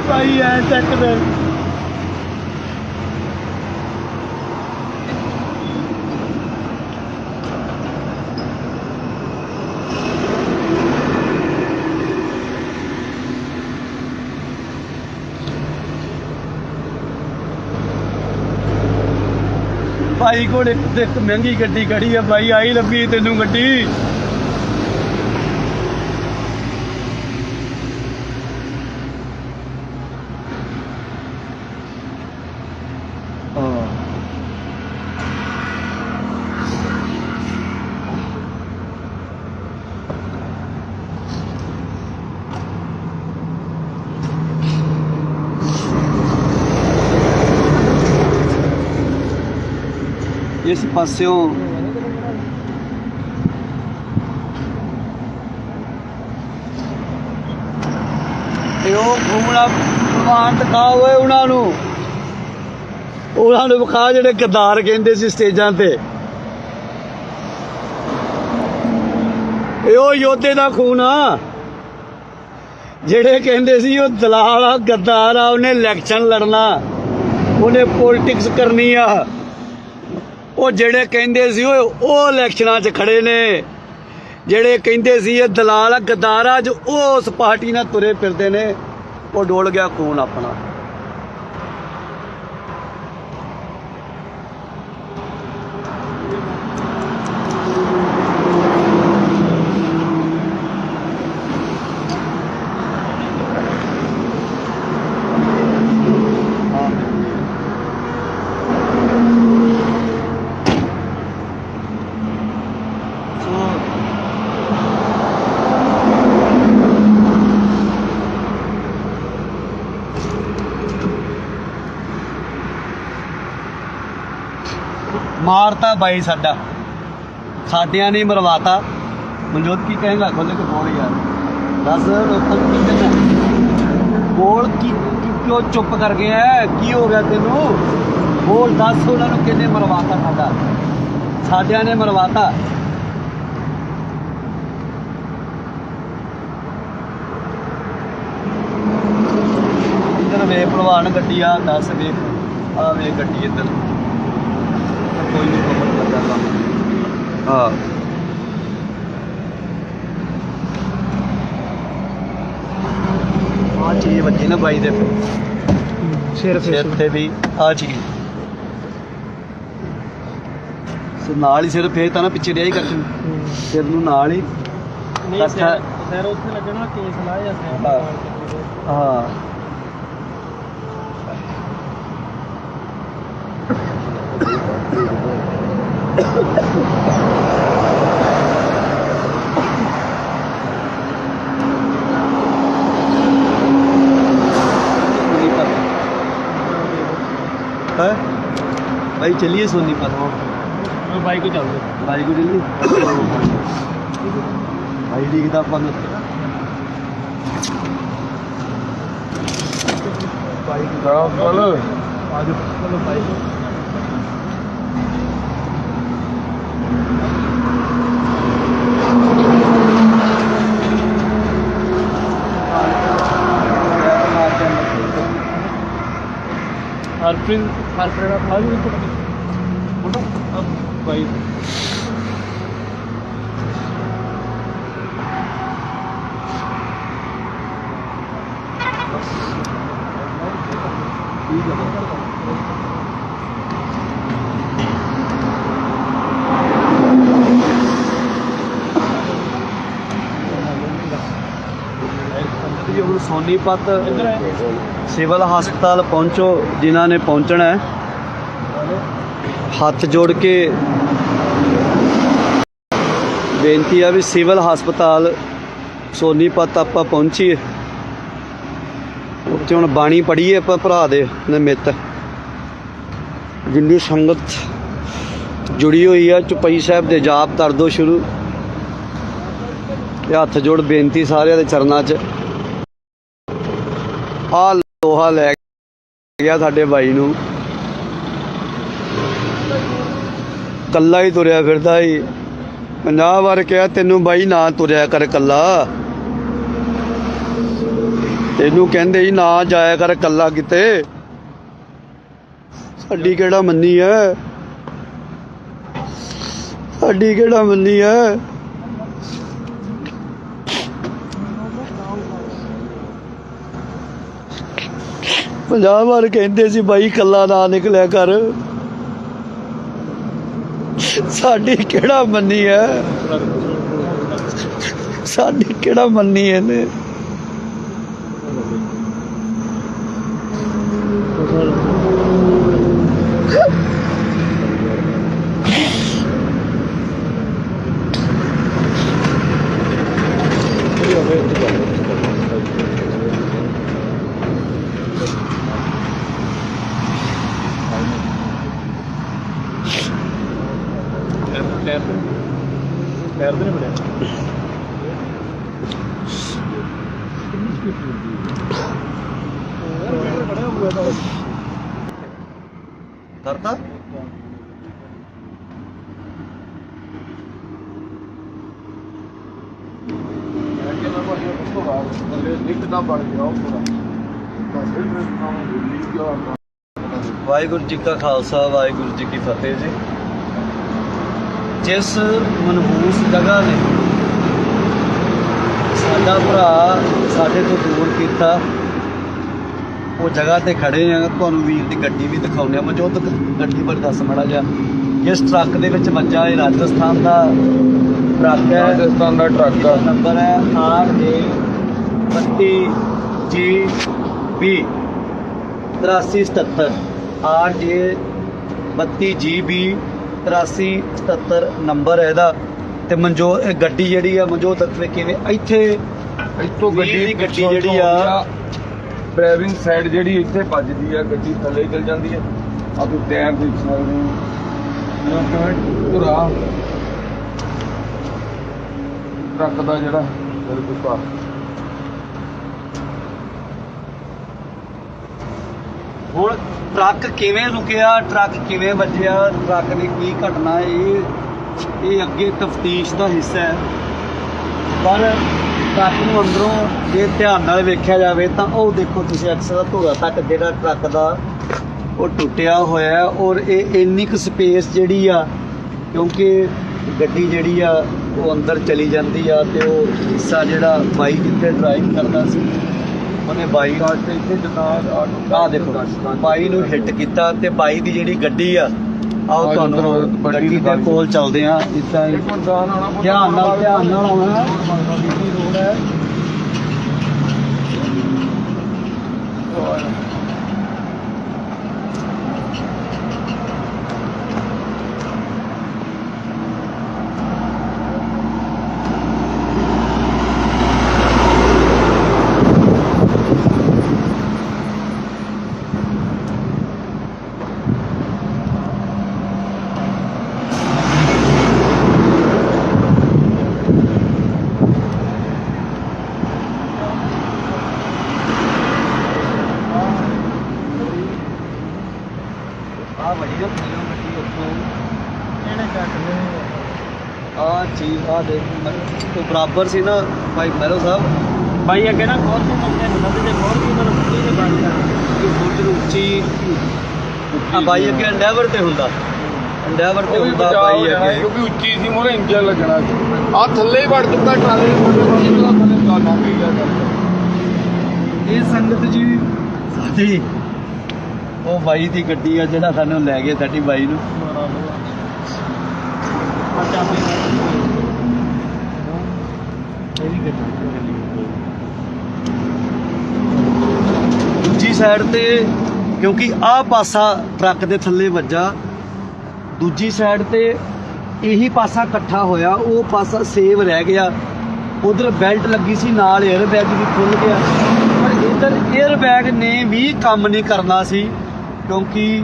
ਭਾਈ ਐ ਚੱਕ ਦੇ ਬਾਈ ਕੋਲ ਇੱਕ ਤੇ ਇੱਕ ਮਹਿੰਗੀ ਗੱਡੀ ਖੜੀ ਆ ਬਾਈ, ਆਈ ਲੱਭੀ ਤੈਨੂੰ ਗੱਡੀ। ਇਸ ਪਾਸਿਓਂ ਇਹ ਉਹ ਘੁੰਮਣਾ ਪ੍ਰਵਾਨ ਦਿਖਾ ਹੋਏ ਉਹਨਾਂ ਨੂੰ ਵਿਖਾ ਜਿਹੜੇ ਗੱਦਾਰ ਕਹਿੰਦੇ ਸੀ ਸਟੇਜਾਂ ਤੇ। ਇਹ ਉਹ ਯੋਧੇ ਦਾ ਖੂਨ ਆ ਜਿਹੜੇ ਕਹਿੰਦੇ ਸੀ ਉਹ ਦਲਾਲ ਆ, ਗੱਦਾਰ ਆ, ਉਹਨੇ ਇਲੈਕਸ਼ਨ ਲੜਨਾ, ਉਹਨੇ ਪੋਲਿਟਿਕਸ ਕਰਨੀ ਆ। ਉਹ ਜਿਹੜੇ ਕਹਿੰਦੇ ਸੀ ਉਹ ਇਲੈਕਸ਼ਨਾਂ 'ਚ ਖੜੇ ਨੇ, ਜਿਹੜੇ ਕਹਿੰਦੇ ਸੀ ਇਹ ਦਲਾਲ ਆ, ਗੱਦਾਰ ਆ, ਜੋ ਉਹ ਉਸ ਪਾਰਟੀ ਨਾਲ ਤੁਰੇ ਫਿਰਦੇ ਨੇ। ਉਹ ਡੋਲ ਗਿਆ ਖੂਨ ਆਪਣਾ। ਮਾਰਤਾ ਬਾਈ ਸਾਡਿਆਂ ਨੇ ਮਰਵਾਤਾ। ਮਨਜੋਤ ਕੀ ਕਹੇਗਾ? ਖੋਲ ਕੇ ਬੋਲ ਯਾਰ, ਦੱਸ ਲੋਕਾਂ ਨੂੰ ਕੀ ਕਹਿਣਾ? ਬੋਲ ਕੀ ਕਿਉਂ ਚੁੱਪ ਕਰ ਗਿਆ? ਕੀ ਹੋ ਗਿਆ ਤੈਨੂੰ? ਬੋਲ, ਦੱਸ ਉਹਨਾਂ ਨੂੰ ਕਿਹਨੇ ਮਰਵਾਤਾ? ਸਾਡਿਆਂ ਨੇ ਮਰਵਾਤਾ। ਇੱਧਰ ਵੇ ਭਲਵਾਨ ਗੱਡੀ ਆ, ਦੱਸ ਵੇਖ ਆ ਵੇ ਗੱਡੀ ਇੱਧਰ। ਕੋਈ ਨਹੀਂ ਖਬਰ ਲੱਗਾ ਕੰਮ। ਹਾਂ ਆ ਚੀਜ਼ ਵੱਜੀ ਨਾ ਬਾਈ ਦੇ ਸਿਰ ਤੇ ਵੀ ਆ ਚੀਜ਼ ਨਾਲ ਹੀ ਸਿਰ ਫੇਰ ਤਾਂ ਨਾ ਪਿੱਛੇ ਰਿਹਾ ਹੀ ਕਰ ਸਿਰ ਨੂੰ ਨਾਲ ਹੀ ਨਹੀਂ ਸਰ ਉੱਥੇ ਲੱਗਣਾ ਕੇਸ ਲਾਇਆ ਸਰ। ਹਾਂ भाई चलिए सोनीपत। भाई को चलते भाई को चलिए भाई दिखता अपन भाई चलो आज चलो भाई भाई ਹੁਣ ਸੋਨੀਪਤ ਸਿਵਲ ਹਸਪਤਾਲ ਪਹੁੰਚੋ ਜਿਨ੍ਹਾਂ ਨੇ ਪਹੁੰਚਣਾ ਹੈ। ਹੱਥ ਜੋੜ ਕੇ ਬੇਨਤੀ ਆ ਵੀ ਸਿਵਲ ਹਸਪਤਾਲ ਸੋਨੀਪਤ ਆਪਾਂ ਪਹੁੰਚੀਏ। ਉੱਥੇ ਹੁਣ ਬਾਣੀ ਪੜ੍ਹੀਏ ਆਪਾਂ ਭਰਾ ਦੇ ਨਿਮਿਤ। ਜਿੰਨੀ ਸੰਗਤ ਜੁੜੀ ਹੋਈ ਆ ਚੁਪਈ ਸਾਹਿਬ ਦੇ ਜਾਪ ਕਰ ਦਿਓ ਸ਼ੁਰੂ। ਤੇ ਹੱਥ ਜੋੜ ਬੇਨਤੀ ਸਾਰਿਆਂ ਦੇ ਚਰਨਾਂ 'ਚ। ਆ ਲੋਹਾ ਲੈ ਗਿਆ ਸਾਡੇ ਬਾਈ ਨੂੰ, ਕੱਲਾ ਹੀ ਤੁਰਿਆ ਫਿਰਦਾ ਹੀ। 50 ਵਾਰ ਕਿਹਾ ਤੈਨੂੰ ਬਾਈ ਨਾ ਤੁਰਿਆ ਕਰ ਕੱਲਾ, ਤੈਨੂੰ ਕਹਿੰਦੇ ਹੀ ਨਾ ਜਾਇਆ ਕਰ ਕੱਲਾ ਕਿਤੇ। ਸਾਡੀ ਕਿਹੜਾ ਮੰਨੀ ਹੈ, ਸਾਡੀ ਕਿਹੜਾ ਮੰਨੀ ਹੈ। ਪੰਜਾਹ ਵਾਰ ਕਹਿੰਦੇ ਸੀ ਬਾਈ ਕੱਲਾ ਨਾ ਨਿਕਲਿਆ ਕਰ। ਸਾਡੀ ਕਿਹੜਾ ਮੰਨੀ ਹੈ, ਸਾਡੀ ਕਿਹੜਾ ਮੰਨੀ ਇਹਨੇ। ਪੈਰ ਤੇ ਨਹੀਂ ਬੜਿਆ ਕਰਤਾ ਵਾਹਿਗੁਰੂ ਜੀ ਕਾ ਖਾਲਸਾ ਵਾਹਿਗੁਰੂ ਜੀ ਕੀ ਫਤਿਹ ਜੀ। ਜਿਸ ਮਨਹੂਸ ਜਗ੍ਹਾ ਨੇ ਸਾਡਾ ਭਰਾ ਸਾਡੇ ਤੋਂ ਦੂਰ ਕੀਤਾ, ਉਹ ਜਗ੍ਹਾ ਤੇ ਖੜੇ ਆ। ਤੁਹਾਨੂੰ ਵੀਰ ਦੀ ਗੱਡੀ ਵੀ ਦਿਖਾਉਂਦੇ ਆ। ਮੌਜੂਦ ਗੱਡੀ ਬਾਰੇ ਦੱਸ ਮਾੜਾ ਜਿਹਾ। ਜਿਸ ਟਰੱਕ ਦੇ ਵਿੱਚ ਵੱਜਾ, ਇਹ ਰਾਜਸਥਾਨ ਦਾ ਟਰੱਕ ਹੈ। ਰਾਜਸਥਾਨ ਦਾ ਟਰੱਕ ਆ। ਨੰਬਰ ਹੈ RJ32GB 8377 RJ32GB 8377 ਨੰਬਰ ਹੈ ਇਹਦਾ। ਤੇ ਇਹ ਗੱਡੀ ਜਿਹੜੀ ਆ ਮਨਜੋਤ ਕਿਵੇਂ ਇੱਥੇ ਇੱਥੋਂ ਗੱਡੀ ਦੀ ਗੱਡੀ ਜਿਹੜੀ ਆ ਡਰਾਈਵਿੰਗ ਸਾਈਡ ਜਿਹੜੀ ਇੱਥੇ ਵੱਜਦੀ ਆ, ਗੱਡੀ ਥੱਲੇ ਚਲ ਜਾਂਦੀ ਹੈ। ਆ ਤੁਸੀਂ ਟਾਇਰ ਦੇਖ ਸਕਦੇ ਹੋ, ਜਿਹੜਾ ਕਿਵੇਂ ਧੁਰਾ ਟਰੱਕ ਦਾ ਜਿਹੜਾ ਬਿਲਕੁਲ ਪਾ ਹੁਣ ਟਰੱਕ ਕਿਵੇਂ ਰੁਕਿਆ, ਟਰੱਕ ਕਿਵੇਂ ਵੱਜਿਆ, ਟਰੱਕ ਦੀ ਕੀ ਘਟਨਾ, ਇਹ ਅੱਗੇ ਤਫਤੀਸ਼ ਦਾ ਹਿੱਸਾ ਹੈ। ਪਰ ਟਰੱਕ ਨੂੰ ਅੰਦਰੋਂ ਜੇ ਧਿਆਨ ਨਾਲ ਵੇਖਿਆ ਜਾਵੇ ਤਾਂ ਉਹ ਦੇਖੋ ਤੁਸੀਂ ਅਕਸਰ ਧੂਰਾ ਤੱਕ ਜਿਹੜਾ ਟਰੱਕ ਦਾ ਉਹ ਟੁੱਟਿਆ ਹੋਇਆ ਹੈ। ਔਰ ਇਹ ਇੰਨੀ ਕੁ ਸਪੇਸ ਜਿਹੜੀ ਆ, ਕਿਉਂਕਿ ਗੱਡੀ ਜਿਹੜੀ ਆ ਉਹ ਅੰਦਰ ਚਲੀ ਜਾਂਦੀ ਆ, ਤੇ ਉਹ ਹਿੱਸਾ ਜਿਹੜਾ ਬਾਈ ਜਿੱਥੇ ਡਰਾਈਵ ਕਰਦਾ ਸੀ ਉਹਨੇ ਬਾਈ ਇੱਥੇ ਜਿੱਦਾਂ ਆਹ ਦੇਖੋ ਬਾਈ ਨੂੰ ਹਿੱਟ ਕੀਤਾ, ਤੇ ਬਾਈ ਦੀ ਜਿਹੜੀ ਗੱਡੀ ਆ ਆਓ ਤੁਹਾਨੂੰ ਗੱਡੀ ਦੇ ਕੋਲ ਚੱਲਦੇ ਆ। ਇਦਾਂ ਹੀ ਧਿਆਨ ਨਾਲ ਆਉਣਾ। ਰੋਡ ਹੈ ਵਧੀਆ ਥੱਲੇ ਗੱਡੀ ਉੱਥੋਂ ਇਹਨੇ ਕੱਟ ਲਏ ਆਹ ਚੀਜ਼ ਆਹ ਦੇਖ ਤੋਂ ਬਰਾਬਰ ਸੀ ਨਾ ਭਾਈ ਮਹਿਰੋ ਸਾਹਿਬ। ਬਾਈ ਅੱਗੇ ਨਾ ਬਹੁਤ ਤੋਂ ਮੰਗਦੇ ਹੁੰਦਾ ਤੇ ਬਹੁਤ ਹੀ ਮਤਲਬ ਉੱਚੀ ਤੇ ਬੰਦ ਕਰ ਕਿ ਫੁੱਟ ਉੱਚੀ ਆ ਬਾਈ ਅੱਗੇ ਐਂਡੇਵਰ ਤੇ ਹੁੰਦਾ, ਐਂਡੇਵਰ ਤੇ ਹੁੰਦਾ ਬਾਈ ਅੱਗੇ, ਕਿਉਂਕਿ ਉੱਚੀ ਸੀ, ਮੋਰੇ ਇੰਜਨ ਲੱਗਣਾ ਸੀ। ਆ ਥੱਲੇ ਹੀ ਵੜ ਚੁੱਕਾ ਟਰਾਲੇ ਦੇ ਥੱਲੇ ਗਾਲਾਂ ਪਈ ਗਿਆ। ਇਹ ਸੰਗਤ ਜੀ ਸਾਡੀ ਉਹ ਬਾਈ ਦੀ ਗੱਡੀ ਆ ਜਿਹੜਾ ਸਾਨੂੰ ਲੈ ਗਿਆ ਸਾਡੀ ਬਾਈ ਨੂੰ। ਦੂਜੀ ਸਾਈਡ ਤੇ ਕਿਉਂਕਿ ਆਹ ਪਾਸਾ ਟਰੱਕ ਦੇ ਥੱਲੇ ਵੱਜਾ, ਦੂਜੀ ਸਾਈਡ ਤੇ ਇਹੀ ਪਾਸਾ ਇਕੱਠਾ ਹੋਇਆ, ਉਹ ਪਾਸਾ ਸੇਵ ਰਹਿ ਗਿਆ। ਉਧਰ ਬੈਲਟ ਲੱਗੀ ਸੀ, ਨਾਲ 에ਅਰ ਬੈਗ ਵੀ ਖੁੱਲ ਗਿਆ, ਪਰ ਇੱਧਰ 에ਅਰ ਬੈਗ ਨੇ ਵੀ ਕੰਮ ਨਹੀਂ ਕਰਨਾ ਸੀ, ਕਿਉਂਕਿ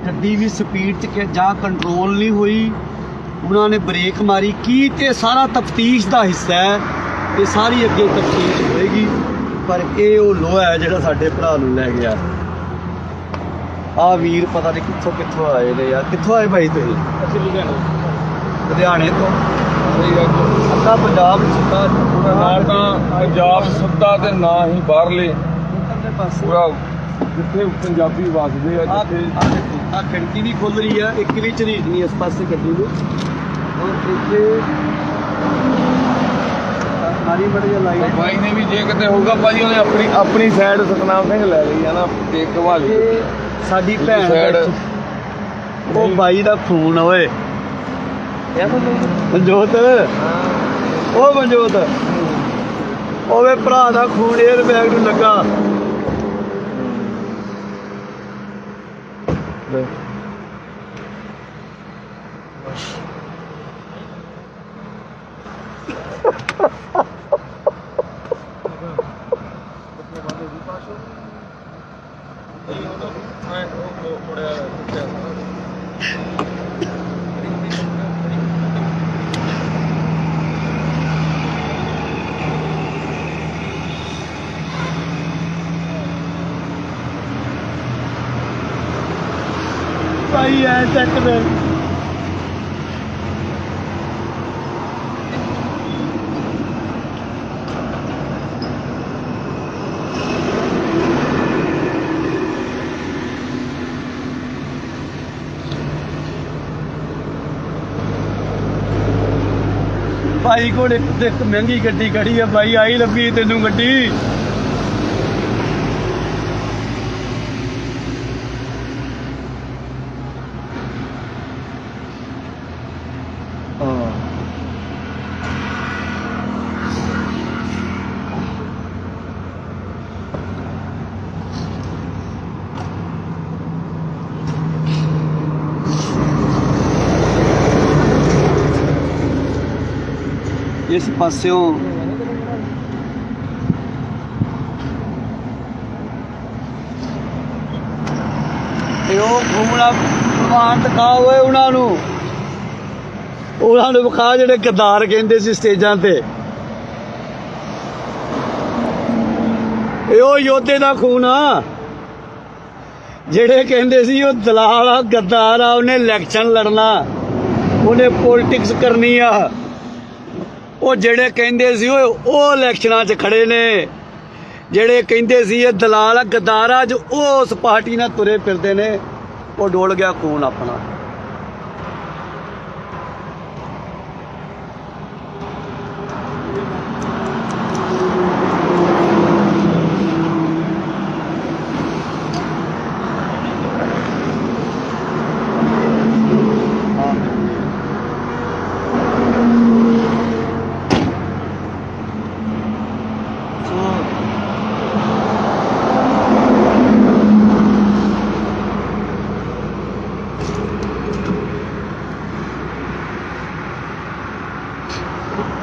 ਗੱਡੀ ਵੀ ਸਪੀਡ 'ਚ ਜਾਂ ਕੰਟਰੋਲ ਨਹੀਂ ਹੋਈ। ਉਹਨਾਂ ਨੇ ਬ੍ਰੇਕ ਮਾਰੀ ਕੀ, ਤੇ ਸਾਰਾ ਤਫਤੀਸ਼ ਦਾ ਹਿੱਸਾ ਹੈ। ਇਹ ਸਾਰੀ ਅੱਗੇ ਤਫਤੀਸ਼ ਹੋਏਗੀ, ਪਰ ਇਹ ਉਹ ਲੋਹਾ ਹੈ ਜਿਹੜਾ ਸਾਡੇ ਭਰਾ ਨੂੰ ਲੈ ਗਿਆ। ਆਹ ਵੀਰ ਪਤਾ ਨਹੀਂ ਕਿੱਥੋਂ ਆਏ ਨੇ ਯਾਰ। ਕਿੱਥੋਂ ਆਏ ਭਾਈ ਤੁਸੀਂ? ਅਸੀਂ ਲੁਧਿਆਣੇ ਤੋਂ। ਅੱਧਾ ਪੰਜਾਬ ਸੁੱਤਾ, ਨਾ ਤਾਂ ਪੰਜਾਬ ਸੁੱਤਾ ਤੇ ਨਾ ਹੀ ਬਾਹਰਲੇ ਪੂਰਾ ਜਿੱਥੇ ਪੰਜਾਬੀ ਵਸਦੇ ਆ। ਜਿੱਥੇ ਆ ਖਿੜਕੀ ਵੀ ਖੁੱਲ ਰਹੀ ਆ, ਇੱਕ ਵੀ ਝਰੀਟ ਨਹੀਂ ਇਸ ਪਾਸੇ ਗੱਡੀ ਨੂੰ। ਔਰ ਇੱਥੇ ਸਾਰੀ ਬੜੀ ਲਾਈਟ ਬਾਈ ਨੇ ਵੀ ਜੇ ਕਿਤੇ ਹੋਊਗਾ ਭਾਜੀ ਉਹਨੇ ਆਪਣੀ ਸਾਈਡ ਸਤਨਾਮ ਸਿੰਘ ਲੈ ਲਈ ਆ ਨਾ, ਤੇ ਘੁਮਾ ਲਈ। ਸਾਡੀ ਭੈਣ ਸਾਈਡ ਉਹ ਬਾਈ ਦਾ ਖੂਨ ਓਏ ਮਨਜੋਤ, ਉਹ ਮਨਜੋਤ, ਓਏ ਭਰਾ ਦਾ ਖੂਨ 에ਅਰ ਬੈਗ ਨੂੰ ਲੱਗਾ। ਭਾਈ ਐ ਚੱਕ ਦੇ ਭਾਈ ਕੋਲ ਇੱਕ ਮਹਿੰਗੀ ਗੱਡੀ ਖੜੀ ਆ ਭਾਈ, ਆਈ ਲੱਭੀ ਤੈਨੂੰ ਗੱਡੀ। ਇਸ ਪਾਸਿਓਂ ਇਹ ਉਹ ਘੁੰਮਣਾ ਪ੍ਰਮਾਣ ਦਿਖਾਓ ਓਏ ਉਹਨਾਂ ਨੂੰ ਵਿਖਾ ਜਿਹੜੇ ਗੱਦਾਰ ਕਹਿੰਦੇ ਸੀ ਸਟੇਜਾਂ ਤੇ। ਇਹ ਉਹ ਯੋਧੇ ਦਾ ਖੂਨ ਆ ਜਿਹੜੇ ਕਹਿੰਦੇ ਸੀ ਉਹ ਦਲਾਲ ਆ, ਗੱਦਾਰ ਆ, ਉਹਨੇ ਇਲੈਕਸ਼ਨ ਲੜਨਾ, ਉਹਨੇ ਪੋਲਿਟਿਕਸ ਕਰਨੀ ਆ। ਉਹ ਜਿਹੜੇ ਕਹਿੰਦੇ ਸੀ ਉਹ ਇਲੈਕਸ਼ਨਾਂ 'ਚ ਖੜੇ ਨੇ, ਜਿਹੜੇ ਕਹਿੰਦੇ ਸੀ ਇਹ ਦਲਾਲ ਆ, ਗੱਦਾਰ ਆ, ਜੋ ਉਹ ਉਸ ਪਾਰਟੀ ਨਾਲ ਤੁਰੇ ਫਿਰਦੇ ਨੇ। ਉਹ ਡੋਲ ਗਿਆ ਖੂਨ ਆਪਣਾ।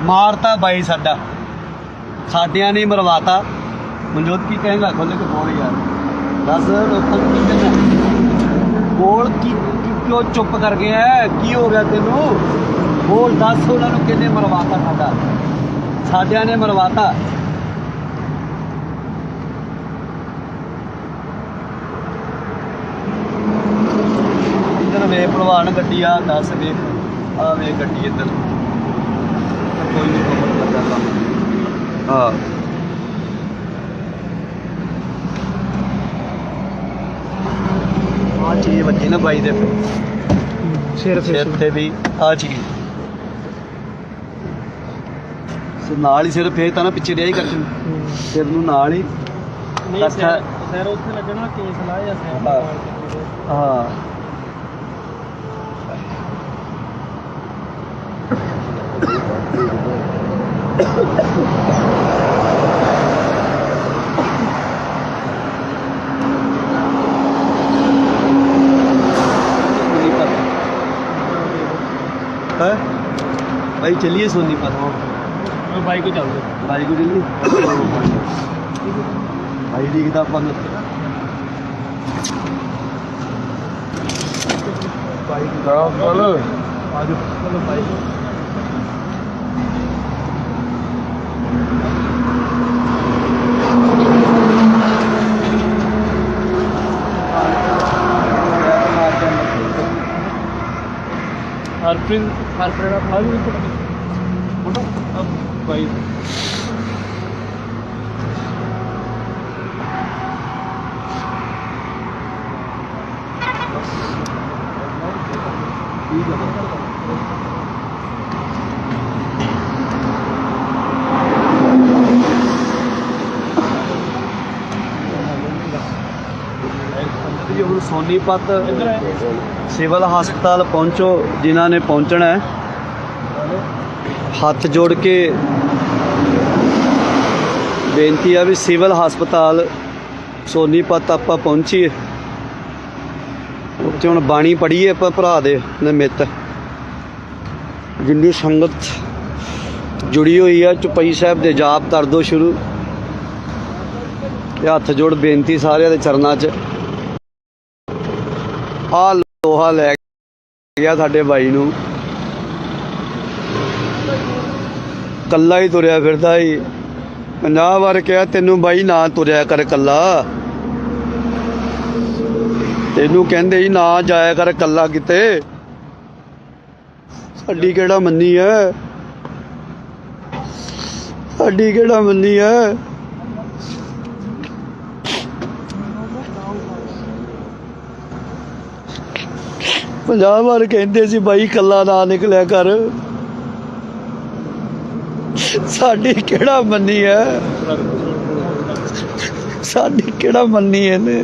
ਮਾਰਤਾ ਬਾਈ ਸਾਡਿਆਂ ਨੇ ਮਰਵਾਤਾ। ਮਨਜੋਤ ਕੀ ਕਹੇਗਾ, ਖੁੱਲ੍ਹ ਕੇ ਬੋਲ ਯਾਰ, ਦੱਸ ਲੋਕਾਂ ਨੂੰ ਕੀ ਕਹਿਣਾ, ਬੋਲ ਕੀ ਕਿਉਂ ਚੁੱਪ ਕਰ ਗਿਆ, ਕੀ ਹੋ ਗਿਆ ਤੈਨੂੰ, ਬੋਲ ਦੱਸ। ਉਹਨਾਂ ਨੂੰ ਕਿਹਨੇ ਮਰਵਾਤਾ? ਸਾਡਿਆਂ ਨੇ ਮਰਵਾਤਾ। ਇੱਧਰ ਵੇ ਭਲਵਾਨ ਗੱਡੀ ਆ, ਦੱਸ ਵੇਖ ਆ ਵੇ ਗੱਡੀ ਇੱਧਰ, ਕੋਈ ਨਹੀਂ ਖਬਰ ਲੱਗਾ ਕੰਮ। ਹਾਂ ਆ ਚੀਜ਼ ਵੱਜੀ ਨਾ ਬਾਈ ਦੇ ਸਿਰ ਤੇ ਵੀ ਆ ਚੀਜ਼ ਨਾਲ ਹੀ ਸਿਰ ਫੇਰ ਤਾਂ ਨਾ ਪਿੱਛੇ ਰਿਹਾ ਹੀ ਕਰ ਸਿਰ ਨੂੰ ਨਾਲ ਹੀ ਸਰ ਉੱਥੇ ਲੱਗਣਾ ਕੇਸ ਲਾਇਆ ਸਰ। ਹਾਂ भाई चलिए सोनीपत। बाइक को चलते बाइक को चलिए भाई दिखता अपन बाइक चलो आज चलो बाइक हरप्रीत फोटो अब भाई ਤੁਸੀਂ ਹੁਣ ਸੋਨੀਪਤ ਇੱਧਰ ਹੈ ਸਿਵਲ ਹਸਪਤਾਲ ਪਹੁੰਚੋ, ਜਿਨ੍ਹਾਂ ਨੇ ਪਹੁੰਚਣਾ ਹੈ। ਹੱਥ ਜੋੜ ਕੇ ਬੇਨਤੀ ਆ ਵੀ ਸਿਵਲ ਹਸਪਤਾਲ ਸੋਨੀਪਤ ਆਪਾਂ ਪਹੁੰਚੀਏ। ਉੱਥੇ ਹੁਣ ਬਾਣੀ ਪੜ੍ਹੀਏ ਆਪਾਂ ਭਰਾ ਦੇ ਨਿਮਿਤ। ਜਿੰਨੀ ਸੰਗਤ ਜੁੜੀ ਹੋਈ ਆ ਚੁਪਈ ਸਾਹਿਬ ਦੇ ਜਾਪ ਕਰ ਦਿਓ ਸ਼ੁਰੂ। ਤੇ ਹੱਥ ਜੋੜ ਬੇਨਤੀ ਸਾਰਿਆਂ ਦੇ ਚਰਨਾਂ 'ਚ। ਆਹ ਲੋਹਾ ਲੈ ਗਿਆ ਸਾਡੇ ਬਾਈ ਨੂੰ, ਕੱਲਾ ਹੀ ਤੁਰਿਆ ਫਿਰਦਾ ਸੀ। 50 ਵਾਰ ਕਿਹਾ ਤੈਨੂੰ ਬਾਈ ਨਾ ਤੁਰਿਆ ਕਰ ਕੱਲਾ, ਤੈਨੂੰ ਕਹਿੰਦੇ ਹੀ ਨਾ ਜਾਇਆ ਕਰ ਕੱਲਾ ਕਿਤੇ। ਸਾਡੀ ਕਿਹੜਾ ਮੰਨੀ ਹੈ, ਸਾਡੀ ਕਿਹੜਾ ਮੰਨੀ ਹੈ। ਪੰਜਾਹ ਵਾਰ ਕਹਿੰਦੇ ਸੀ ਬਾਈ ਕੱਲਾ ਨਾ ਨਿਕਲਿਆ ਕਰ, ਸਾਡੀ ਕਿਹੜਾ ਮੰਨੀ ਹੈ, ਸਾਡੀ ਕਿਹੜਾ ਮੰਨੀ ਇਹਨੇ।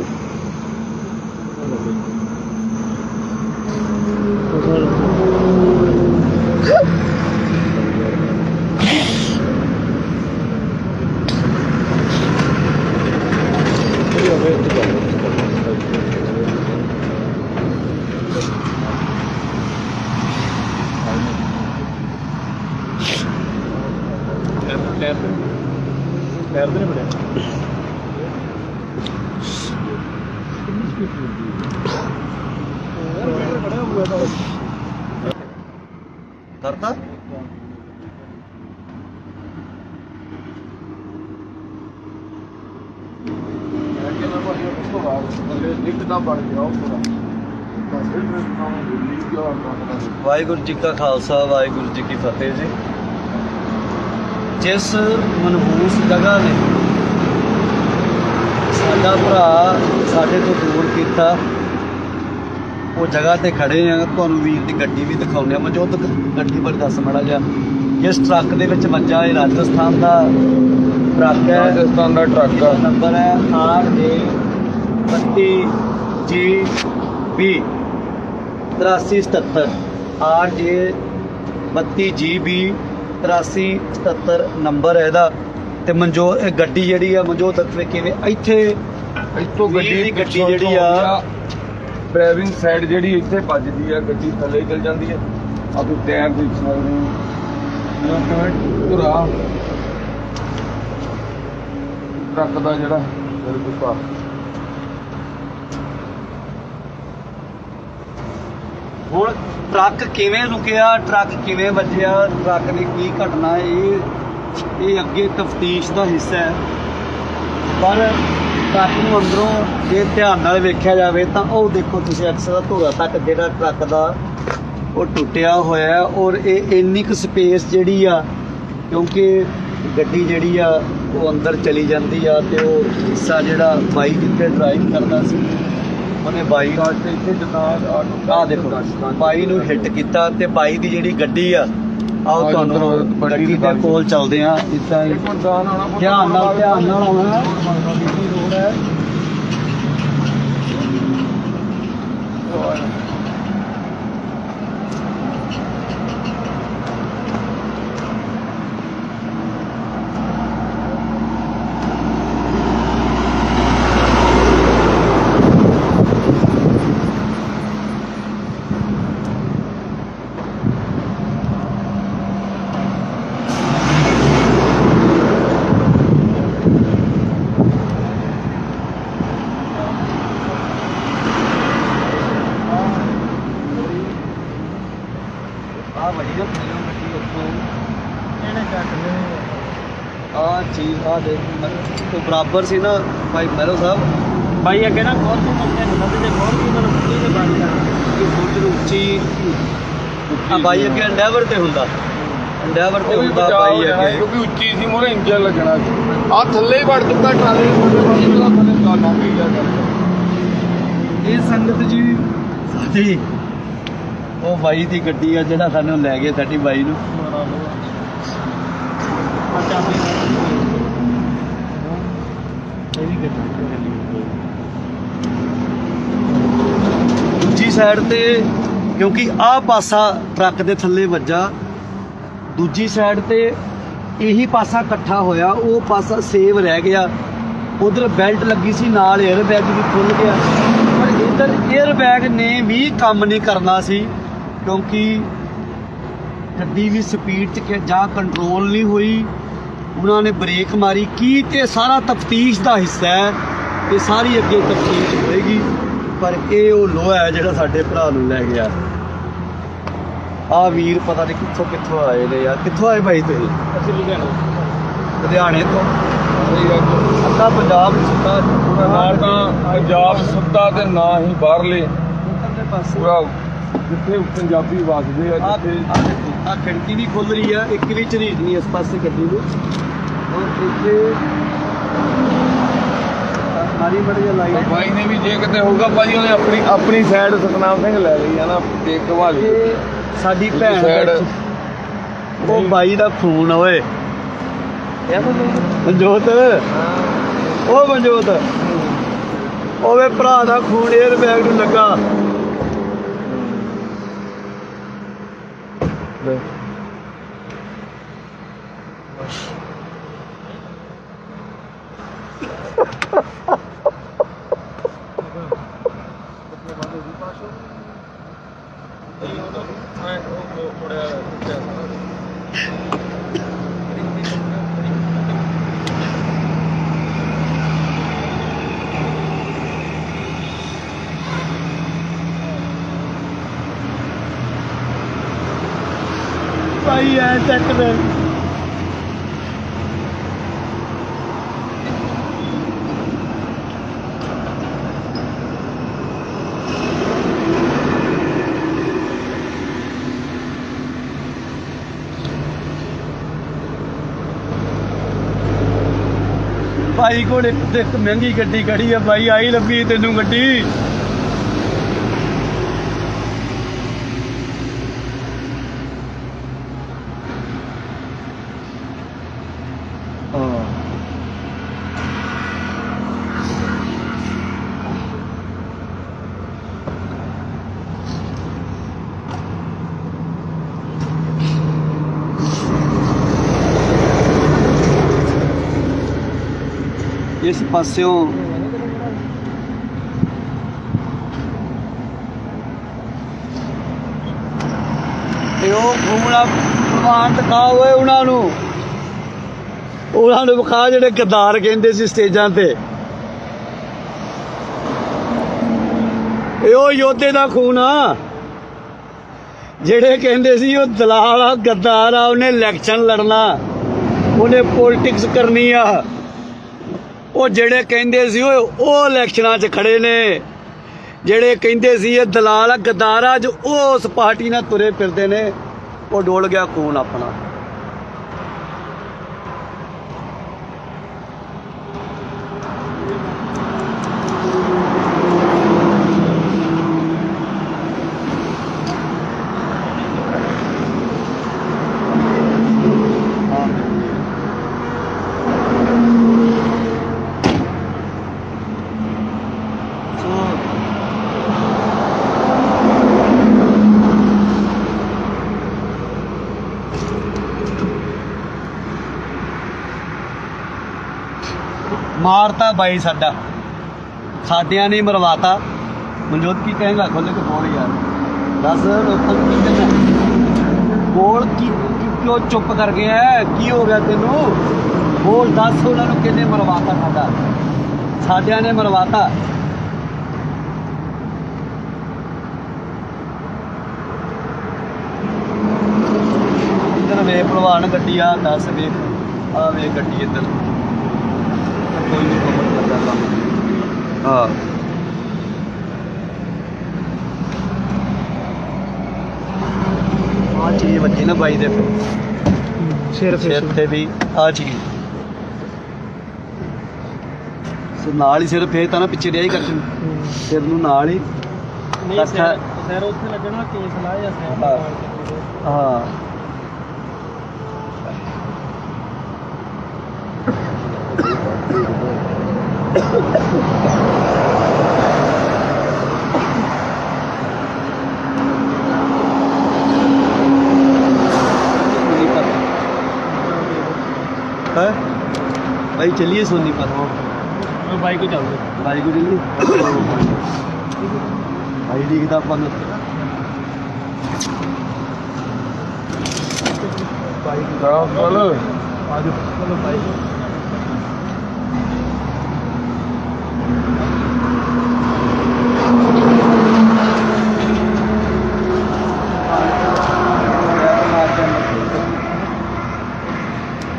ਪੈਰ ਦੇ ਬੜਿਆ ਕਰਤਾ ਵਾਹਿਗੁਰੂ ਜੀ ਕਾ ਖਾਲਸਾ ਵਾਹਿਗੁਰੂ ਜੀ ਕੀ ਫਤਿਹ ਜੀ। ਜਿਸ ਮਨਹੂਸ ਜਗ੍ਹਾ ਨੇ ਸਾਡਾ ਭਰਾ ਸਾਡੇ ਤੋਂ ਦੂਰ ਕੀਤਾ, ਉਹ ਜਗ੍ਹਾ ਤੇ ਖੜੇ ਆ। ਤੁਹਾਨੂੰ ਵੀਰ ਦੀ ਗੱਡੀ ਵੀ ਦਿਖਾਉਂਦੇ ਆ। ਮਨਜੋਤ ਗੱਡੀ ਬਾਰੇ ਦੱਸ ਮਾੜਾ ਜਿਹਾ। ਜਿਸ ਟਰੱਕ ਦੇ ਵਿੱਚ ਵੱਜਾ ਇਹ ਰਾਜਸਥਾਨ ਦਾ ਟਰੱਕ ਹੈ, ਰਾਜਸਥਾਨ ਦਾ ਟਰੱਕ ਆ। ਨੰਬਰ ਹੈ RJ32GB 8377 RJ32GB 8377 ਨੰਬਰ ਹੈ ਇਹਦਾ। ਤੇ ਮਨਜੋਤ ਇਹ ਗੱਡੀ ਜਿਹੜੀ ਆ ਮਨਜੋਤ ਦੱਸਵੇ ਕਿਵੇਂ ਇੱਥੇ ਇੱਥੋਂ ਵੀਰ ਦੀ ਗੱਡੀ ਜਿਹੜੀ ਆ ਡਰਾਈਵਿੰਗ ਸਾਈਡ ਜਿਹੜੀ ਇੱਥੇ ਵੱਜਦੀ ਆ, ਗੱਡੀ ਥੱਲੇ ਚਲ ਜਾਂਦੀ ਹੈ। ਆ ਤੁਸੀਂ ਟਾਇਰ ਦੇਖ ਸਕਦੇ ਹੋ ਜਾਂ ਕਿਵੇਂ ਧੁਰਾ ਟਰੱਕ ਦਾ ਜਿਹੜਾ ਬਿਲਕੁਲ ਪਾ। ਹੁਣ ਟਰੱਕ ਕਿਵੇਂ ਰੁਕਿਆ, ਟਰੱਕ ਕਿਵੇਂ ਵੱਜਿਆ, ਟਰੱਕ ਦੀ ਕੀ ਘਟਨਾ, ਇਹ ਅੱਗੇ ਤਫਤੀਸ਼ ਦਾ ਹਿੱਸਾ ਹੈ। ਪਰ ਟਰੱਕ ਨੂੰ ਅੰਦਰੋਂ ਜੇ ਧਿਆਨ ਨਾਲ ਵੇਖਿਆ ਜਾਵੇ ਤਾਂ ਉਹ ਦੇਖੋ ਤੁਸੀਂ ਅਕਸਰ ਧੂਰਾ ਤੱਕ ਜਿਹੜਾ ਟਰੱਕ ਦਾ ਉਹ ਟੁੱਟਿਆ ਹੋਇਆ ਹੈ। ਔਰ ਇਹ ਇੰਨੀ ਕੁ ਸਪੇਸ ਜਿਹੜੀ ਆ, ਕਿਉਂਕਿ ਗੱਡੀ ਜਿਹੜੀ ਆ ਉਹ ਅੰਦਰ ਚਲੀ ਜਾਂਦੀ ਆ ਤੇ ਉਹ ਹਿੱਸਾ ਜਿਹੜਾ ਬਾਈ ਜਿੱਥੇ ਡਰਾਈਵ ਕਰਦਾ ਸੀ ਉਹਨੇ ਬਾਈ ਤੇ ਇੱਥੇ ਜਿੱਦਾਂ ਆਹ ਦੇਖੋ ਬਾਈ ਨੂੰ ਹਿੱਟ ਕੀਤਾ ਤੇ ਬਾਈ ਦੀ ਜਿਹੜੀ ਗੱਡੀ ਆ ਆਓ ਤੁਹਾਨੂੰ ਗੱਡੀ ਦੇ ਕੋਲ ਚੱਲਦੇ ਆ। ਇਦਾਂ ਹੀ ਧਿਆਨ ਨਾਲ ਆਉਣਾ। ਰੋਡ ਹੈ ਚੀਜ਼ ਆ ਦੇਖ ਤੋਂ ਬਰਾਬਰ ਸੀ ਨਾ ਭਾਈ ਮਹਿਰੋ ਸਾਹਿਬ। ਬਾਈ ਅੱਗੇ ਨਾ ਬਹੁਤ ਤੋਂ ਮੰਗਦੇ ਨੇ ਨਦੀ ਦੇ ਬਹੁਤ ਹੀ ਮਤਲਬ ਉੱਚੀ ਦੇ ਬਣ ਜਾਣਾ ਕਿ ਫੁੱਟ ਉੱਚੀ ਆ ਬਾਈ ਅੱਗੇ ਐਂਡੇਵਰ ਤੇ ਹੁੰਦਾ, ਐਂਡੇਵਰ ਤੇ ਹੁੰਦਾ ਬਾਈ ਅੱਗੇ, ਕਿਉਂਕਿ ਉੱਚੀ ਸੀ ਮੋਰੇ ਇੰਜਨ ਲੱਗਣਾ ਸੀ। ਆ ਥੱਲੇ ਹੀ ਵੜ ਚੁੱਕਾ ਟਰਾਲੇ ਥੱਲੇ ਲਾ ਕੇ ਗਿਆ। ਇਹ ਸੰਗਤ ਜੀ ਸਾਡੀ ਉਹ ਬਾਈ ਦੀ ਗੱਡੀ ਆ ਜਿਹੜਾ ਸਾਨੂੰ ਲੈ ਗਿਆ ਸਾਡੀ ਬਾਈ ਨੂੰ। ਸਾਈਡ ਤੇ ਕਿਉਂਕਿ ਆਹ ਪਾਸਾ ਟਰੱਕ ਦੇ ਥੱਲੇ ਵੱਜਾ, ਦੂਜੀ ਸਾਈਡ ਤੇ ਇਹੀ ਪਾਸਾ ਇਕੱਠਾ ਹੋਇਆ, ਉਹ ਪਾਸਾ ਸੇਵ ਰਹਿ ਗਿਆ। ਉਧਰ ਬੈਲਟ ਲੱਗੀ ਸੀ, ਨਾਲ 에ਅਰ ਬੈਗ ਵੀ ਖੁੱਲ ਗਿਆ, ਪਰ ਇੱਧਰ 에ਅਰ ਬੈਗ ਨੇ ਵੀ ਕੰਮ ਨਹੀਂ ਕਰਨਾ ਸੀ ਕਿਉਂਕਿ ਗੱਡੀ ਵੀ ਸਪੀਡ 'ਚ ਜਾਂ ਕੰਟਰੋਲ ਨਹੀਂ ਹੋਈ, ਉਹਨਾਂ ਨੇ ਬ੍ਰੇਕ ਮਾਰੀ ਕੀ, ਤੇ ਸਾਰਾ ਤਫਤੀਸ਼ ਦਾ ਹਿੱਸਾ ਹੈ, ਇਹ ਸਾਰੀ ਅੱਗੇ ਤਫਤੀਸ਼ ਹੋਏਗੀ। ਪਰ ਇਹ ਉਹ ਲੋਹਾ ਹੈ ਜਿਹੜਾ ਸਾਡੇ ਭਰਾ ਨੂੰ ਲੈ ਗਿਆ। ਆਹ ਵੀਰ ਪਤਾ ਨਹੀਂ ਕਿੱਥੋਂ ਆਏ ਨੇ ਯਾਰ, ਕਿੱਥੋਂ ਆਏ ਭਾਈ ਤੁਸੀਂ? ਅਸੀਂ ਲੁਧਿਆਣੇ ਤੋਂ। ਅੱਧਾ ਪੰਜਾਬ ਸੁੱਤਾ ਨਾ ਤਾਂ ਪੰਜਾਬ ਸੁੱਤਾ ਤੇ ਨਾ ਹੀ ਬਾਹਰਲੇ ਦੇ ਪਾਸੇ। ਪੂਰਾ ਜਿੱਥੇ ਪੰਜਾਬੀ ਵੱਸਦੇ ਆ, ਜਿੱਥੇ ਆ ਖਿੜਕੀ ਵੀ ਖੁੱਲ ਰਹੀ ਆ, ਇੱਕ ਵੀ ਝਰੀਟ ਨਹੀਂ ਇਸ ਪਾਸੇ ਗੱਡੀ ਨੂੰ। ਔਰ ਇੱਥੇ ਮਾਰੀ ਬੜੀ ਲਾਈਟ ਬਾਈ ਨੇ ਵੀ ਜੇ ਕਿਤੇ ਹੋਊਗਾ ਭਾਜੀ ਉਹਨੇ ਆਪਣੀ ਸਾਈਡ ਸਤਨਾਮ ਸਿੰਘ ਲੈ ਲਈ ਆ ਨਾ, ਤੇ ਘਵਾਲੀ ਸਾਡੀ ਭੈਣ ਸਾਈਡ ਉਹ ਬਾਈ ਦਾ ਖੂਨ ਓਏ ਮਨਜੋਤ, ਉਹ ਮਨਜੋਤ ਓਏ ਭਰਾ ਦਾ ਖੂਨ 에ਅਰ ਬੈਗ ਨੂੰ ਲੱਗਾ। ਭਾਈ ਐ ਚੱਕ ਦੇ ਭਾਈ ਕੋਲ ਇੱਕ ਮਹਿੰਗੀ ਗੱਡੀ ਖੜੀ ਆ ਭਾਈ, ਆਈ ਲੱਭੀ ਤੈਨੂੰ ਗੱਡੀ। ਇਸ ਪਾਸਿਓਂ ਤੇ ਉਹ ਘੁੰਮਣਾ ਪ੍ਰਵਾਨ ਦਿਖਾ ਹੋਏ ਉਹਨਾਂ ਨੂੰ ਵਿਖਾ ਜਿਹੜੇ ਗੱਦਾਰ ਕਹਿੰਦੇ ਸੀ ਸਟੇਜਾਂ ਤੇ। ਇਹ ਉਹ ਯੋਧੇ ਦਾ ਖੂਨ ਆ ਜਿਹੜੇ ਕਹਿੰਦੇ ਸੀ ਉਹ ਦਲਾਲ ਆ, ਗੱਦਾਰ ਆ, ਉਹਨੇ ਇਲੈਕਸ਼ਨ ਲੜਨਾ, ਉਹਨੇ ਪੋਲਿਟਿਕਸ ਕਰਨੀ ਆ। ਉਹ ਜਿਹੜੇ ਕਹਿੰਦੇ ਸੀ ਉਹ ਇਲੈਕਸ਼ਨਾਂ 'ਚ ਖੜੇ ਨੇ, ਜਿਹੜੇ ਕਹਿੰਦੇ ਸੀ ਇਹ ਦਲਾਲ ਆ, ਗੱਦਾਰ ਆ, ਜੋ ਉਹ ਉਸ ਪਾਰਟੀ ਨਾਲ ਤੁਰੇ ਫਿਰਦੇ ਨੇ। ਉਹ ਡੋਲ ਗਿਆ ਖੂਨ ਆਪਣਾ। ਮਾਰਤਾ ਬਾਈ ਸਾਡਿਆਂ ਨੇ ਮਰਵਾਤਾ। ਮਨਜੋਤ ਕੀ ਕਹੇਗਾ, ਖੁੱਲ ਕੇ ਬੋਲ ਯਾਰ, ਦੱਸ ਲੋਕਾਂ ਨੂੰ ਕੀ ਕਹਿਣਾ, ਬੋਲ ਕੀ ਕਿਉਂ ਚੁੱਪ ਕਰ ਗਿਆ, ਕੀ ਹੋ ਗਿਆ ਤੈਨੂੰ, ਬੋਲ ਦੱਸ ਉਹਨਾਂ ਨੂੰ ਕਿਹਨੇ ਮਰਵਾਤਾ। ਸਾਡਿਆਂ ਨੇ ਮਰਵਾਤਾ। ਇੱਧਰ ਵੇ ਭਲਵਾਨ ਗੱਡੀ ਆ, ਦੱਸ ਵੇਖ ਆ ਵੇ ਗੱਡੀ ਇੱਧਰ ਕੋਈ ਨਹੀਂ ਖਬਰ ਲੱਗਾ ਕੰਮ। ਹਾਂ ਆ ਚੀਜ਼ ਵੱਜੀ ਨਾ ਬਾਈ ਦੇ ਸਿਰ ਤੇ ਵੀ ਆ ਚੀਜ਼ ਨਾਲ ਹੀ ਸਿਰ ਫੇਰ ਤਾਂ ਨਾ ਪਿੱਛੇ ਰਿਹਾ ਹੀ ਕਰ ਸਿਰ ਨੂੰ ਨਾਲ ਹੀ ਨਹੀਂ ਸਰ ਉੱਥੇ ਲੱਗਣਾ ਕੇਸ ਲਾਇਆ ਸਰ। ਹਾਂ भाई चलिए सोनीपत। मैं बाइक को चल रहा भाई को चलिए। भाई दिखता अपन चल आज चलो भाई।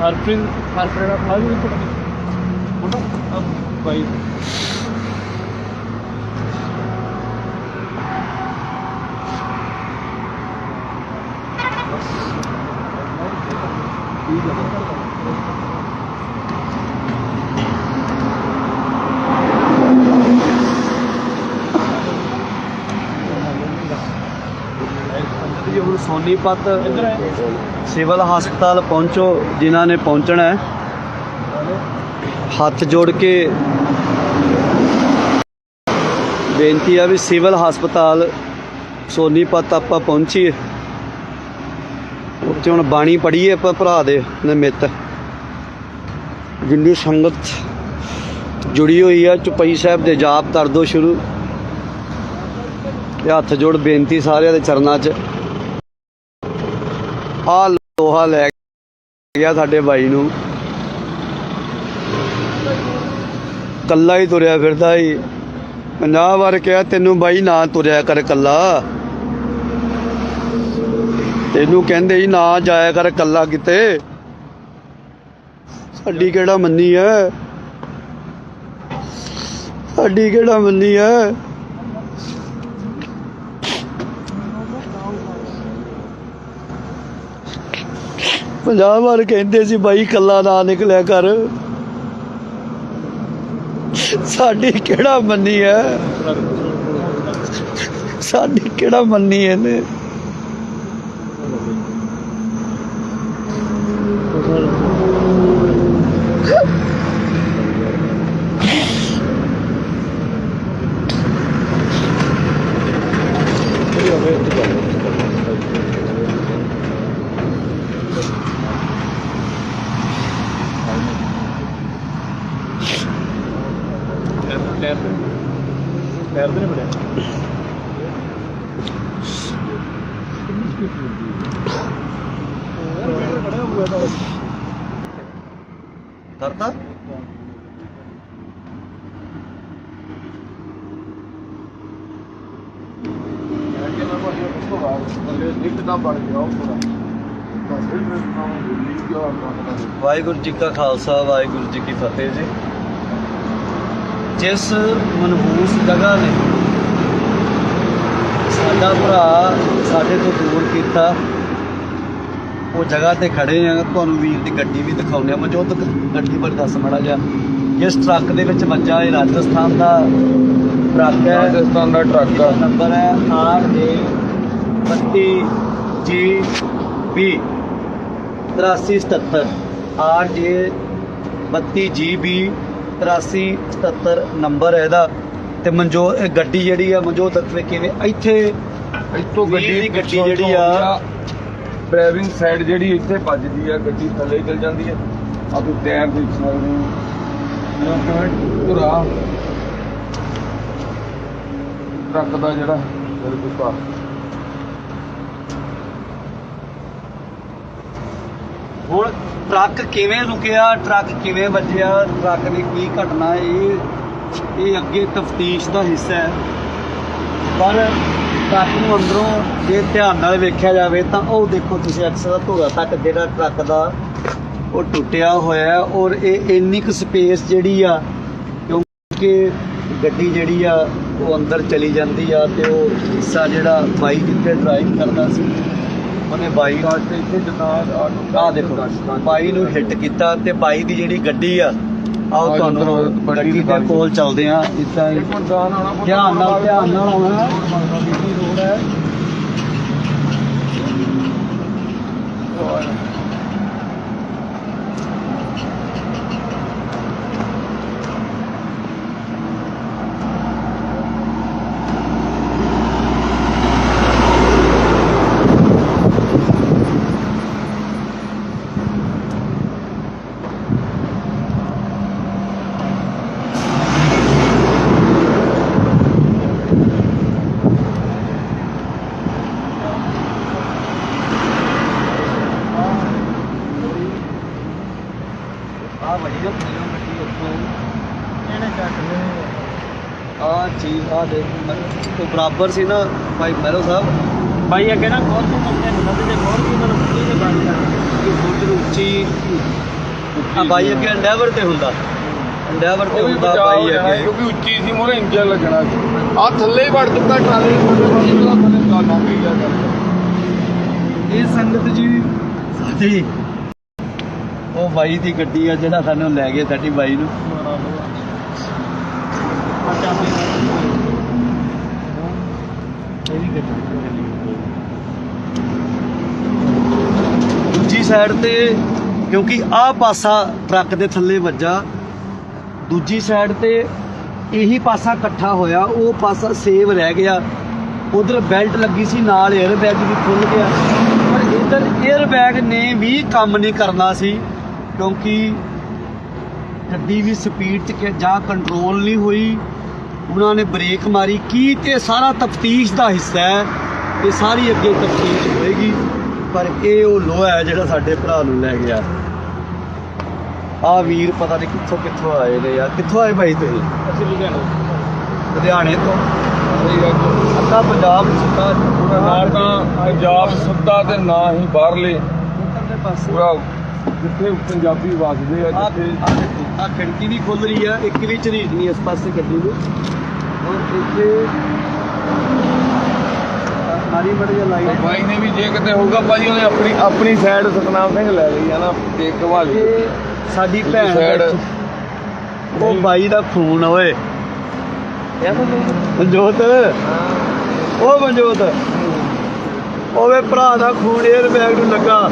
हरप्रीत फोटो अब बाइक ਜੀ ਹੁਣ ਸੋਨੀਪਤ इधर है ਸਿਵਲ ਹਸਪਤਾਲ ਪਹੁੰਚੋ ਜਿਨ੍ਹਾਂ ਨੇ ਪਹੁੰਚਣਾ ਹੈ। ਹੱਥ ਜੋੜ ਕੇ ਬੇਨਤੀ ਆ ਵੀ ਸਿਵਲ ਹਸਪਤਾਲ ਸੋਨੀਪਤ ਆਪਾਂ ਪਹੁੰਚੀਏ। ਉੱਥੇ ਹੁਣ ਬਾਣੀ ਪੜ੍ਹੀਏ ਆਪਾਂ ਭਰਾ ਦੇ ਨਿਮਿਤ। ਜਿੰਨੀ ਸੰਗਤ ਜੁੜੀ ਹੋਈ ਆ ਚੁਪਈ ਸਾਹਿਬ ਦੇ ਜਾਪ ਕਰ ਦਿਓ ਸ਼ੁਰੂ। ਤੇ ਹੱਥ ਜੋੜ ਬੇਨਤੀ ਸਾਰਿਆਂ ਦੇ ਚਰਨਾਂ 'ਚ। ਆ ਲੋਹਾ ਲੈ ਗਿਆ ਸਾਡੇ ਬਾਈ ਨੂੰ, ਕੱਲਾ ਹੀ ਤੁਰਿਆ ਫਿਰਦਾ ਸੀ। 50 ਵਾਰ ਕਿਹਾ ਤੈਨੂੰ ਬਾਈ ਨਾ ਤੁਰਿਆ ਕਰ ਕੱਲਾ, ਤੈਨੂੰ ਕਹਿੰਦੇ ਸੀ ਨਾ ਜਾਇਆ ਕਰ ਕੱਲਾ ਕਿਤੇ। ਸਾਡੀ ਕਿਹੜਾ ਮੰਨੀ ਹੈ, ਸਾਡੀ ਕਿਹੜਾ ਮੰਨੀ ਹੈ। ਪੰਜਾਹ ਵਾਰ ਕਹਿੰਦੇ ਸੀ ਬਾਈ ਕੱਲਾ ਨਾ ਨਿਕਲਿਆ ਕਰ, ਸਾਡੀ ਕਿਹੜਾ ਮੰਨੀ ਹੈ, ਸਾਡੀ ਕਿਹੜਾ ਮੰਨੀ ਇਹਨੇ। पैर तो नहीं पड़े ਕਰਤਾ ਵਾਹਿਗੁਰੂ ਜੀ ਕਾ ਖਾਲਸਾ ਵਾਹਿਗੁਰੂ ਜੀ ਕੀ ਫਤਿਹ ਜੀ। ਜਿਸ ਮਨਹੂਸ ਜਗ੍ਹਾ ਨੇ ਸਾਡਾ ਭਰਾ ਸਾਡੇ ਤੋਂ ਦੂਰ ਕੀਤਾ, ਉਹ ਜਗ੍ਹਾ ਤੇ ਖੜੇ ਆ। ਤੁਹਾਨੂੰ ਵੀਰ ਦੀ ਗੱਡੀ ਵੀ ਦਿਖਾਉਂਦੇ ਆ। ਮੌਜੂਦ ਗੱਡੀ ਬਾਰੇ ਦੱਸ ਮਾੜਾ ਜਿਹਾ। ਜਿਸ ਟਰੱਕ ਦੇ ਵਿੱਚ ਵੱਜਾ, ਇਹ ਰਾਜਸਥਾਨ ਦਾ ਟਰੱਕ ਹੈ। ਰਾਜਸਥਾਨ ਦਾ ਟਰੱਕ ਇਹਦਾ ਨੰਬਰ ਹੈ RJ32GB 8377 RJ32GB 8377 ਨੰਬਰ ਹੈ ਇਹਦਾ। ਤੇ ਇਹ ਗੱਡੀ ਜਿਹੜੀ ਆ ਮਨਜੋਤ ਦੱਸਵੇ ਕਿਵੇਂ ਇੱਥੇ ਇੱਥੋਂ ਗੱਡੀ ਦੀ ਗੱਡੀ ਜਿਹੜੀ ਆ ਡਰਾਈਵਿੰਗ ਸਾਈਡ ਜਿਹੜੀ ਇੱਥੇ ਵੱਜਦੀ ਆ, ਗੱਡੀ ਥੱਲੇ ਚਲ ਜਾਂਦੀ ਹੈ। ਆ ਤੁਸੀਂ ਟਾਇਰ ਦੇਖ ਸਕਦੇ ਹੋ ਕਿਵੇਂ ਧੁਰਾ ਟਰੱਕ ਦਾ ਜਿਹੜਾ ਬਿਲਕੁਲ ਭਾਰ। ਹੁਣ ਟਰੱਕ ਕਿਵੇਂ ਰੁਕਿਆ, ਟਰੱਕ ਕਿਵੇਂ ਵੱਜਿਆ, ਟਰੱਕ ਦੀ ਕੀ ਘਟਨਾ, ਇਹ ਅੱਗੇ ਤਫਤੀਸ਼ ਦਾ ਹਿੱਸਾ ਹੈ। ਪਰ ਟਰੱਕ ਨੂੰ ਅੰਦਰੋਂ ਜੇ ਧਿਆਨ ਨਾਲ ਵੇਖਿਆ ਜਾਵੇ ਤਾਂ ਉਹ ਦੇਖੋ ਤੁਸੀਂ ਅਕਸਰ ਧੁਰਾ ਤੱਕ ਜਿਹੜਾ ਟਰੱਕ ਦਾ ਉਹ ਟੁੱਟਿਆ ਹੋਇਆ ਹੈ। ਔਰ ਇਹ ਇੰਨੀ ਕੁ ਸਪੇਸ ਜਿਹੜੀ ਆ, ਕਿਉਂਕਿ ਗੱਡੀ ਜਿਹੜੀ ਆ ਉਹ ਅੰਦਰ ਚਲੀ ਜਾਂਦੀ ਆ। ਤੇ ਉਹ ਹਿੱਸਾ ਜਿਹੜਾ ਬਾਈ ਜਿੱਥੇ ਡਰਾਈਵ ਕਰਦਾ ਸੀ ਉਹਨੇ ਬਾਈ ਇੱਥੇ ਜਿੱਦਾਂ ਆਹ ਦੇਖੋ ਬਾਈ ਨੂੰ ਹਿੱਟ ਕੀਤਾ। ਤੇ ਬਾਈ ਦੀ ਜਿਹੜੀ ਗੱਡੀ ਆ, ਆਓ ਤੁਹਾਨੂੰ ਗੱਡੀ ਦੇ ਕੋਲ ਚੱਲਦੇ ਆ। ਇੱਦਾਂ ਹੀ ਧਿਆਨ ਨਾਲ ਆਉਣਾ। ਰੋਡ ਹੈ ਆ ਚੀਜ਼ ਆ ਦੇਖ ਤੋਂ ਬਰਾਬਰ ਸੀ ਨਾ ਭਾਈ ਮਹਿਰੋ ਸਾਹਿਬ। ਬਾਈ ਅੱਗੇ ਨਾ ਫੋਰਚੂਨਰ ਤੇ ਹੁੰਦਾ ਸੀ, ਜੇ ਫੋਰਚੂਨਰ ਉੱਚੀ ਤੇ ਬੰਦ ਕਰ ਇਹ ਫੁੱਟ ਉੱਚੀ ਆ ਬਾਈ ਅੱਗੇ ਐਂਡੈਵਰ ਤੇ ਹੁੰਦਾ, ਐਂਡੈਵਰ ਤੇ ਉਹ ਵੀ ਹੁੰਦਾ ਬਚਾਅ ਬਾਈ ਹੋ ਜਾਣਾ ਅੱਗੇ। ਕਿਉਂਕਿ ਉੱਚੀ ਸੀ ਮੋਰੇ ਇੰਜਨ ਲੱਗਣਾ ਸੀ। ਆ ਥੱਲੇ ਹੀ ਵੜ ਚੁੱਕਾ ਟਰਾਲੇ ਦੇ ਥੱਲੇ ਗਾਲਾਂ ਗਈ ਆ ਇਹ ਸੰਗਤ ਜੀ ਸਾਡੀ ਉਹ ਬਾਈ ਦੀ ਗੱਡੀ ਆ ਜਿਹੜਾ ਸਾਨੂੰ ਲੈ ਗਿਆ ਸਾਡੀ ਬਾਈ ਨੂੰ। ਦੂਜੀ ਸਾਈਡ ਤੇ ਕਿਉਂਕਿ ਆਹ ਪਾਸਾ ਟਰੱਕ ਦੇ ਥੱਲੇ ਵੱਜਾ, ਦੂਜੀ ਸਾਈਡ ਤੇ ਇਹੀ ਪਾਸਾ ਇਕੱਠਾ ਹੋਇਆ, ਉਹ ਪਾਸਾ ਸੇਵ ਰਹਿ ਗਿਆ। ਉਧਰ ਬੈਲਟ ਲੱਗੀ ਸੀ, ਨਾਲ 에ਅਰ ਬੈਗ ਵੀ ਖੁੱਲ ਗਿਆ, ਪਰ ਇਧਰ 에ਅਰ ਬੈਗ ਨੇ ਵੀ ਕੰਮ ਨਹੀਂ ਕਰਨਾ ਸੀ ਕਿਉਂਕਿ ਗੱਡੀ ਵੀ ਸਪੀਡ 'ਚ ਜਾਂ ਕੰਟਰੋਲ ਨਹੀਂ ਹੋਈ। ਉਹਨਾਂ ਨੇ ਬ੍ਰੇਕ ਮਾਰੀ ਕੀ, ਤੇ ਸਾਰਾ ਤਫਤੀਸ਼ ਦਾ ਹਿੱਸਾ ਹੈ, ਇਹ ਸਾਰੀ ਅੱਗੇ ਤਫਤੀਸ਼ ਹੋਏਗੀ। ਪਰ ਇਹ ਉਹ ਲੋਹਾ ਹੈ ਜਿਹੜਾ ਸਾਡੇ ਭਰਾ ਨੂੰ ਲੈ ਗਿਆ। ਆ ਵੀਰ ਪਤਾ ਨਹੀਂ ਕਿੱਥੋਂ ਕਿੱਥੋਂ ਆਏ ਨੇ ਯਾਰ। ਕਿੱਥੋਂ ਆਏ ਭਾਈ ਤੁਸੀਂ? ਅਸੀਂ ਲੁਧਿਆਣੇ ਤੋਂ। ਅੱਧਾ ਪੰਜਾਬ ਸੁੱਤਾ ਨਾ ਤਾਂ ਪੰਜਾਬ ਸੁੱਤਾ ਤੇ ਨਾ ਹੀ ਬਾਹਰਲੇ ਦੇ ਪਾਸੇ। ਪੂਰਾ ਜਿੱਥੇ ਪੰਜਾਬੀ ਵਸਦੇ ਆ ਜਿੱਥੇ ਆ ਖਿੜਕੀ ਵੀ ਖੁੱਲ ਰਹੀ ਆ, ਇੱਕ ਵੀ ਝਰੀਟ ਨਹੀਂ ਇਸ ਪਾਸੇ ਗੱਡੀ ਨੂੰ। ਔਰ ਇੱਥੇ ਮਾਰੀ ਬੜੀ ਲਾਈਟ। ਬਾਈ ਨੇ ਵੀ ਜੇ ਕਿਤੇ ਹੋਊਗਾ ਭਾਜੀ ਉਹਨੇ ਆਪਣੀ ਸਾਈਡ ਸਤਨਾਮ ਸਿੰਘ ਲੈ ਲਈ ਆ ਨਾ ਤੇ ਘਵਾ ਲਈ। ਇਹ ਸਾਡੀ ਭੈਣ ਸਾਈਡ ਉਹ ਬਾਈ ਦਾ ਖੂਨ ਓਏ ਮਨਜੋਤ, ਉਹ ਮਨਜੋਤ ਓਏ ਭਰਾ ਦਾ ਖੂਨ 에ਅਰ ਬੈਗ ਨੂੰ ਲੱਗਾ।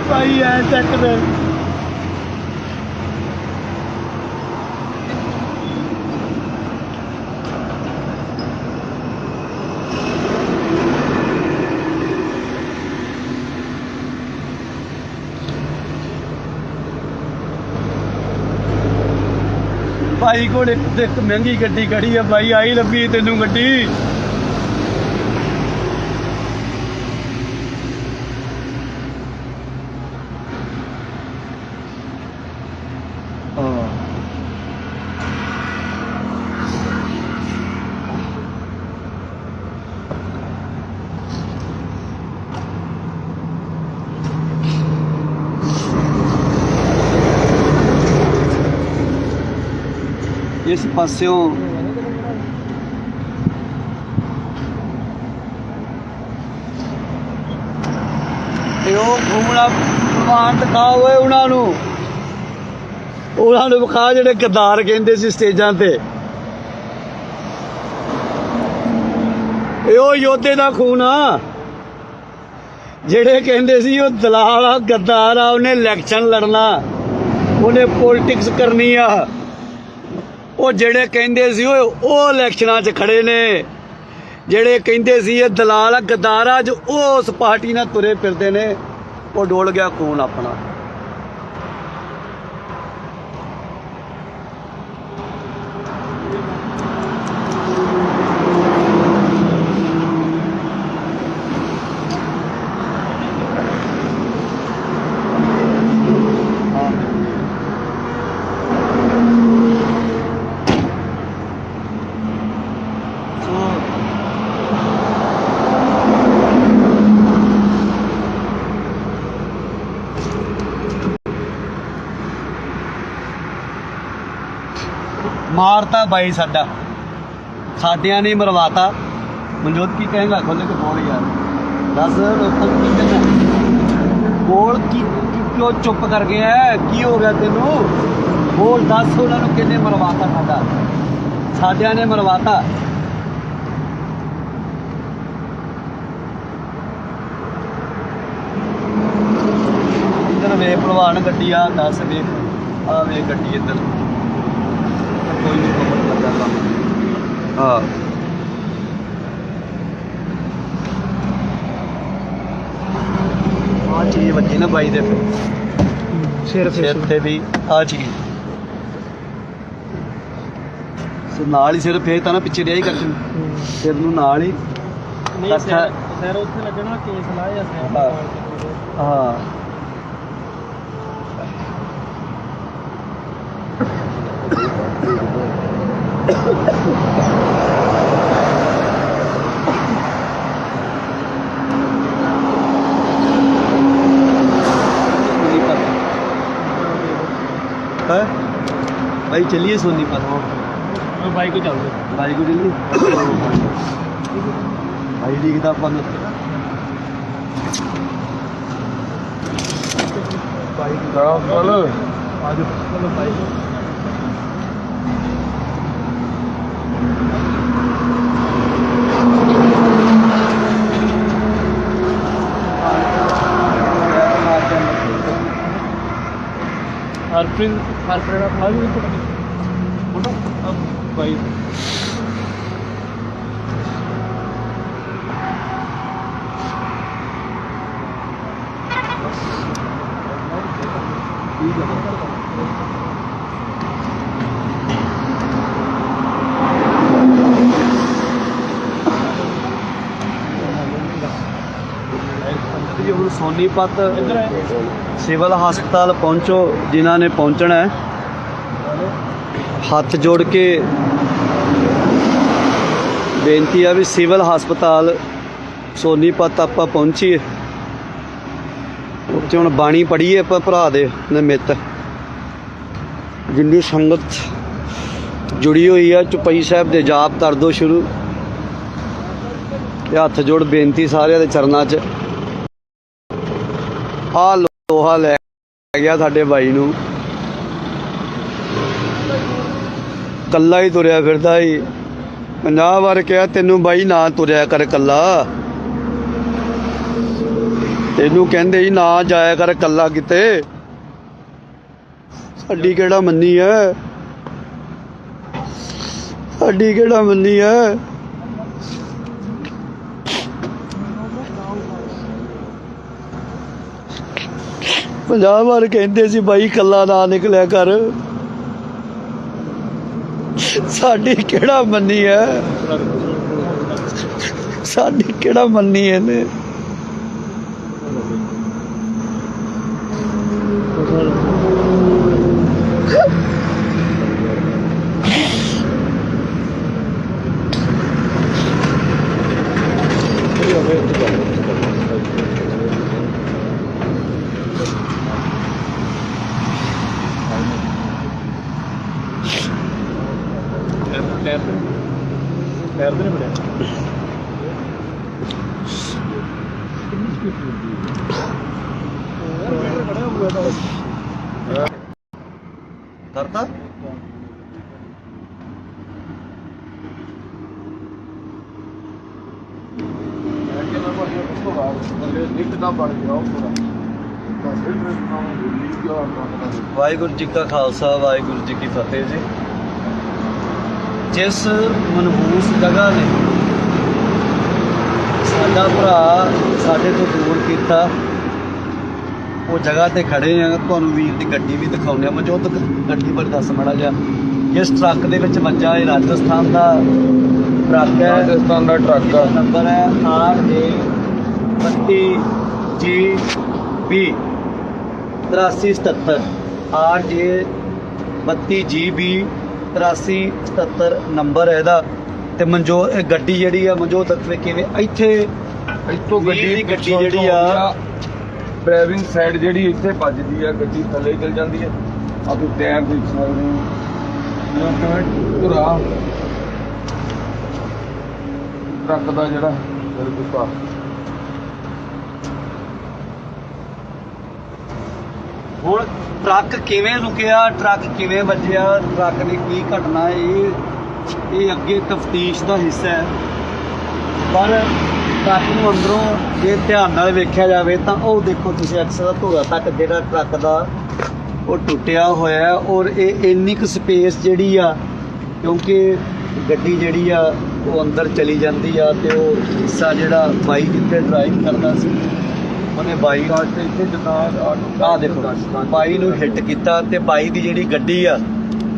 ਭਾਈ ਐ ਚੱਕ ਦੇ ਭਾਈ ਕੋਲ ਇੱਕ ਮਹਿੰਗੀ ਗੱਡੀ ਖੜੀ ਆ ਭਾਈ, ਆਈ ਲੱਭੀ ਤੈਨੂੰ ਗੱਡੀ। ਇਸ ਪਾਸਿਓਂ ਇਹ ਉਹ ਘੁੰਮਣਾ ਪ੍ਰਵਾਨ ਦਿਖਾ ਹੋਏ ਉਹਨਾਂ ਨੂੰ ਵਿਖਾ ਜਿਹੜੇ ਗੱਦਾਰ ਕਹਿੰਦੇ ਸੀ ਸਟੇਜਾਂ ਤੇ। ਇਹ ਉਹ ਯੋਧੇ ਦਾ ਖੂਨ ਆ ਜਿਹੜੇ ਕਹਿੰਦੇ ਸੀ ਉਹ ਦਲਾਲ ਆ, ਗੱਦਾਰ ਆ, ਉਹਨੇ ਇਲੈਕਸ਼ਨ ਲੜਨਾ, ਉਹਨੇ ਪੋਲਿਟਿਕਸ ਕਰਨੀ ਆ। ਉਹ ਜਿਹੜੇ ਕਹਿੰਦੇ ਸੀ ਉਹ ਇਲੈਕਸ਼ਨਾਂ 'ਚ ਖੜੇ ਨੇ, ਜਿਹੜੇ ਕਹਿੰਦੇ ਸੀ ਇਹ ਦਲਾਲ ਆ, ਗੱਦਾਰ ਆ, ਜੋ ਉਹ ਉਸ ਪਾਰਟੀ ਨਾਲ ਤੁਰੇ ਫਿਰਦੇ ਨੇ। ਉਹ ਡੋਲ ਗਿਆ ਖੂਨ ਆਪਣਾ। ਮਾਰਤਾ ਬਾਈ ਸਾਡਿਆਂ ਨੇ ਮਰਵਾਤਾ। ਮਨਜੋਤ ਕੀ ਕਹੇਗਾ? ਖੁੱਲ੍ਹ ਕੇ ਬੋਲ ਯਾਰ, ਦੱਸ ਲੋਕਾਂ ਨੂੰ ਕੀ ਕਹਿਣਾ? ਬੋਲ ਕੀ ਕਿਉਂ ਚੁੱਪ ਕਰ ਗਿਆ? ਕੀ ਹੋ ਗਿਆ ਤੈਨੂੰ? ਬੋਲ, ਦੱਸ ਉਹਨਾਂ ਨੂੰ ਕਿਹਨੇ ਮਰਵਾਤਾ? ਸਾਡਿਆਂ ਨੇ ਮਰਵਾਤਾ। ਇੱਧਰ ਵੇਖ ਭਲਵਾਨ ਗੱਡੀ ਆ, ਦੱਸ ਵੇਖ ਆ ਵੇ ਗੱਡੀ ਇੱਧਰ ਕੋਈ ਨਹੀਂ ਕਮਰ ਲੱਗਾ ਕੰਮ ਹਾਂ ਆ ਚੀਜ਼ ਵੱਜੀ ਨਾ ਬਾਈ ਦੇ ਸਿਰ ਤੇ ਵੀ ਆ ਚੀਜ਼ ਸੋ ਨਾਲ ਹੀ ਸਿਰ ਫੇਰ ਤਾਂ ਨਾ ਪਿੱਛੇ ਰਿਹਾ ਹੀ ਕਰ ਸਿਰ ਨੂੰ ਨਾਲ ਹੀ ਨਹੀਂ ਸਰ ਉੱਥੇ ਲੱਗਣਾ ਕੇਸ ਲਾਇਆ ਸਰ ਹਾਂ भाई चलिए सोनीपत ਬਾਈ ਕੋ ਚੱਲਦੇ भाई को चलिए भाई लिखता अपन भाई ਚਲੋ आज चलो भाई ਹਰਪ੍ਰੀਤ ਦਾ ਫਾਇਲ ਵੀ ਫੋਟੋ ਬਾਈ ਜੀ ਹੁਣ ਸੋਨੀਪਤ ਇੱਧਰ ਹੈ ਸਿਵਲ ਹਸਪਤਾਲ ਪਹੁੰਚੋ ਜਿਨ੍ਹਾਂ ਨੇ ਪਹੁੰਚਣਾ ਹੈ ਹੱਥ ਜੋੜ ਕੇ ਬੇਨਤੀ ਆ ਵੀ ਸਿਵਲ ਹਸਪਤਾਲ ਸੋਨੀਪਤ ਆਪਾਂ ਪਹੁੰਚੀਏ ਉੱਥੇ ਹੁਣ ਬਾਣੀ ਪੜ੍ਹੀਏ ਆਪਾਂ ਭਰਾ ਦੇ ਨਿਮਿਤ ਜਿੰਨੀ ਸੰਗਤ ਜੁੜੀ ਹੋਈ ਆ ਚੁਪਈ ਸਾਹਿਬ ਦੇ ਜਾਪ ਕਰ ਦਿਓ ਸ਼ੁਰੂ ਤੇ ਹੱਥ ਜੋੜ ਬੇਨਤੀ ਸਾਰਿਆਂ ਦੇ ਚਰਨਾਂ 'ਚ ਆ ਲੋਹਾ ਲੈ ਗਿਆ ਸਾਡੇ ਬਾਈ ਨੂੰ ਕੱਲਾ ਹੀ ਤੁਰਿਆ ਫਿਰਦਾ ਹੀ 50 ਵਾਰ ਕਿਹਾ ਤੈਨੂੰ ਬਾਈ ਨਾ ਤੁਰਿਆ ਕਰ ਕੱਲਾ ਤੈਨੂੰ ਕਹਿੰਦੇ ਹੀ ਨਾ ਜਾਇਆ ਕਰ ਕੱਲਾ ਕਿਤੇ ਸਾਡੀ ਕਿਹੜਾ ਮੰਨੀ ਐ ਸਾਡੀ ਕਿਹੜਾ ਮੰਨੀ ਐ ਪੰਜਾਹ ਵਾਰ ਕਹਿੰਦੇ ਸੀ ਬਾਈ ਕੱਲਾ ਨਾ ਨਿਕਲਿਆ ਕਰ ਸਾਡੀ ਕਿਹੜਾ ਮੰਨੀ ਐ ਸਾਡੀ ਕਿਹੜਾ ਮੰਨੀ ਇਹਨੇ ਪੈਰ ਤੇ ਨਹੀਂ ਬੜਿਆ ਕਰਤਾ ਵਾਹਿਗੁਰੂ ਜੀ ਕਾ ਖਾਲਸਾ ਵਾਹਿਗੁਰੂ ਜੀ ਕੀ ਫਤਿਹ ਜੀ ਜਿਸ ਮਨਹੂਸ ਜਗ੍ਹਾ ਨੇ ਸਾਡਾ ਭਰਾ ਸਾਡੇ ਤੋਂ ਦੂਰ ਕੀਤਾ ਉਹ ਜਗ੍ਹਾ ਤੇ ਖੜੇ ਆ ਤੁਹਾਨੂੰ ਵੀਰ ਦੀ ਗੱਡੀ ਵੀ ਦਿਖਾਉਂਦੇ ਆ ਮਨਜੋਤ ਗੱਡੀ ਬਾਰੇ ਦੱਸ ਮਾੜਾ ਜਿਹਾ ਇਸ ਟਰੱਕ ਦੇ ਵਿੱਚ ਵੱਜਾ ਇਹ ਰਾਜਸਥਾਨ ਦਾ ਟਰੱਕ ਹੈ ਰਾਜਸਥਾਨ ਦਾ ਟਰੱਕ ਆ ਨੰਬਰ ਹੈ RJ32GB 8377 RJ32GB 8377 ਨੰਬਰ ਹੈ ਇਹਦਾ ਤੇ ਮਨਜੋ ਇਹ ਗੱਡੀ ਜਿਹੜੀ ਆ ਮਨਜੋਤ ਤੱਕ ਕਿਵੇਂ ਇੱਥੇ ਇੱਥੋਂ ਗੱਡੀ ਜਿਹੜੀ ਆ ਡਰਾਈਵਿੰਗ ਸਾਈਡ ਜਿਹੜੀ ਇੱਥੇ ਵੱਜਦੀ ਆ ਗੱਡੀ ਥੱਲੇ ਚਲ ਜਾਂਦੀ ਹੈ ਆ ਤੁਸੀਂ ਟਾਇਰ ਦੇਖ ਸਕਦੇ ਹੋ ਕਿਵੇਂ ਧੁਰਾ ਟਰੱਕ ਦਾ ਜਿਹੜਾ ਬਿਲਕੁਲ ਹੁਣ ਟਰੱਕ ਕਿਵੇਂ ਰੁਕਿਆ ਟਰੱਕ ਕਿਵੇਂ ਵੱਜਿਆ ਟਰੱਕ ਦੀ ਕੀ ਘਟਨਾ ਇਹ ਅੱਗੇ ਤਫਤੀਸ਼ ਦਾ ਹਿੱਸਾ ਹੈ ਪਰ ਟਰੱਕ ਨੂੰ ਅੰਦਰੋਂ ਜੇ ਧਿਆਨ ਨਾਲ ਵੇਖਿਆ ਜਾਵੇ ਤਾਂ ਉਹ ਦੇਖੋ ਤੁਸੀਂ ਅਕਸਰ ਧੂਰਾ ਤੱਕ ਜਿਹੜਾ ਟਰੱਕ ਦਾ ਉਹ ਟੁੱਟਿਆ ਹੋਇਆ ਹੈ ਔਰ ਇਹ ਇੰਨੀ ਕੁ ਸਪੇਸ ਜਿਹੜੀ ਆ, ਕਿਉਂਕਿ ਗੱਡੀ ਜਿਹੜੀ ਆ ਉਹ ਅੰਦਰ ਚਲੀ ਜਾਂਦੀ ਆ ਤੇ ਉਹ ਹਿੱਸਾ ਜਿਹੜਾ ਬਾਈ ਜਿੱਥੇ ਡਰਾਈਵ ਕਰਦਾ ਸੀ ਉਹਨੇ ਬਾਈ ਤੇ ਇੱਥੇ ਜਿੱਦਾਂ ਆਹ ਦੇਖੋ ਬਾਈ ਨੂੰ ਹਿੱਟ ਕੀਤਾ ਤੇ ਬਾਈ ਦੀ ਜਿਹੜੀ ਗੱਡੀ ਆ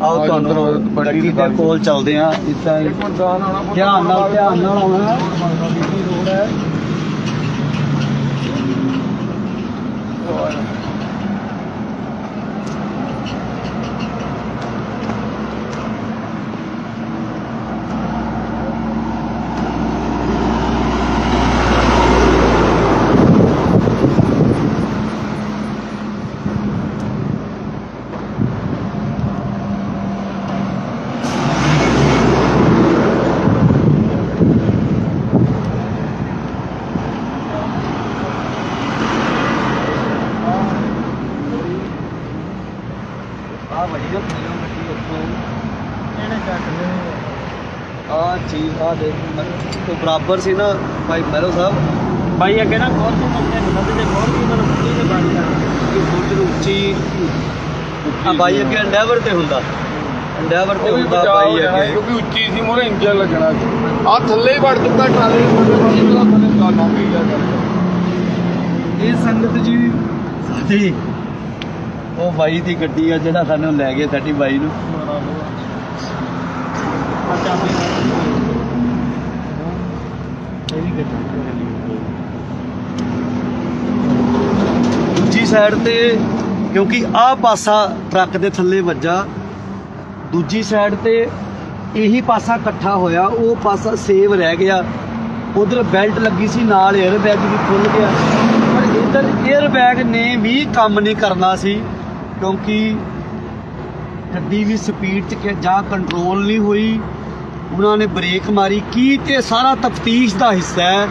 ਆਓ ਤੁਹਾਨੂੰ ਗੱਡੀ ਦੇ ਕੋਲ ਚੱਲਦੇ ਆ। ਇਦਾਂ ਹੀ ਧਿਆਨ ਨਾਲ ਆਉਣਾ। ਬੀਬੀ ਰੋਡ ਹੈ। ਵਧੀਆ ਥੱਲੇ ਗੱਡੀ ਉੱਥੋਂ ਇਹਨੇ ਚੱਕ ਲਿਆ ਆਹ ਚੀਜ਼ ਆਹ ਦੇਖ ਤੋਂ ਬਰਾਬਰ ਸੀ ਨਾ ਭਾਈ ਮਹਿਰੋ ਸਾਹਿਬ। ਬਾਈ ਅੱਗੇ ਨਾ ਬਹੁਤ ਤੋਂ ਮੰਗਦੇ ਹੁੰਦੇ ਤੇ ਬਹੁਤ ਹੀ ਮਤਲਬ ਉੱਚੀ ਤੇ ਬਣ ਜਾਣਾ ਕਿ ਫੁੱਟ ਉੱਚੀ ਆ ਬਾਈ ਅੱਗੇ ਐਂਡੈਵਰ ਤੇ ਹੁੰਦਾ, ਐਂਡੈਵਰ ਤੇ ਹੁੰਦਾ ਬਾਈ ਅੱਗੇ, ਕਿਉਂਕਿ ਉੱਚੀ ਸੀ ਮੋਰੇ ਇੰਜਨ ਲੱਗਣਾ ਸੀ। ਆ ਥੱਲੇ ਹੀ ਵੜ ਚੁੱਕਾ ਟਰਾਲੇ ਥੱਲੇ ਗੱਲ ਹੋ ਗਈ ਆ। ਇਹ ਸੰਗਤ ਜੀ ਸਾਡੀ ਉਹ ਬਾਈ ਦੀ ਗੱਡੀ ਆ ਜਿਹੜਾ ਸਾਨੂੰ ਲੈ ਗਿਆ ਸਾਡੀ ਬਾਈ ਨੂੰ। ਦੂਜੀ ਸਾਈਡ ਤੇ ਕਿਉਂਕਿ ਆਹ ਪਾਸਾ ਟਰੱਕ ਦੇ ਥੱਲੇ ਵੱਜਾ, ਦੂਜੀ ਸਾਈਡ ਤੇ ਇਹੀ ਪਾਸਾ ਇਕੱਠਾ ਹੋਇਆ, ਉਹ ਪਾਸਾ ਸੇਵ ਰਹਿ ਗਿਆ। ਉਧਰ ਬੈਲਟ ਲੱਗੀ ਸੀ ਨਾਲ, 에ਅਰ ਬੈਗ ਵੀ ਖੁੱਲ ਗਿਆ, ਪਰ ਇੱਧਰ 에ਅਰ ਬੈਗ ਨੇ ਵੀ ਕੰਮ ਨਹੀਂ ਕਰਨਾ ਸੀ ਕਿਉਂਕਿ ਗੱਡੀ ਵੀ ਸਪੀਡ 'ਚ ਜਾਂ ਕੰਟਰੋਲ ਨਹੀਂ ਹੋਈ। ਉਹਨਾਂ ਨੇ ਬ੍ਰੇਕ ਮਾਰੀ ਕੀ, ਤੇ ਸਾਰਾ ਤਫਤੀਸ਼ ਦਾ ਹਿੱਸਾ ਹੈ,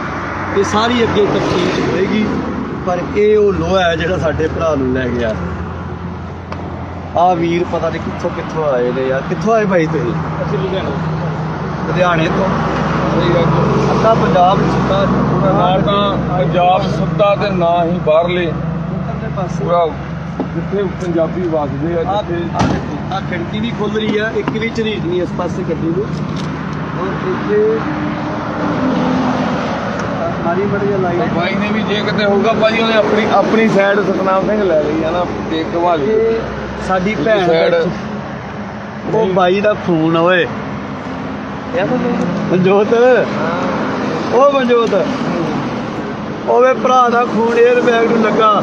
ਇਹ ਸਾਰੀ ਅੱਗੇ ਤਫਤੀਸ਼ ਹੋਏਗੀ। ਪਰ ਇਹ ਉਹ ਲੋਹਾ ਹੈ ਜਿਹੜਾ ਸਾਡੇ ਭਰਾ ਨੂੰ ਲੈ ਗਿਆ। ਆਹ ਵੀਰ ਪਤਾ ਨਹੀਂ ਕਿੱਥੋਂ ਆਏ ਨੇ ਯਾਰ। ਕਿੱਥੋਂ ਆਏ ਭਾਈ ਤੁਸੀਂ? ਅਸੀਂ ਲੁਧਿਆਣੇ ਤੋਂ। ਅੱਧਾ ਪੰਜਾਬ ਸੁੱਤਾ ਨਾ ਤਾਂ ਪੰਜਾਬ ਸੁੱਤਾ ਤੇ ਨਾ ਹੀ ਬਾਹਰਲੇ ਪਾਸੇ। ਪੂਰਾ ਜਿੱਥੇ ਪੰਜਾਬੀ ਵਸਦੇ ਆ, ਜਿੱਥੇ ਆ ਖਿੜਕੀ ਵੀ ਖੁੱਲ ਰਹੀ ਆ, ਇੱਕ ਵੀ ਝਰੀਟ ਨਹੀਂ ਇਸ ਪਾਸੇ ਗੱਡੀ ਨੂੰ। ਔਰ ਇੱਥੇ ਮਾਰੀ ਬੜੀ ਲਾਈਟ ਬਾਈ ਨੇ ਵੀ ਜੇ ਕਿਤੇ ਹੋਊਗਾ ਭਾਜੀ ਉਹਨੇ ਆਪਣੀ ਸਾਈਡ ਸਤਨਾਮ ਸਿੰਘ ਲੈ ਲਈ ਆ ਨਾ, ਤੇ ਘਵਾਲੀ ਸਾਡੀ ਭੈਣ ਬੈਠੀ। ਉਹ ਬਾਈ ਦਾ ਖੂਨ ਓਏ ਮਨਜੋਤ, ਉਹ ਮਨਜੋਤ ਓਏ ਭਰਾ ਦਾ ਖੂਨ 에ਅਰ ਬੈਗ ਨੂੰ ਲੱਗਾ।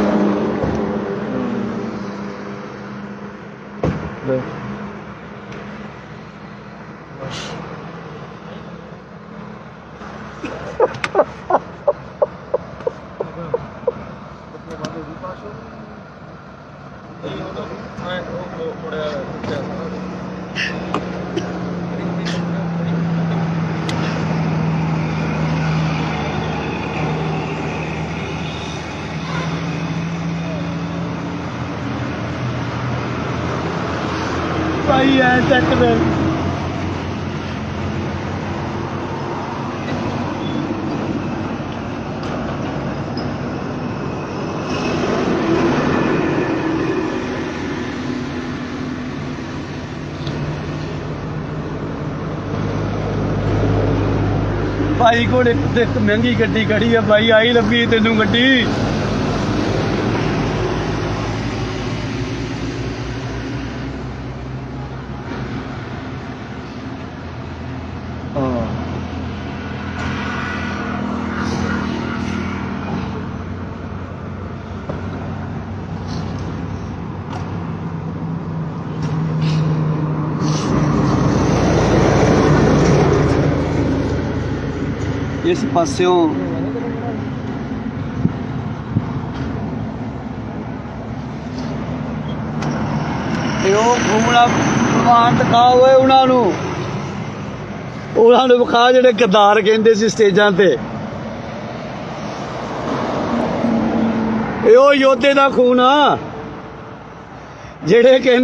ਭਾਈ ਐ ਚੱਕ ਦੇ ਭਾਈ ਕੋਲ ਇੱਕ ਮਹਿੰਗੀ ਗੱਡੀ ਖੜੀ ਆ ਭਾਈ, ਆਈ ਲੱਭੀ ਤੈਨੂੰ ਗੱਡੀ। ਇਸ ਪਾਸਿਓਂ ਤੇ ਉਹ ਘੁੰਮਣਾ ਪ੍ਰਵਾਨ ਦਿਖਾ ਹੋਏ ਉਹਨਾਂ ਨੂੰ ਵਿਖਾ ਜਿਹੜੇ ਗਦਾਰ ਕਹਿੰਦੇ ਸੀ ਸਟੇਜਾਂ ਤੇ। ਇਹ ਉਹ ਯੋਧੇ ਦਾ ਖੂਨ ਆ ਜਿਹੜੇ ਕਹਿੰਦੇ